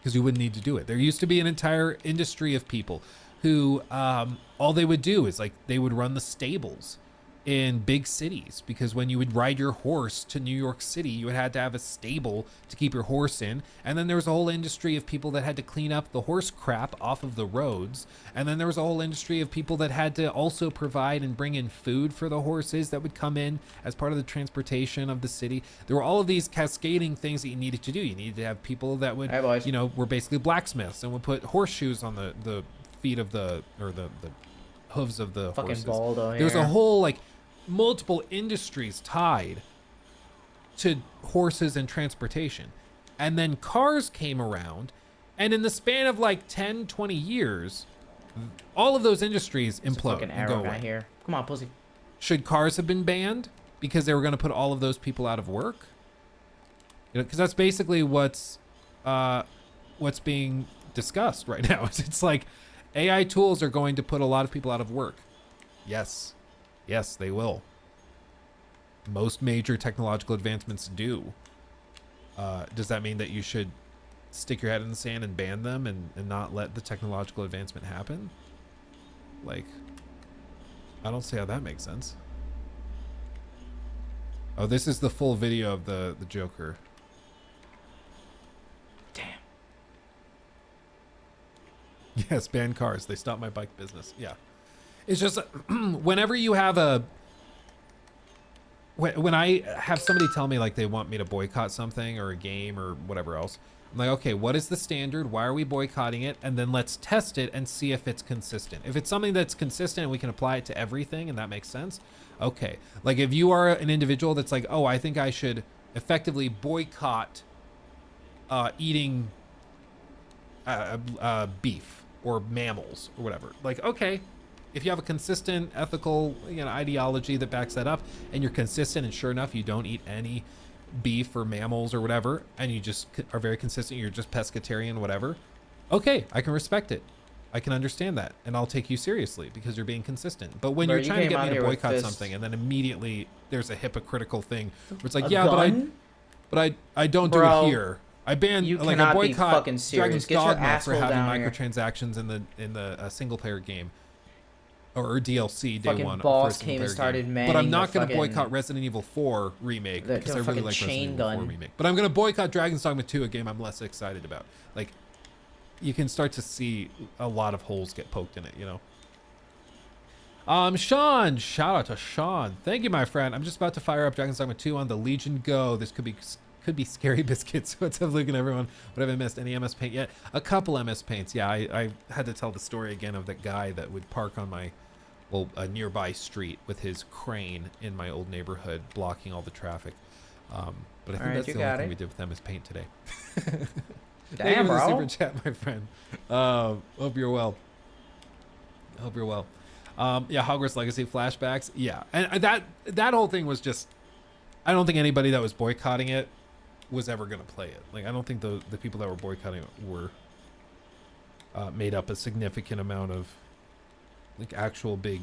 Because you wouldn't need to do it. There used to be an entire industry of people who all they would do is, like, they would run the stables in big cities, because when you would ride your horse to New York City, you would have to have a stable to keep your horse in. And then there was a whole industry of people that had to clean up the horse crap off of the roads. And then there was a whole industry of people that had to also provide and bring in food for the horses that would come in as part of the transportation of the city. There were all of these cascading things that you needed to do. You needed to have people that would, Hey, boys. you know, were basically blacksmiths and would put horseshoes on the feet of the hooves of the Fucking horses. Baldo There's a here. whole, like, multiple industries tied to horses and transportation. And then cars came around, and in the span of like 10, 20 years, all of those industries There's a implode fucking and go arrow guy away. here. Come on, pussy. Should cars have been banned because they were going to put all of those people out of work? You know, because that's basically what's being discussed right now. It's like AI tools are going to put a lot of people out of work. Yes. Yes, they will. Most major technological advancements do. Does that mean that you should stick your head in the sand and ban them and not let the technological advancement happen? Like, I don't see how that makes sense. Oh, this is the full video of the Joker. Damn. Yes, ban cars. They stopped my bike business. Yeah. It's just whenever you have when I have somebody tell me like they want me to boycott something or a game or whatever else, I'm like, okay, what is the standard? Why are we boycotting it? And then let's test it and see if it's consistent. If it's something that's consistent and we can apply it to everything and that makes sense, okay. Like if you are an individual that's like, oh, I think I should effectively boycott eating beef or mammals or whatever. Like, okay. If you have a consistent ethical, ideology that backs that up, and you're consistent, and sure enough, you don't eat any beef or mammals or whatever, and you just are very consistent, you're just pescatarian, whatever, okay, I can respect it. I can understand that, and I'll take you seriously because you're being consistent. But when Bro, you're you trying to came get out me to here with boycott fists. something, and then immediately there's a hypocritical thing where it's like, A yeah, gun? but I don't do Bro, it here. I ban you like cannot a be boycott fucking serious. Dragon's Get your Dogma for asshole having down here. microtransactions in the single player game. or DLC day Fucking one. boss first came and player started game. manning But I'm not the going to fucking- boycott Resident Evil 4 remake the because I really fucking like chain Resident Evil 4 gun. remake. But I'm going to boycott Dragon's Dogma 2, a game I'm less excited about. Like, you can start to see a lot of holes get poked in it, you know. Sean, shout out to Sean. Thank you, my friend. I'm just about to fire up Dragon's Dogma 2 on the Legion Go. This could be scary biscuits. What's up, Luke and everyone? What have I missed? Any MS Paint yet? A couple MS Paints. Yeah, I had to tell the story again of that guy that would park on my, well, a nearby street with his crane in my old neighborhood, blocking all the traffic. But I think that's the only thing we did with MS Paint today. Thank you for the super chat, my friend. Hope you're well. Hope you're well. Yeah, Hogwarts Legacy flashbacks. Yeah, and that whole thing was just. I don't think anybody that was boycotting it was ever gonna play it. Like, I don't think the people that were boycotting it were made up a significant amount of like actual big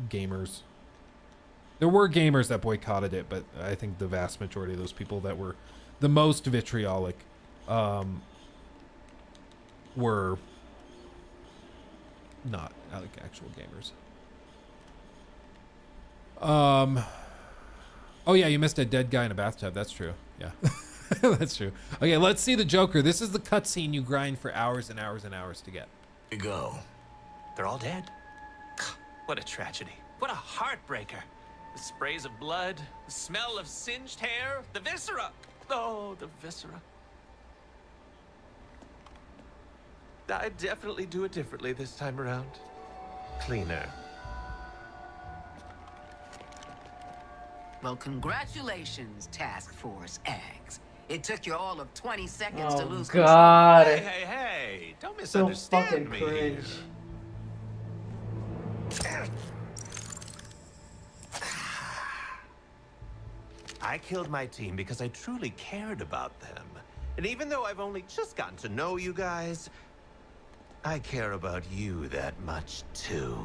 gamers. There were gamers that boycotted it, but I think the vast majority of those people that were the most vitriolic were not like actual gamers. Oh yeah, you missed a dead guy in a bathtub. That's true. Yeah, that's true. Okay, let's see the Joker. This is the cutscene you grind for hours and hours and hours to get. You go. They're all dead. What a tragedy. What a heartbreaker. The sprays of blood, the smell of singed hair, the viscera. Oh, the viscera. I'd definitely do it differently this time around. Cleaner. Well, congratulations, Task Force X. It took you all of 20 seconds to lose control. God. Hey, don't So misunderstand fucking me. cringe. I killed my team because I truly cared about them. And even though I've only just gotten to know you guys, I care about you that much too.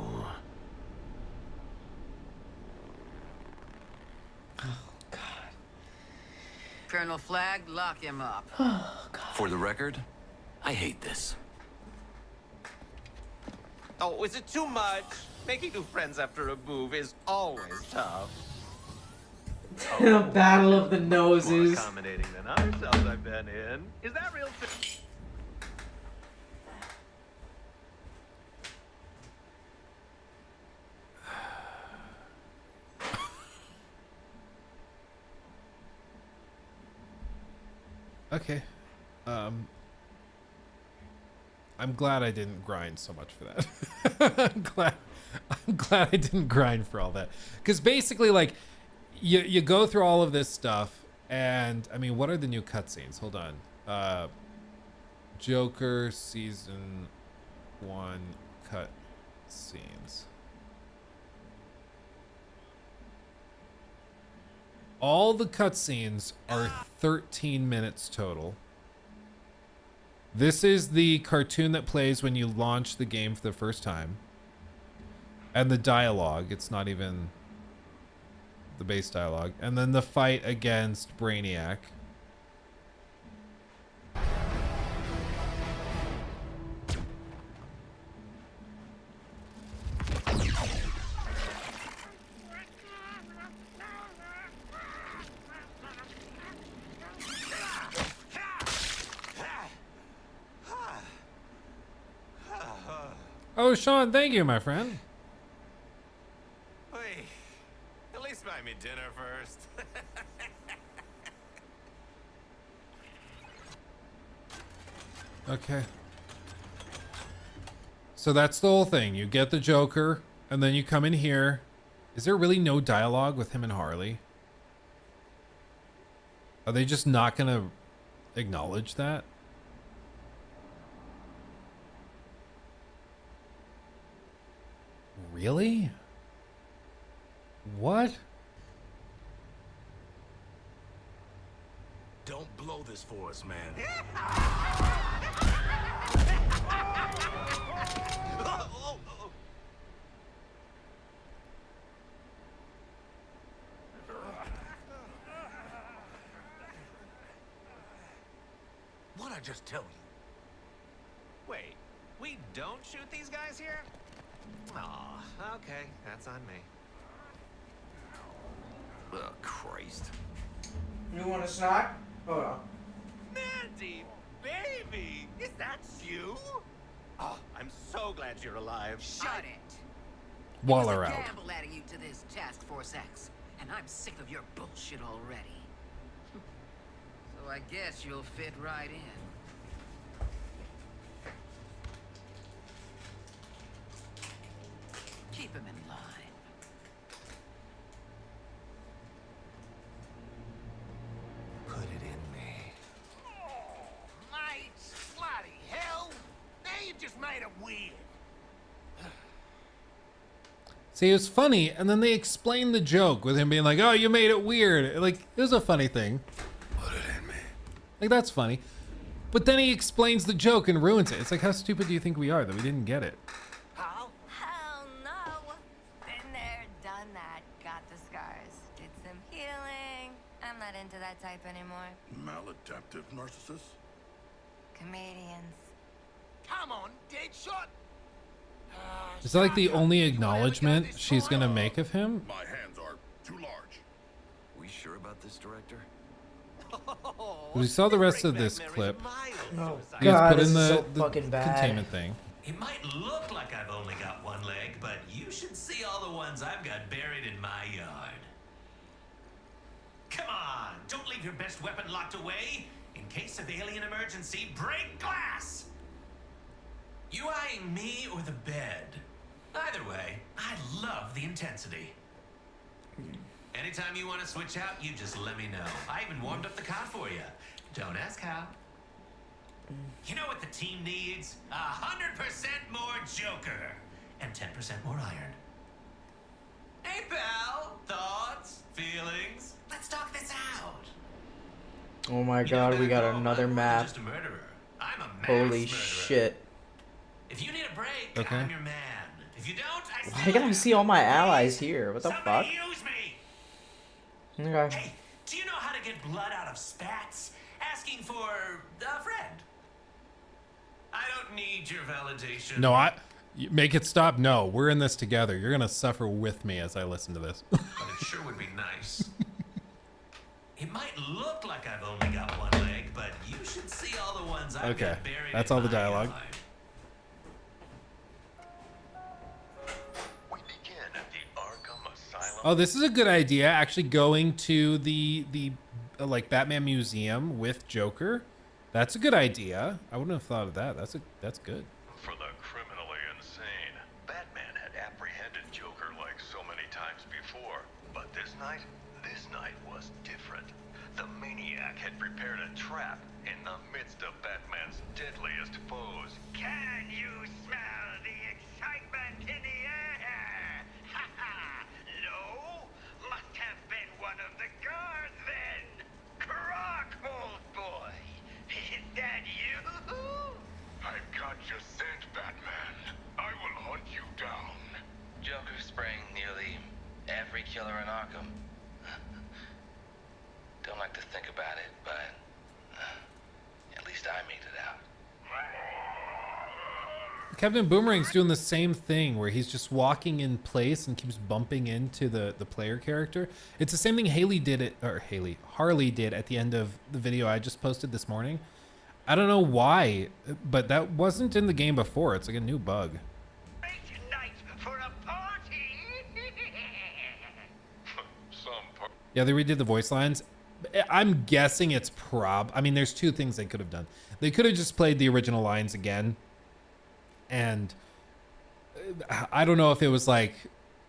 Colonel Flagg, lock him up. For the record, I hate this. Oh, is it too much? Making new friends after a move is always tough. Battle of the More Noses. accommodating than other cells I've been in. Is that real? Okay. I'm glad I didn't grind so much for that. I'm glad I didn't grind for all that. Because basically, like, you go through all of this stuff, and I mean, what are the new cutscenes? Hold on. Joker Season 1 cutscenes. All the cutscenes are 13 minutes total. This is the cartoon that plays when you launch the game for the first time. And the dialogue, it's not even the base dialogue. And then the fight against Brainiac. Oh, Sean, thank you, my friend. Wait, at least buy me dinner first. Okay. So that's the whole thing. You get the Joker, and then you come in here. Is there really no dialogue with him and Harley? Are they just not gonna acknowledge that? Really? What? Don't blow this for us, man. What'd I just tell you? Wait, we don't shoot these guys here? Oh, okay, that's on me. Oh, Christ. You want a snack? Hold on. Mandy, baby, is that you? Oh, I'm so glad you're alive. Shut it. Waller It was a out. gamble adding you to this Task Force X, and I'm sick of your bullshit already. So I guess you'll fit right in. Keep him in line. Put it in me. Oh, mate, bloody hell! Now you just made it weird. See, it was funny, and then they explained the joke with him being like, "Oh, you made it weird." Like, it was a funny thing. Put it in me. Like, that's funny. But then he explains the joke and ruins it. It's like, how stupid do you think we are that we didn't get it? How? Hell no. Been there, done that, got the scars, did some healing. I'm not into that type anymore. Maladaptive narcissist? Comedians. Come on, dead shot! Is that like the only acknowledgement she's gonna make of him? My hands are too large. We sure about this, director? We saw the rest of this clip. Oh He gets god, put this in is the, so the fucking bad. containment thing. It might look like I've only got one leg, but you should see all the ones I've got buried in my yard. Come on, don't leave your best weapon locked away. In case of alien emergency, break glass! You eyeing me or the bed? Either way, I love the intensity. Anytime you want to switch out, you just let me know. I even warmed up the car for you. Don't ask how. You know what the team needs? 100% more Joker and 10% more iron. Hey, pal. Thoughts? Feelings? Let's talk this out. Oh my god, we got another I'm more than map. just a murderer. I'm a mass Holy murderer. shit. If you need a break, Okay. I'm your man. If you don't, I Why can I see all my allies here? What the fuck? Somebody use me. Okay. Hey, do you know how to get blood out of spats? Asking for a friend. I don't need your validation. No, you make it stop. No, we're in this together. You're gonna suffer with me as I listen to this. But it sure would be nice. It might look like I've only got one leg, but you should see all the ones I've Okay, got buried that's in all the my dialogue. yard. We begin at the Arkham Asylum. Oh, this is a good idea. Actually, going to the like Batman Museum with Joker. That's a good idea. I wouldn't have thought of that. That's good. For the criminally insane, Batman had apprehended Joker like so many times before. But this night was different. The maniac had prepared a trap in the midst of Batman's deadliest foes. Can you smell the excitement in the air? Ha ha! No? Must have been one of the guards then. Croc, old boy. Is that you? I've got your scent, Batman. I will hunt you down. Joker spraying nearly every killer in Arkham. Don't like to think about it, but at least I made it out. Captain Boomerang's doing the same thing where he's just walking in place and keeps bumping into the player character. It's the same thing Harley did at the end of the video I just posted this morning. I don't know why, but that wasn't in the game before. It's like a new bug. Great night for a party. Yeah, they redid the voice lines. I'm guessing it's I mean, there's two things they could have done. They could have just played the original lines again. And I don't know if it was like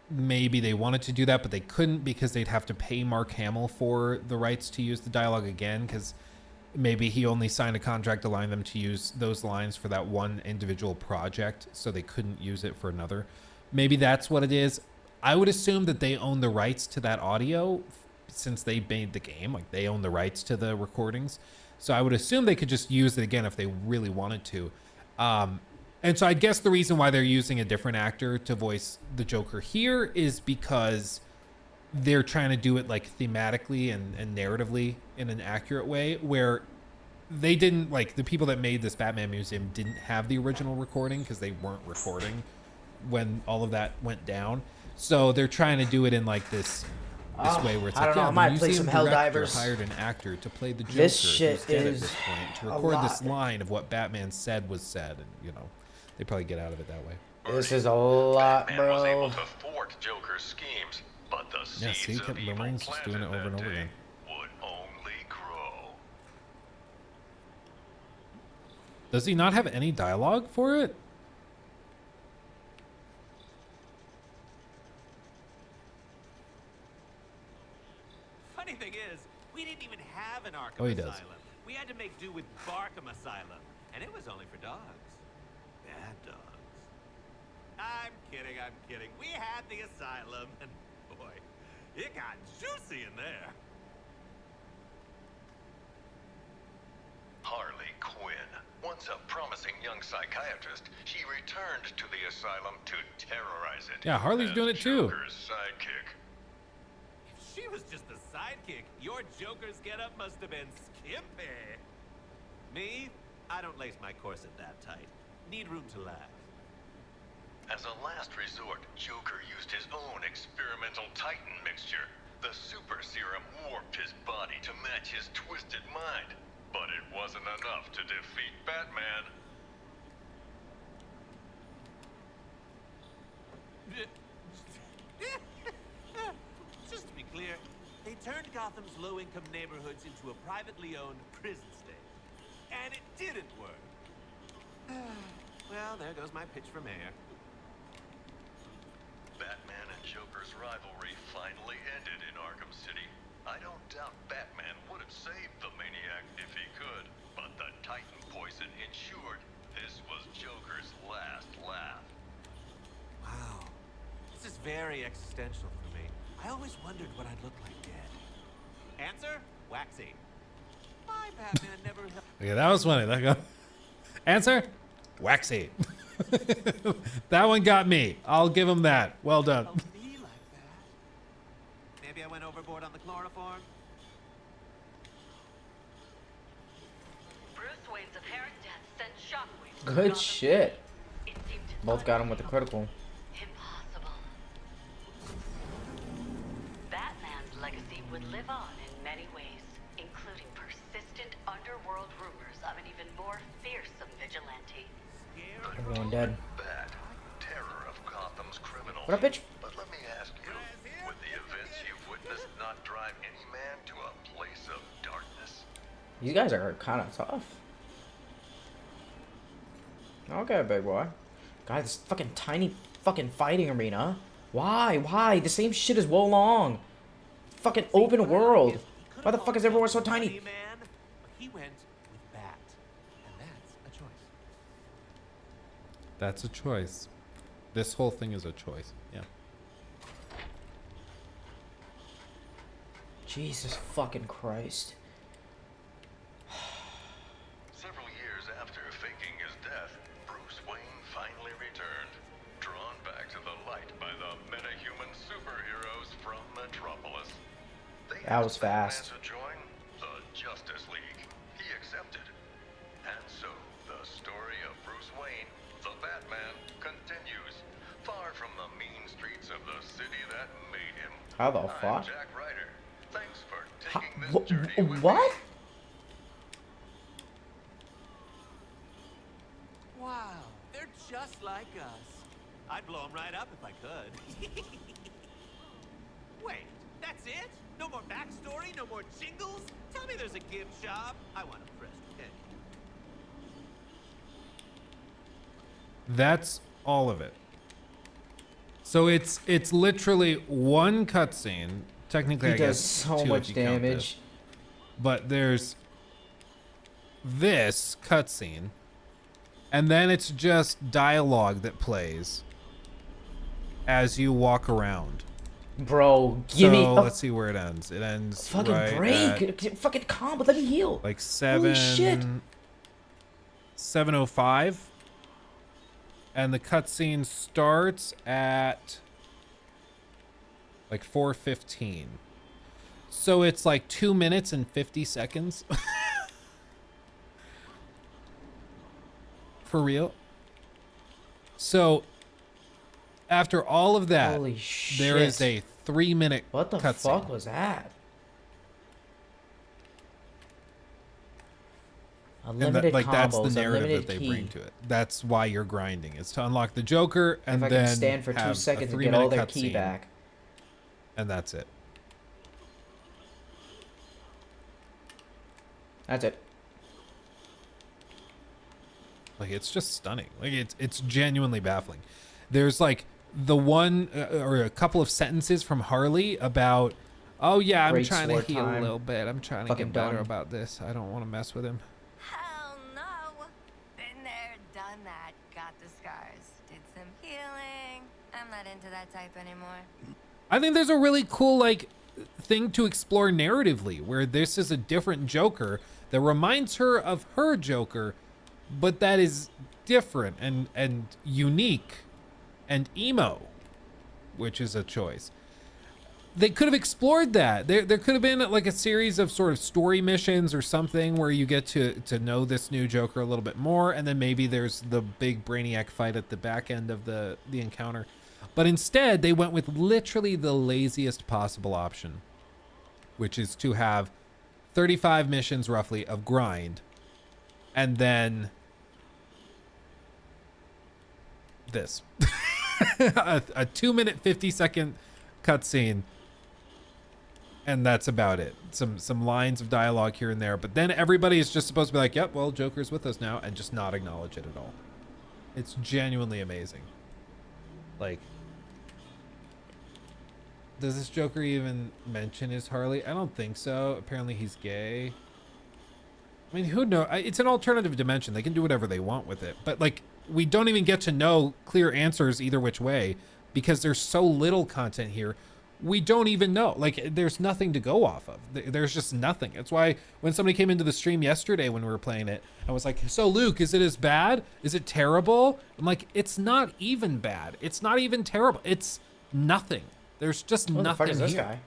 maybe they wanted to do that, but they couldn't because they'd have to pay Mark Hamill for the rights to use the dialogue again, because maybe he only signed a contract allowing them to use those lines for that one individual project, so they couldn't use it for another. Maybe that's what it is. I would assume that they own the rights to that audio since they made the game. Like, they own the rights to the recordings. So I would assume they could just use it again if they really wanted to. And so I guess the reason why they're using a different actor to voice the Joker here is because they're trying to do it like thematically and narratively in an accurate way, where they didn't, like, the people that made this Batman Museum didn't have the original recording because they weren't recording when all of that went down. So they're trying to do it in like this way where it's I like, don't know, yeah, I the might play museum some director Helldivers. hired an actor to play the Joker This shit who's dead at is this point to a record this lot. line of what Batman said was said, and you know, they probably get out of it that way. This is a lot, Batman was able bro. to thwart Joker's schemes, but the Yeah, see, seeds of Captain evil Boomerang's just doing it planted over and that over day again. would only grow. Does he not have any dialogue for it? Funny thing is, we didn't even have an Arkham Oh, he does. Asylum. We had to make do with Barkham Asylum, and it was only for dogs. Bad dogs. I'm kidding, I'm kidding. We had the asylum, and boy, it got juicy in there. Harley Quinn. Once a promising young psychiatrist, she returned to the asylum to terrorize it. Yeah, Harley's as doing it too. Joker's sidekick. If she was just the sidekick, your Joker's getup must have been skimpy. Me? I don't lace my corset that tight. Need room to laugh. As a last resort, Joker used his own experimental Titan mixture. The super serum warped his body to match his twisted mind. But it wasn't enough to defeat Batman. Just to be clear, they turned Gotham's low-income neighborhoods into a privately owned prison state. And it didn't work. Well, there goes my pitch for mayor. Batman and Joker's rivalry finally ended in Arkham City. I don't doubt Batman would have saved the Maniac if he could, but the Titan poison ensured this was Joker's last laugh. Wow. This is very existential for me. I always wondered what I'd look like dead. Answer? Waxy. My Batman never helped. Okay, that was funny. That go. Answer? Waxy. That one got me. I'll give him that. Well done. Be like that. Maybe I went overboard on the chloroform. Bruce Wayne's apparent death sent shockwaves. Good shit. It seemed Both got him with the critical. impossible. Batman's legacy would live on in many ways, including persistent underworld rumors of an even more fearsome vigilante. Everyone dead. Bat, terror of Gotham's criminals. What up, bitch? But let me ask you, would the events you've witnessed not drive any man to a place of darkness? These guys are kind of tough. Okay, big boy. God, this fucking tiny fucking fighting arena. Why? Why? The same shit as Wolong. Fucking open world. Why the fuck is everyone so tiny? Man, but he went with Bat. And that's a choice. That's a choice. This whole thing is a choice. Yeah. Jesus fucking Christ. Several years after faking his death, Bruce Wayne finally returned, drawn back to the light by the metahuman superheroes from Metropolis. They That was asked Batman fast. to join the Justice League. He accepted. And so, the story of Bruce Wayne, the Batman, continues. Far from the mean streets of the city that made him. How the I'm fuck? Jack Ryder. Thanks for How, taking this journey with what? me. Wow, they're just like us. I'd blow them right up if I could. Wait, that's it? No more backstory? No more jingles? Tell me there's a gift shop. I want a fresh penny. That's all of it. So it's literally one cutscene. Technically, He I does guess so two much if you count this. damage. But there's this cutscene, and then it's just dialogue that plays as you walk around. Bro, give me. Let's see where it ends. It ends Fucking right break. at Fucking calm, but let me heal. like Holy shit. 7:05, and the cutscene starts at like 4:15. So it's like 2 minutes and 50 seconds. For real. So After all of that, Holy shit. there is a 3-minute What the cutscene. fuck was that? Unlimited Like that's the combos, narrative unlimited that they key. bring to it. That's why you're grinding. It's to unlock the Joker and If I then can stand for 2 have seconds a and get all 3-minute their key cutscene, back. and that's it. That's it. Like it's just stunning. Like it's genuinely baffling. There's like the one or a couple of sentences from Harley about, oh yeah, I'm Great trying to sword heal time. a little bit. I'm trying to Fucking get better done. about this. I don't want to mess with him. Hell no. Been there, done that, got the scars. Did some healing. I'm not into that type anymore. I think there's a really cool like thing to explore narratively where this is a different Joker that reminds her of her Joker, but that is different and unique and emo, which is a choice. They could have explored that. There could have been like a series of sort of story missions or something where you get to know this new Joker a little bit more, and then maybe there's the big Brainiac fight at the back end of the encounter. But instead, they went with literally the laziest possible option, which is to have 35 missions roughly of grind, and then this. a 2-minute 50-second cutscene, and that's about it. Some lines of dialogue here and there, but then everybody is just supposed to be like, yep, well, Joker's with us now, and just not acknowledge it at all. It's genuinely amazing. Like, does this Joker even mention his Harley? I don't think so. Apparently he's gay. I mean, who knows? It's an alternative dimension. They can do whatever they want with it. But like, we don't even get to know clear answers either which way because there's so little content here. We don't even know. Like, there's nothing to go off of. There's just nothing. That's why when somebody came into the stream yesterday when we were playing it, I was like, so Luke, is it as bad? Is it terrible? I'm like, it's not even bad. It's not even terrible. It's nothing. There's just What nothing the fuck is this here. guy?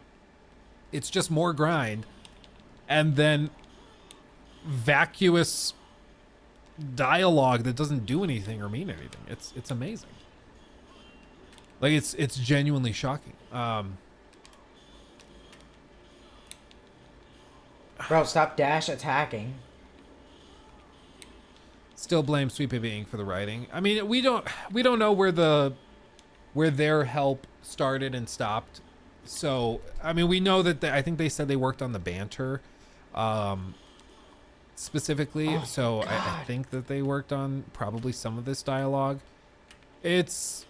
It's just more grind and then vacuous dialogue that doesn't do anything or mean anything. It's amazing. Like it's genuinely shocking. Bro, stop dash attacking. Still blame Sweet Baby Inc. for the writing. I mean, we don't know where their help started and stopped. So, I mean, we know that I think they said they worked on the banter specifically. Oh, so I think that they worked on probably some of this dialogue. It's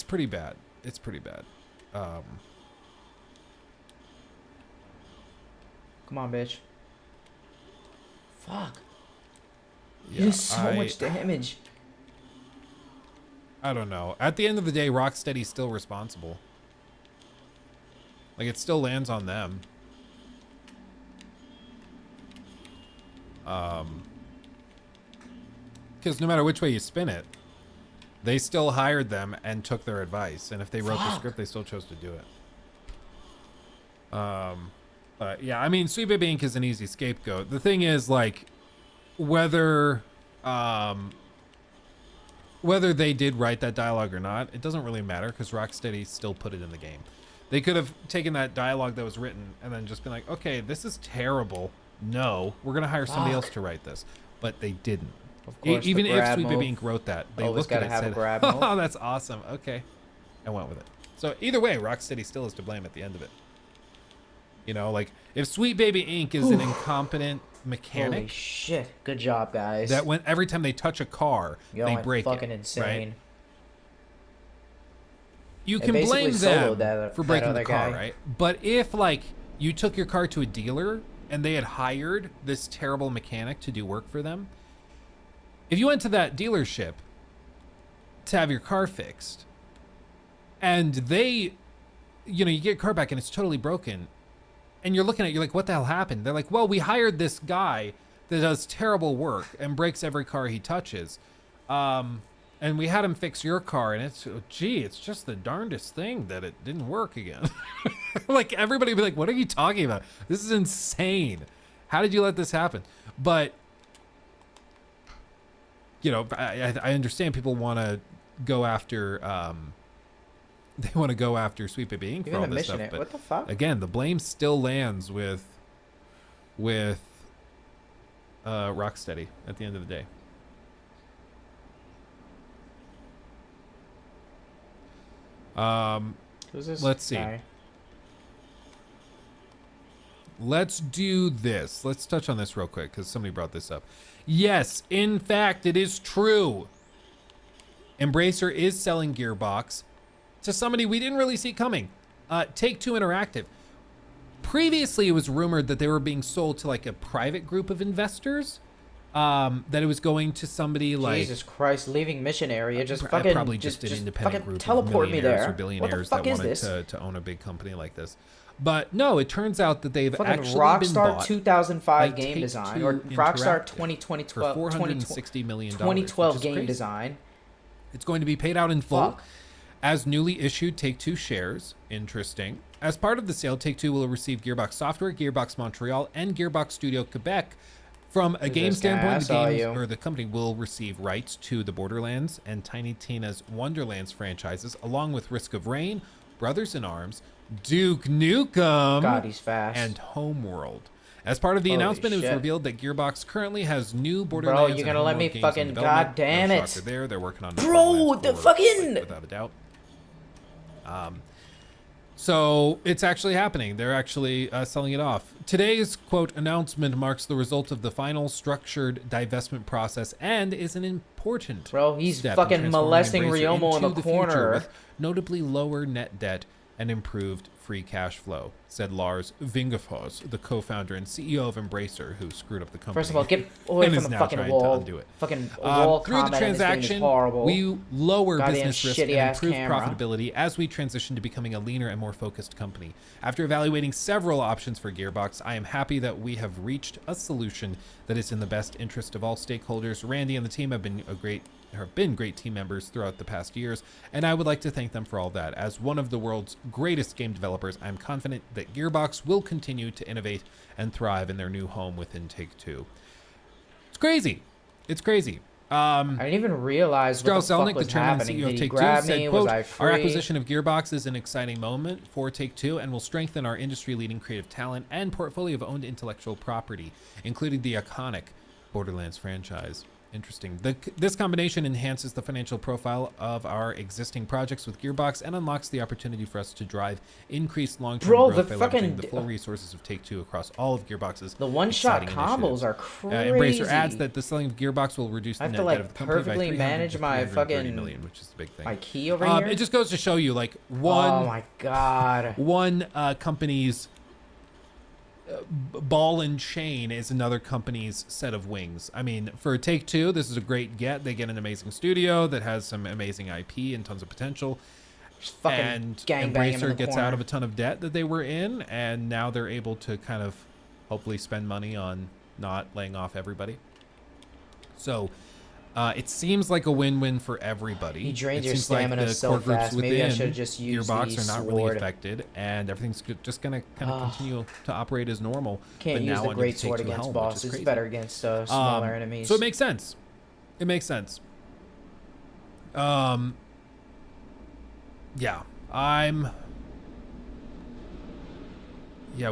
pretty bad. It's pretty bad. Come on, bitch. Fuck. Yeah, You did so much damage. I don't know. At the end of the day, Rocksteady's still responsible. Like, it still lands on them. Because no matter which way you spin it, they still hired them and took their advice. And if they wrote the script, they still chose to do it. But yeah, I mean, Sweet Baby Inc. is an easy scapegoat. The thing is, like, whether they did write that dialogue or not, it doesn't really matter because Rocksteady still put it in the game. They could have taken that dialogue that was written and then just been like, okay, this is terrible. No, we're going to hire somebody else to write this. But they didn't. Of course, Even the if grab Sweet move. Baby Inc. wrote that, they Always looked at it gotta have and a said, grab move. oh, that's awesome. Okay. And went with it. So either way, Rocksteady still is to blame at the end of it. You know, like, if Sweet Baby Inc. is an incompetent mechanic. Holy shit. Good job, guys. That when every time they touch a car, Yo, they I'm break fucking it. insane. Right? You They can basically blame soloed them for that breaking other the car, guy. right? But if, like, you took your car to a dealer and they had hired this terrible mechanic to do work for them, if you went to that dealership to have your car fixed and they, you know, you get your car back and it's totally broken and you're looking at it, you're like, what the hell happened? They're like, well, we hired this guy that does terrible work and breaks every car he touches. And we had him fix your car, and it's, gee, it's just the darndest thing that it didn't work again. Like, everybody would be like, what are you talking about? This is insane. How did you let this happen? But, you know, I understand people want to go after they want to go after Sweet Baby Inc. for Even all the this mission. stuff. But What the fuck? again, the blame still lands with Rocksteady at the end of the day. Who's this Let's see. guy? Let's do this. Let's touch on this real quick because somebody brought this up. Yes, in fact, it is true. Embracer is selling Gearbox to somebody we didn't really see coming. Take-Two Interactive. Previously, it was rumored that they were being sold to like a private group of investors. That it was going to somebody like Jesus Christ, leaving mission area. Just fucking probably just an independent group teleport of me millionaires there. or billionaires What the fuck that is wanted to own a big company like this. But no, it turns out that they've fucking actually Rockstar been bought 2005 by game design Take-Two or Rockstar Interactive 2012 for $460 million, 2012 which is game crazy. design. It's going to be paid out in full Fuck. as newly issued Take-Two shares. Interesting. As part of the sale, Take-Two will receive Gearbox Software, Gearbox Montreal, and Gearbox Studio Quebec. From a game this guy? I standpoint, saw the you. games or the company will receive rights to the Borderlands and Tiny Tina's Wonderlands franchises, along with Risk of Rain, Brothers in Arms, Duke Nukem, God, he's fast. and Homeworld. As part of the Holy announcement, it was shit. revealed that Gearbox currently has new Borderlands. you're gonna and let me Homeworld games fucking- in development. God damn No it. shocker there, they're working on Bro, Borderlands the 4, fucking- like, without a doubt. So it's actually happening. They're actually selling it off. Today's quote announcement marks the result of the final structured divestment process and is an important Bro, he's step in fucking transforming molesting Embracer Ryomo in into the future corner. with notably lower net debt and improved free cash flow, said Lars Vingefors, the co-founder and CEO of Embracer, who screwed up the company. First of all, get away and from is the now fucking trying wall. to undo it. Fucking wall Through the comment in this game is transaction, horrible. we lower Goddamn business risk and shitty-ass improve camera. profitability as we transition to becoming a leaner and more focused company. After evaluating several options for Gearbox, I am happy that we have reached a solution that is in the best interest of all stakeholders. Randy and the team have been great team members throughout the past years, and I would like to thank them for all that. As one of the world's greatest game developers, I'm confident that Gearbox will continue to innovate and thrive in their new home within Take-Two. It's crazy. It's crazy. I didn't even realize what the Strauss fuck Zelnick, the was chairman and happening. CEO of Did he Take-Two, grab said, me? quote, Was I "Our free? acquisition of Gearbox is an exciting moment for Take-Two and will strengthen our industry-leading creative talent and portfolio of owned intellectual property, including the iconic Borderlands franchise." Interesting. This combination enhances the financial profile of our existing projects with Gearbox and unlocks the opportunity for us to drive increased long-term Bro, growth the by fucking- leveraging the full resources of Take-Two across all of Gearbox's The one-shot exciting combos initiatives. are crazy. Embracer adds that the selling of Gearbox will reduce I the have net to, debt of like, the company by perfectly 300 manage to my 330 fucking- million, which is the big thing. my key over here? It just goes to show you, like, one. Oh my god. One company's ball and chain is another company's set of wings. I mean, for Take-Two, this is a great get. They get an amazing studio that has some amazing IP and tons of potential. Fucking And gangbang him in Embracer the gets corner. out of a ton of debt that they were in, and now they're able to kind of hopefully spend money on not laying off everybody. So it seems like a win-win for everybody. He drains It your seems like stamina the so core groups fast. Maybe I within should've just used Gearbox the are not really sword. affected, and everything's just gonna kind of continue to operate as normal. Can't but use now the under great sword Take-Two against helm, which is bosses. It's crazy. better against smaller enemies. So it makes sense. It makes sense. Yeah,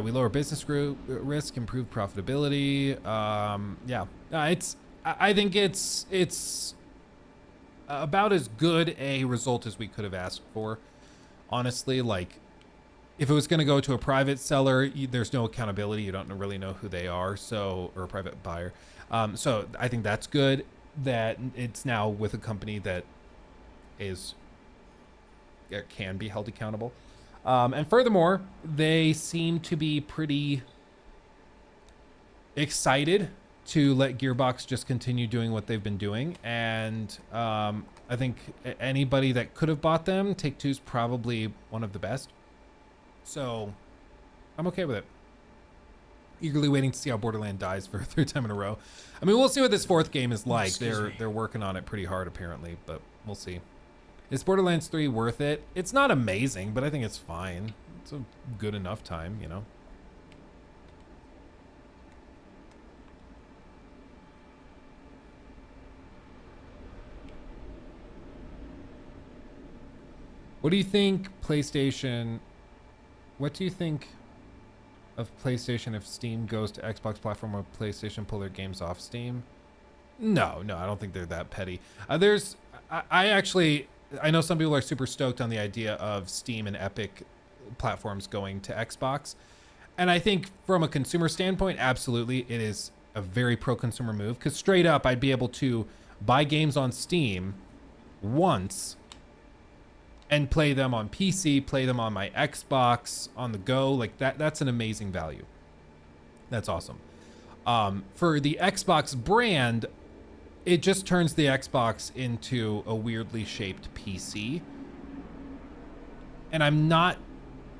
we lower business risk, improve profitability. I think it's about as good a result as we could have asked for. Honestly, like, if it was going to go to a private seller, there's no accountability. You don't really know who they are, or a private buyer. So I think that's good that it's now with a company that can be held accountable. And furthermore, they seem to be pretty excited to let Gearbox just continue doing what they've been doing. And I think anybody that could have bought them, Take-Two's probably one of the best. So I'm okay with it. Eagerly waiting to see how Borderlands dies for a third time in a row. I mean, we'll see what this fourth game is like. They're working on it pretty hard apparently, but we'll see. Is Borderlands 3 worth it? It's not amazing, but I think it's fine. It's a good enough time, you know. What What do you think PlayStation... What do you think of PlayStation if Steam goes to Xbox platform or PlayStation pull their games off Steam? No, I don't think they're that petty. I know some people are super stoked on the idea of Steam and Epic platforms going to Xbox. And I think from a consumer standpoint, absolutely, it is a very pro-consumer move. Because straight up, I'd be able to buy games on Steam once and play them on PC, play them on my Xbox, on the go. Like that's an amazing value. That's awesome. For the Xbox brand, it just turns the Xbox into a weirdly shaped PC. And I'm not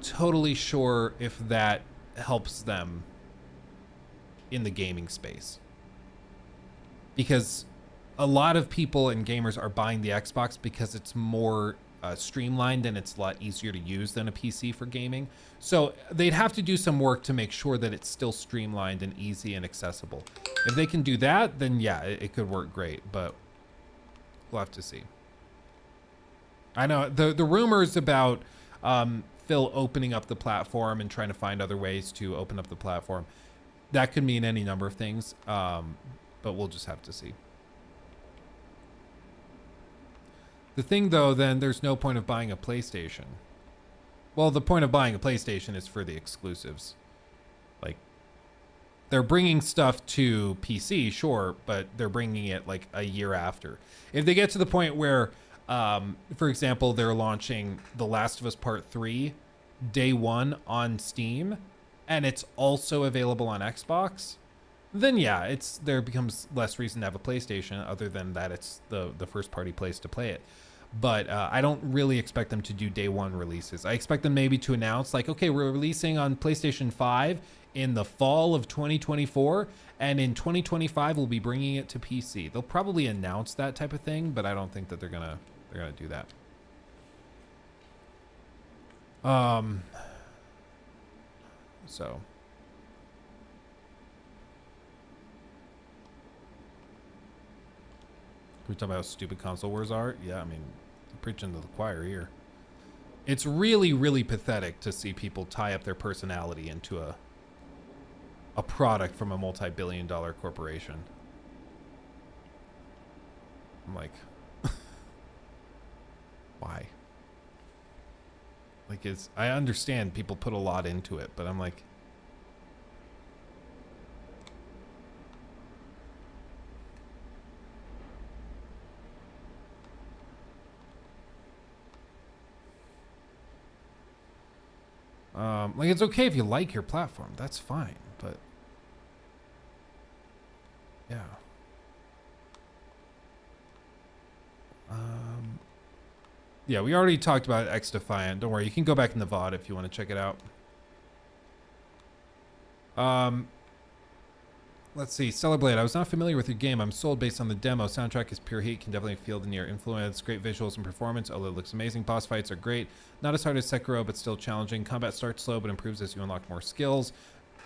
totally sure if that helps them in the gaming space. Because a lot of people and gamers are buying the Xbox because it's more streamlined and it's a lot easier to use than a PC for gaming. So they'd have to do some work to make sure that it's still streamlined and easy and accessible. If they can do that, then yeah, it could work great, but we'll have to see. I know the rumors about Phil opening up the platform and trying to find other ways to open up the platform, that could mean any number of things, but we'll just have to see. The thing, though, then there's no point of buying a PlayStation. Well, the point of buying a PlayStation is for the exclusives. Like, they're bringing stuff to PC, sure, but they're bringing it like a year after. If they get to the point where, for example, they're launching The Last of Us Part 3 day one on Steam, and it's also available on Xbox, then yeah, there becomes less reason to have a PlayStation other than that it's the first party place to play it. But I don't really expect them to do day one releases. I expect them maybe to announce like, okay, we're releasing on PlayStation 5 in the fall of 2024, and in 2025 we'll be bringing it to PC. They'll probably announce that type of thing, but I don't think that they're gonna do that. So. We're talking about how stupid console wars are. Yeah, I mean, I'm preaching to the choir here. It's really, really pathetic to see people tie up their personality into a product from a multi-billion-dollar corporation. I'm like, why? Like, I understand people put a lot into it, but I'm like, like, it's okay if you like your platform, that's fine, but yeah. Yeah, we already talked about X Defiant. Don't worry, you can go back in the VOD if you want to check it out. Let's see, Stellar Blade. I was not familiar with your game. I'm sold based on the demo. Soundtrack is pure heat. Can definitely feel the near influence. Great visuals and performance. OLED looks amazing. Boss fights are great. Not as hard as Sekiro, but still challenging. Combat starts slow, but improves as you unlock more skills.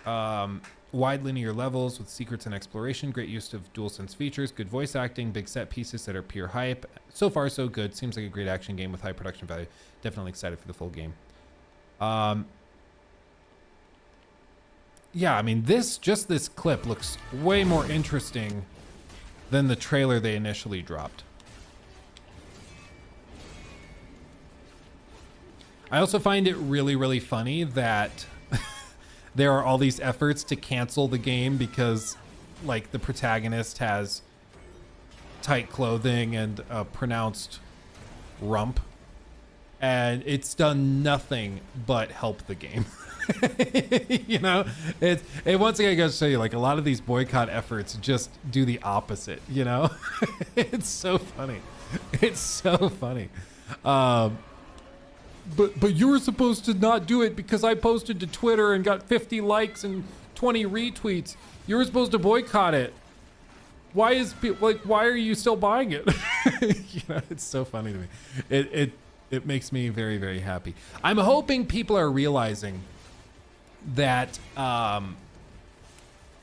Wide linear levels with secrets and exploration. Great use of DualSense features. Good voice acting. Big set pieces that are pure hype. So far, so good. Seems like a great action game with high production value. Definitely excited for the full game. Yeah, I mean, this clip looks way more interesting than the trailer they initially dropped. I also find it really, really funny that there are all these efforts to cancel the game because, like, the protagonist has tight clothing and a pronounced rump, and it's done nothing but help the game. You know, it once again goes to show you, like, a lot of these boycott efforts just do the opposite, you know. It's so funny. It's so funny. But you were supposed to not do it because I posted to Twitter and got 50 likes and 20 retweets. You were supposed to boycott it. Why are you still buying it? You know, it's so funny to me. It makes me very, very happy. I'm hoping people are realizing that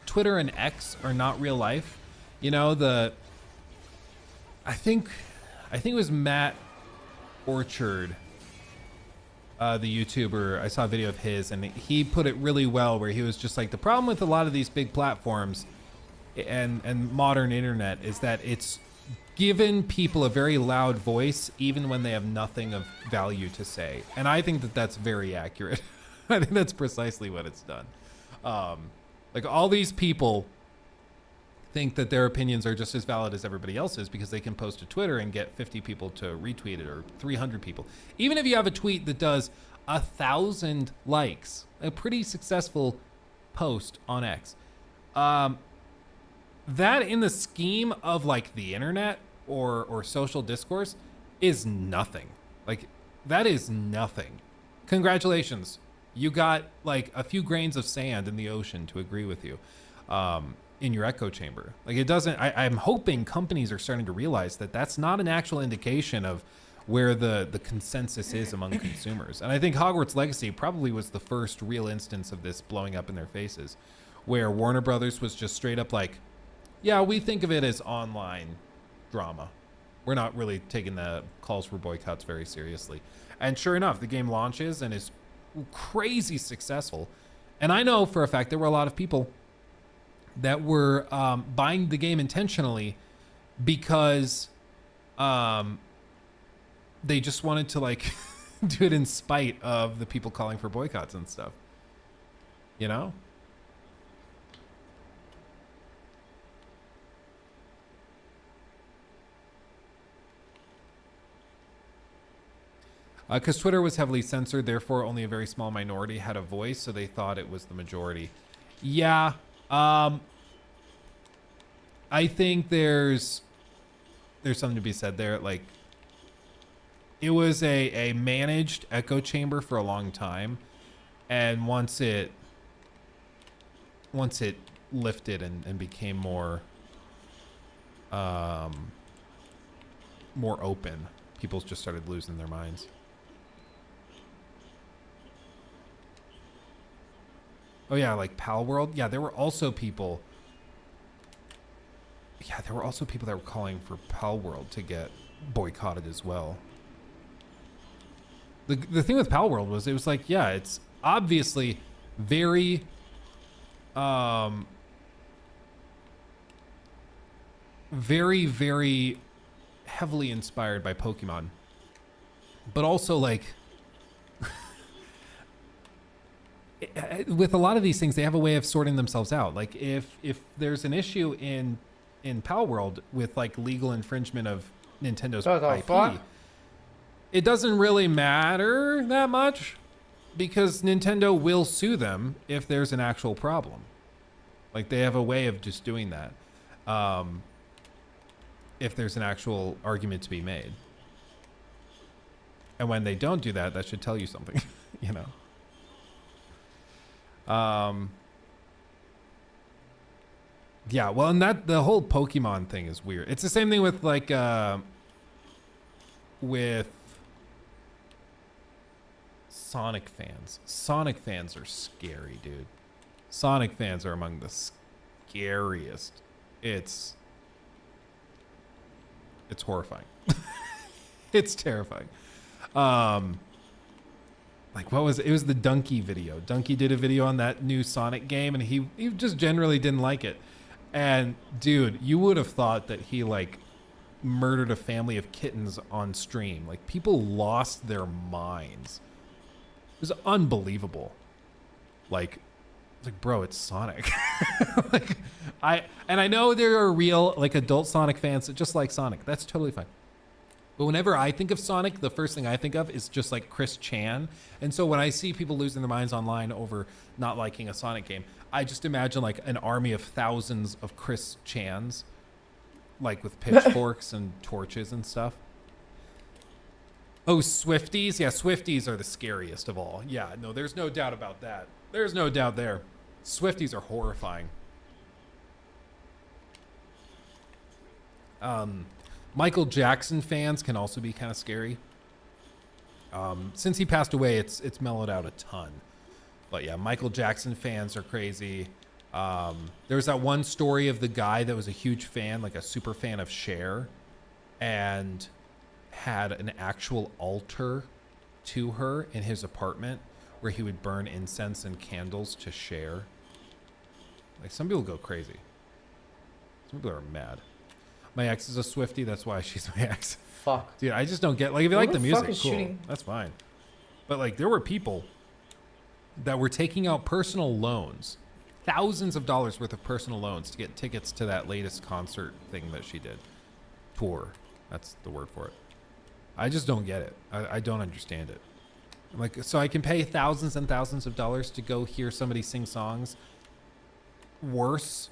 Twitter and X are not real life. You know, I think it was Matt Orchard the YouTuber, I saw a video of his, and he put it really well, where he was just like, the problem with a lot of these big platforms and modern internet is that it's given people a very loud voice even when they have nothing of value to say. And I think that that's very accurate. I think that's precisely what it's done. Like, all these people think that their opinions are just as valid as everybody else's because they can post to Twitter and get 50 people to retweet it, or 300 people. Even if you have a tweet that does 1,000 likes, a pretty successful post on X, that in the scheme of like the internet or social discourse is nothing. Like, that is nothing. Congratulations. You got like a few grains of sand in the ocean to agree with you in your echo chamber. Like, it doesn't, I'm hoping companies are starting to realize that that's not an actual indication of where the consensus is among consumers. And I think Hogwarts Legacy probably was the first real instance of this blowing up in their faces, where Warner Brothers was just straight up like, yeah, we think of it as online drama. We're not really taking the calls for boycotts very seriously. And sure enough, the game launches and is crazy successful. And I know for a fact there were a lot of people that were buying the game intentionally because they just wanted to like do it in spite of the people calling for boycotts and stuff. You know? Because Twitter was heavily censored, therefore only a very small minority had a voice, so they thought it was the majority. Yeah, I think there's something to be said there. Like, it was a managed echo chamber for a long time, and once it lifted and became more open, people just started losing their minds. Oh yeah, like Pal World. Yeah, there were also people. Yeah, there were also people that were calling for Pal World to get boycotted as well. The thing with Pal World was, it was like, yeah, it's obviously very very, very heavily inspired by Pokemon, but also like with a lot of these things, they have a way of sorting themselves out. Like, if there's an issue in Pal World with like legal infringement of Nintendo's IP, it doesn't really matter that much because Nintendo will sue them if there's an actual problem. Like, they have a way of just doing that if there's an actual argument to be made. And when they don't do that, that should tell you something, you know? Yeah, well, and that the whole Pokemon thing is weird. It's the same thing with like with Sonic fans. Sonic fans are scary, dude. Sonic fans are among the scariest. It's horrifying. It's terrifying. Like, what was it? It was the Donkey video. Donkey did a video on that new Sonic game, and he just generally didn't like it. And dude, you would have thought that he like murdered a family of kittens on stream. Like, people lost their minds. It was unbelievable. Like, bro, it's Sonic. Like, I know there are real like adult Sonic fans that just like Sonic. That's totally fine. But whenever I think of Sonic, the first thing I think of is just like Chris Chan. And so when I see people losing their minds online over not liking a Sonic game, I just imagine like an army of thousands of Chris Chans, like with pitchforks and torches and stuff. Oh, Swifties? Yeah, Swifties are the scariest of all. Yeah, no, there's no doubt about that. There's no doubt there. Swifties are horrifying. Michael Jackson fans can also be kind of scary. Since he passed away, it's mellowed out a ton. But yeah, Michael Jackson fans are crazy. There's that one story of the guy that was a huge fan, like a super fan of Cher, and had an actual altar to her in his apartment where he would burn incense and candles to share. Like, some people go crazy. Some people are mad. My ex is a Swiftie, that's why she's my ex. Fuck. Dude, I just don't get, like, if you Who like the the fuck music, is cool. shooting? That's fine. But, like, there were people that were taking out personal loans, thousands of dollars worth of personal loans to get tickets to that latest concert thing that she did. Tour. That's the word for it. I just don't get it. I don't understand it. Like, so I can pay thousands and thousands of dollars to go hear somebody sing songs worse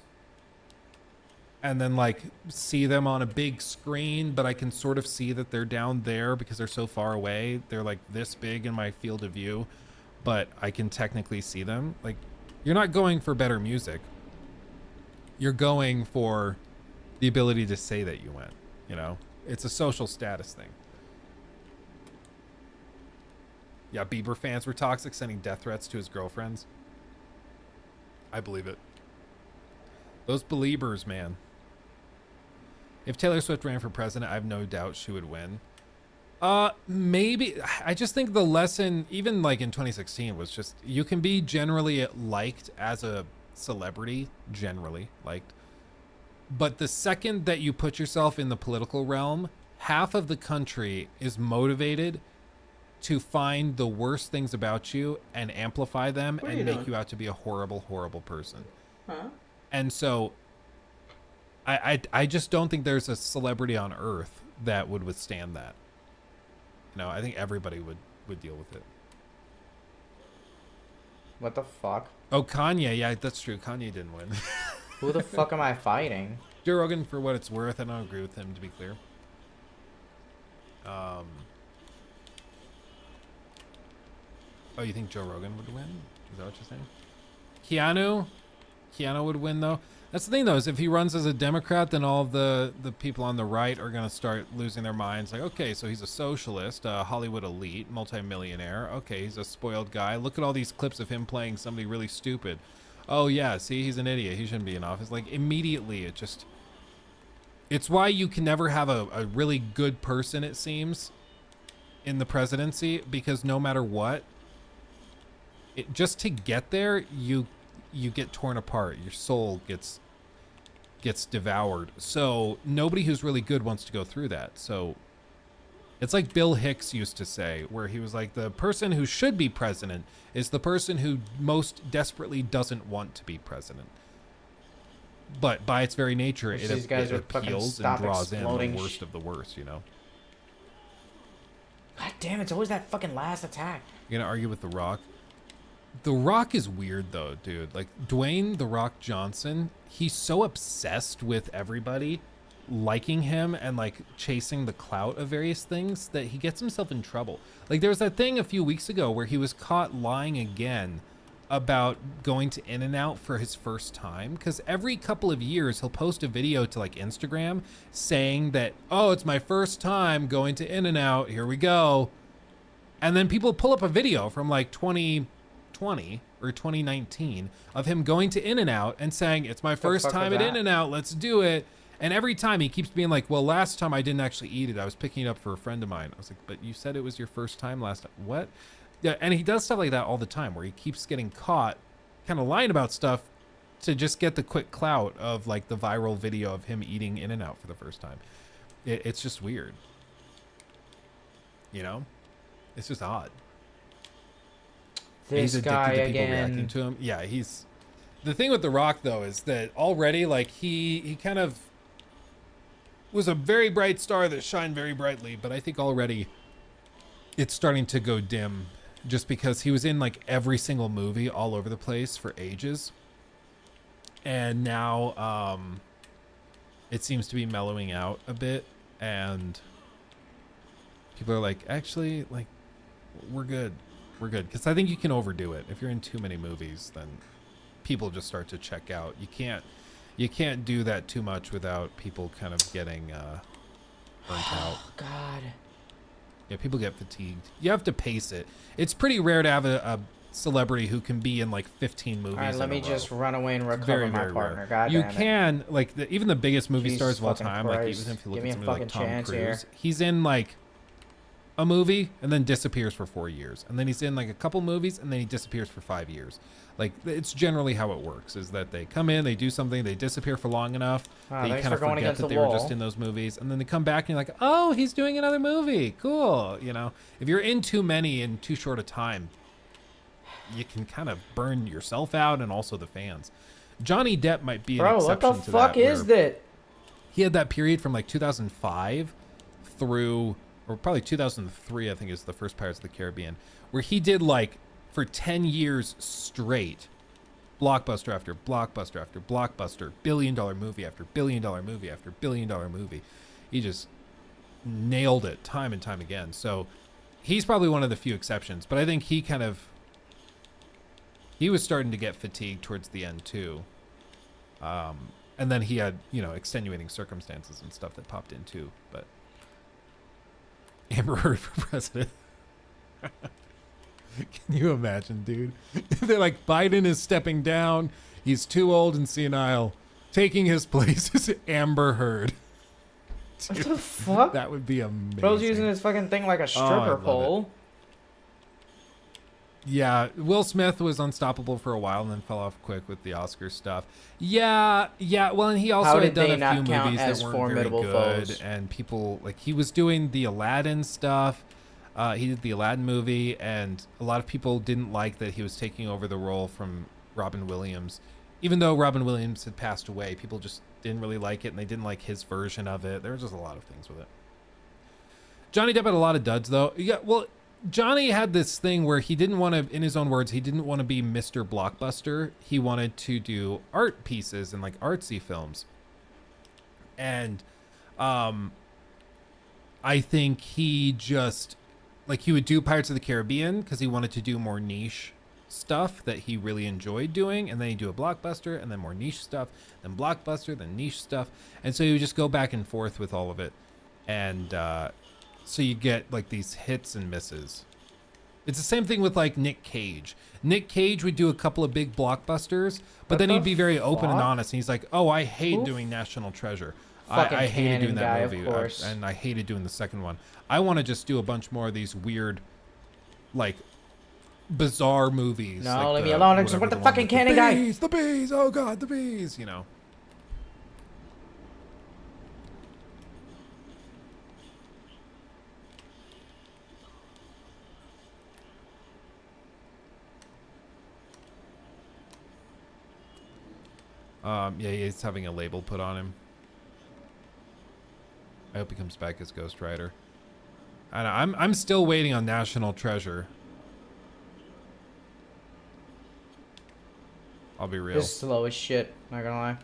and then like see them on a big screen, but I can sort of see that they're down there because they're so far away. They're like this big in my field of view, but I can technically see them. Like, you're not going for better music. You're going for the ability to say that you went, you know? It's a social status thing. Yeah, Bieber fans were toxic, sending death threats to his girlfriends. I believe it. Those believers, man. If Taylor Swift ran for president, I have no doubt she would win. Maybe. I just think the lesson, even like in 2016, was just you can be generally liked as a celebrity, generally liked. But the second that you put yourself in the political realm, half of the country is motivated to find the worst things about you and amplify them and make you out to be a horrible, horrible person. Huh? And so I just don't think there's a celebrity on earth that would withstand that. You know, I think everybody would deal with it. What the fuck? Oh, Kanye. Yeah, that's true. Kanye didn't win. Who the fuck am I fighting? Joe Rogan, for what it's worth. I don't agree with him, to be clear. Oh, you think Joe Rogan would win? Is that what you're saying? Keanu would win, though. That's the thing, though, is if he runs as a Democrat, then all of the people on the right are going to start losing their minds. Like, okay, so he's a socialist, a Hollywood elite, multimillionaire. Okay, he's a spoiled guy. Look at all these clips of him playing somebody really stupid. Oh, yeah, see, he's an idiot. He shouldn't be in office. Like, immediately, it's why you can never have a really good person, it seems, in the presidency, because no matter what, just to get there, you get torn apart. Your soul gets devoured. So nobody who's really good wants to go through that. So it's like Bill Hicks used to say, where he was like, the person who should be president is the person who most desperately doesn't want to be president. But by its very nature, it appeals and draws in the worst of the worst, you know? God damn, it's always that fucking last attack. You're gonna argue with The Rock? The Rock is weird, though, dude. Like, Dwayne The Rock Johnson, he's so obsessed with everybody liking him and, like, chasing the clout of various things that he gets himself in trouble. Like, there was that thing a few weeks ago where he was caught lying again about going to In-N-Out for his first time, because every couple of years he'll post a video to, like, Instagram saying that, oh, it's my first time going to In-N-Out, here we go. And then people pull up a video from, like, 2020 or 2019 of him going to In-N-Out and saying, it's my first time at In-N-Out, let's do it. And every time he keeps being like, well, last time I didn't actually eat it, I was picking it up for a friend of mine. I was like, but you said it was your first time last time. What? Yeah, and he does stuff like that all the time, where he keeps getting caught kind of lying about stuff to just get the quick clout of, like, the viral video of him eating In-N-Out for the first time. It's just weird. You know? It's just odd. This he's guy addicted to people again. reacting to him. Yeah, he's... The thing with The Rock, though, is that already, like, he kind of was a very bright star that shined very brightly, but I think already it's starting to go dim, just because he was in, like, every single movie all over the place for ages. And now it seems to be mellowing out a bit, and people are like, actually, like, we're good. We're good. Because I think you can overdo it. If you're in too many movies, then people just start to check out. You can't do that too much without people kind of getting burnt out. Oh, God. Yeah, people get fatigued. You have to pace it. It's pretty rare to have a celebrity who can be in like 15 movies. All right, let me just run away and recover my partner. God you damn it. can, like, even the biggest movie Jesus stars of all fucking time, like Christ. even if you look Give me at a somebody like fucking Tom chance Cruise, here. he's in like a movie and then disappears for 4 years, and then he's in like a couple movies and then he disappears for 5 years. Like, it's generally how it works, is that they come in, they do something, they disappear for long enough, they kind of forget that they were just in those movies, and then they come back and you're like, oh, he's doing another movie, cool. You know, if you're in too many in too short a time, you can kind of burn yourself out and also the fans. Johnny Depp might be an exception to that. Bro, what the fuck is that? He had that period from like 2005 through, or probably 2003, I think is the first Pirates of the Caribbean, where he did like for 10 years straight, blockbuster after blockbuster after blockbuster, billion-dollar movie after billion-dollar movie after billion-dollar movie. He just nailed it time and time again. So he's probably one of the few exceptions, but I think he was starting to get fatigued towards the end too. And then he had, you know, extenuating circumstances and stuff that popped in too. But Amber Heard for president. Can you imagine, dude? They're like, Biden is stepping down. He's too old and senile. Taking his place is Amber Heard. Dude, what the fuck? That would be amazing. Bro's using his fucking thing like a stripper pole. Yeah, Will Smith was unstoppable for a while and then fell off quick with the Oscar stuff. Yeah. Well, and he also had done a few movies that weren't very good, and people, like, he was doing the Aladdin stuff. He did the Aladdin movie, and a lot of people didn't like that he was taking over the role from Robin Williams. Even though Robin Williams had passed away, people just didn't really like it, and they didn't like his version of it. There was just a lot of things with it. Johnny Depp had a lot of duds, though. Yeah, well, Johnny had this thing where he didn't want to, in his own words, he didn't want to be Mr. Blockbuster. He wanted to do art pieces and like artsy films. And I think he just, like, he would do Pirates of the Caribbean because he wanted to do more niche stuff that he really enjoyed doing, and then he'd do a blockbuster and then more niche stuff, then blockbuster, then niche stuff. And so he would just go back and forth with all of it. And so you get like these hits and misses. It's the same thing with like Nick Cage. Nick Cage would do a couple of big blockbusters, but then he'd be very open and honest, and he's like, oh, I hate doing National Treasure. I hated doing that movie, and I hated doing the second one. I want to just do a bunch more of these weird, like, bizarre movies. No, like leave me alone. It's what the fucking cannon guy. The bees, oh god, the bees, you know. Yeah, he's having a label put on him. I hope he comes back as Ghost Rider. I'm still waiting on National Treasure. I'll be real. It's slow as shit, not gonna lie.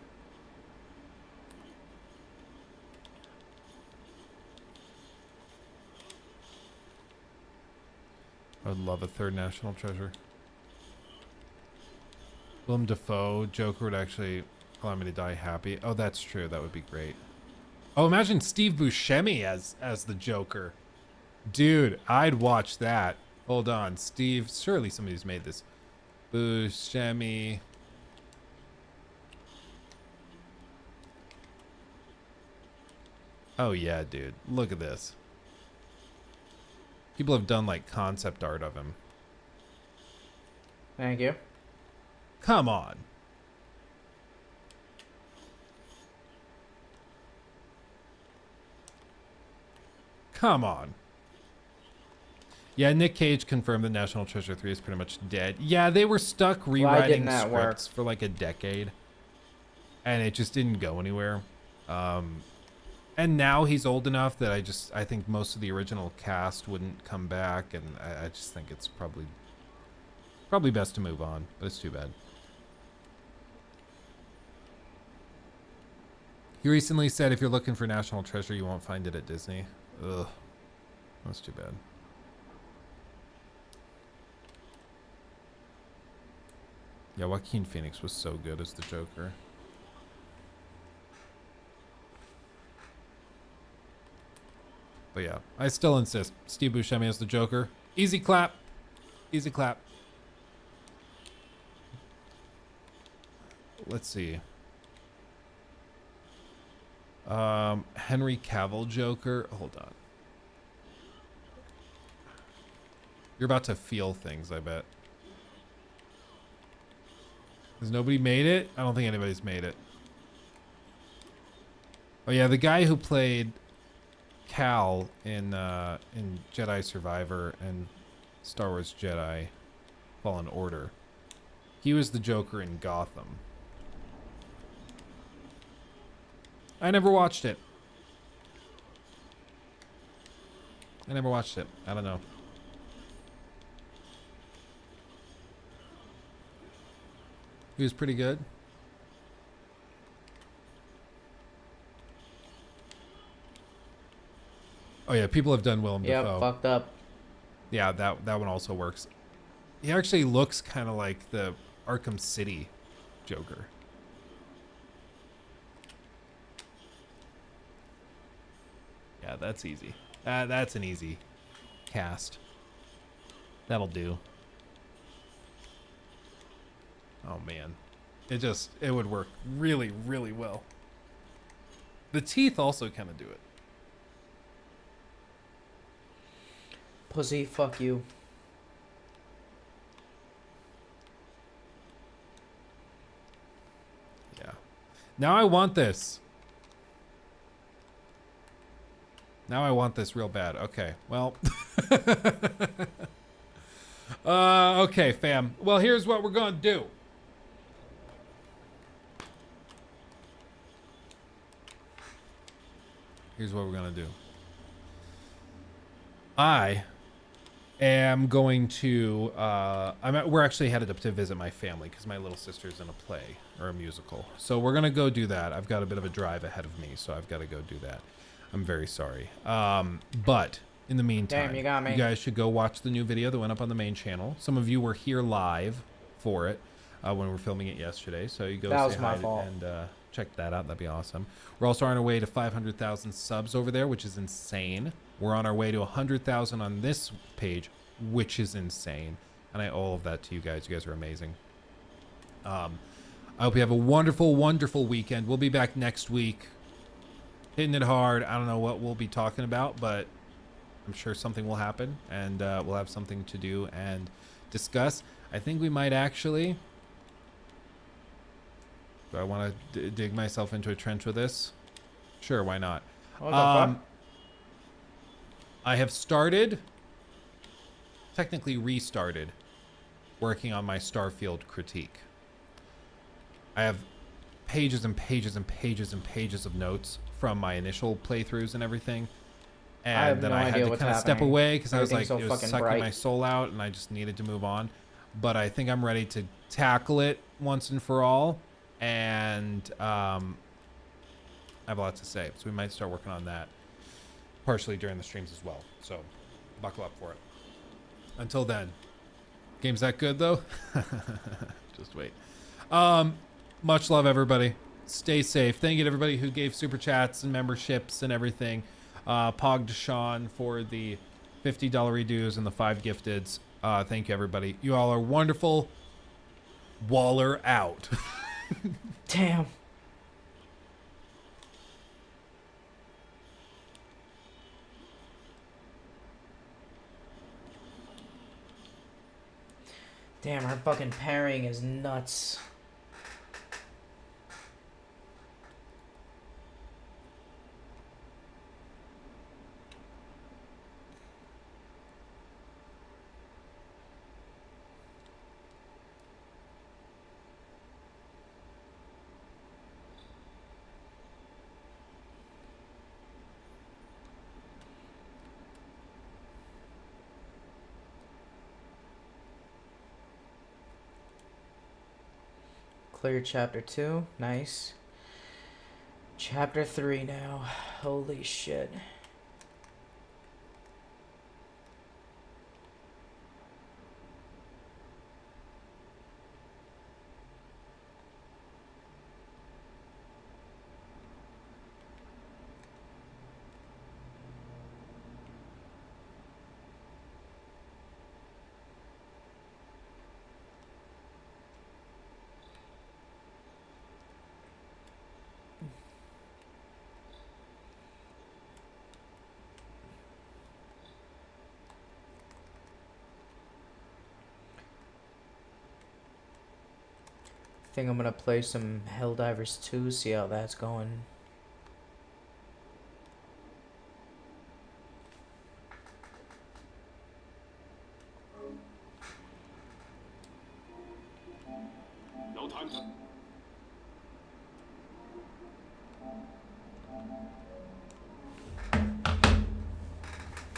I would love a third National Treasure. Willem Dafoe, Joker would actually allow me to die happy. Oh, that's true. That would be great. Oh, imagine Steve Buscemi as the Joker. Dude, I'd watch that. Hold on. Steve, surely somebody's made this. Buscemi. Oh, yeah, dude. Look at this. People have done, like, concept art of him. Thank you. Come on. Come on. Yeah, Nick Cage confirmed that National Treasure 3 is pretty much dead. Yeah, they were stuck rewriting scripts for like a decade. And it just didn't go anywhere. And now he's old enough that I think most of the original cast wouldn't come back, and I just think it's probably best to move on, but it's too bad. He recently said if you're looking for National Treasure, you won't find it at Disney. Ugh. That's too bad. Yeah, Joaquin Phoenix was so good as the Joker. But yeah, I still insist. Steve Buscemi as the Joker. Easy clap. Easy clap. Let's see. Henry Cavill Joker. Hold on. You're about to feel things, I bet. Has nobody made it? I don't think anybody's made it. Oh yeah, the guy who played Cal in Jedi Survivor and Star Wars Jedi Fallen Order. He was the Joker in Gotham. I never watched it. I never watched it. I don't know. He was pretty good. Oh yeah, people have done Willem Dafoe. Yep, fucked up. Yeah, that one also works. He actually looks kind of like the Arkham City Joker. Yeah, that's easy. That's an easy cast. That'll do. Oh man, it would work really, really well. The teeth also kind of do it. Pussy, fuck you. Yeah. Now I want this. Now I want this real bad. Okay, well. Okay, fam. Well, here's what we're gonna do. Here's what we're gonna do. I am going to we're actually headed up to visit my family because my little sister's in a play or a musical. So we're gonna go do that. I've got a bit of a drive ahead of me, so I've got to go do that. I'm very sorry. But in the meantime, Damn, you got me. You guys should go watch the new video that went up on the main channel. Some of you were here live for it when we were filming it yesterday, so you go That say was my hi fault. and check that out. That'd be awesome. We're also on our way to 500,000 subs over there, which is insane. We're on our way to 100,000 on this page, which is insane. And I owe all of that to you guys. You guys are amazing. I hope you have a wonderful, wonderful weekend. We'll be back next week. Hitting it hard. I don't know what we'll be talking about, but I'm sure something will happen. And we'll have something to do and discuss. I think we might actually... Do I want to dig myself into a trench with this? Sure, why not? What the fuck? I have started, technically restarted, working on my Starfield critique. I have pages and pages and pages and pages of notes from my initial playthroughs and everything. And then I had to kind of step away because I was like, it was sucking my soul out and I just needed to move on. But I think I'm ready to tackle it once and for all. And I have a lot to say, so we might start working on that partially during the streams as well. So buckle up for it. Until then, game's that good though? Just wait. Much love, everybody. Stay safe. Thank you to everybody who gave super chats and memberships and everything. Pog Deshaun for the $50 redos and the 5 gifteds. Thank you, everybody. You all are wonderful. Waller out. Damn. Damn, our fucking pairing is nuts. Clear chapter 2. Nice. Chapter 3 now. Holy shit. think I'm gonna play some Helldivers 2, see how that's going. No time to...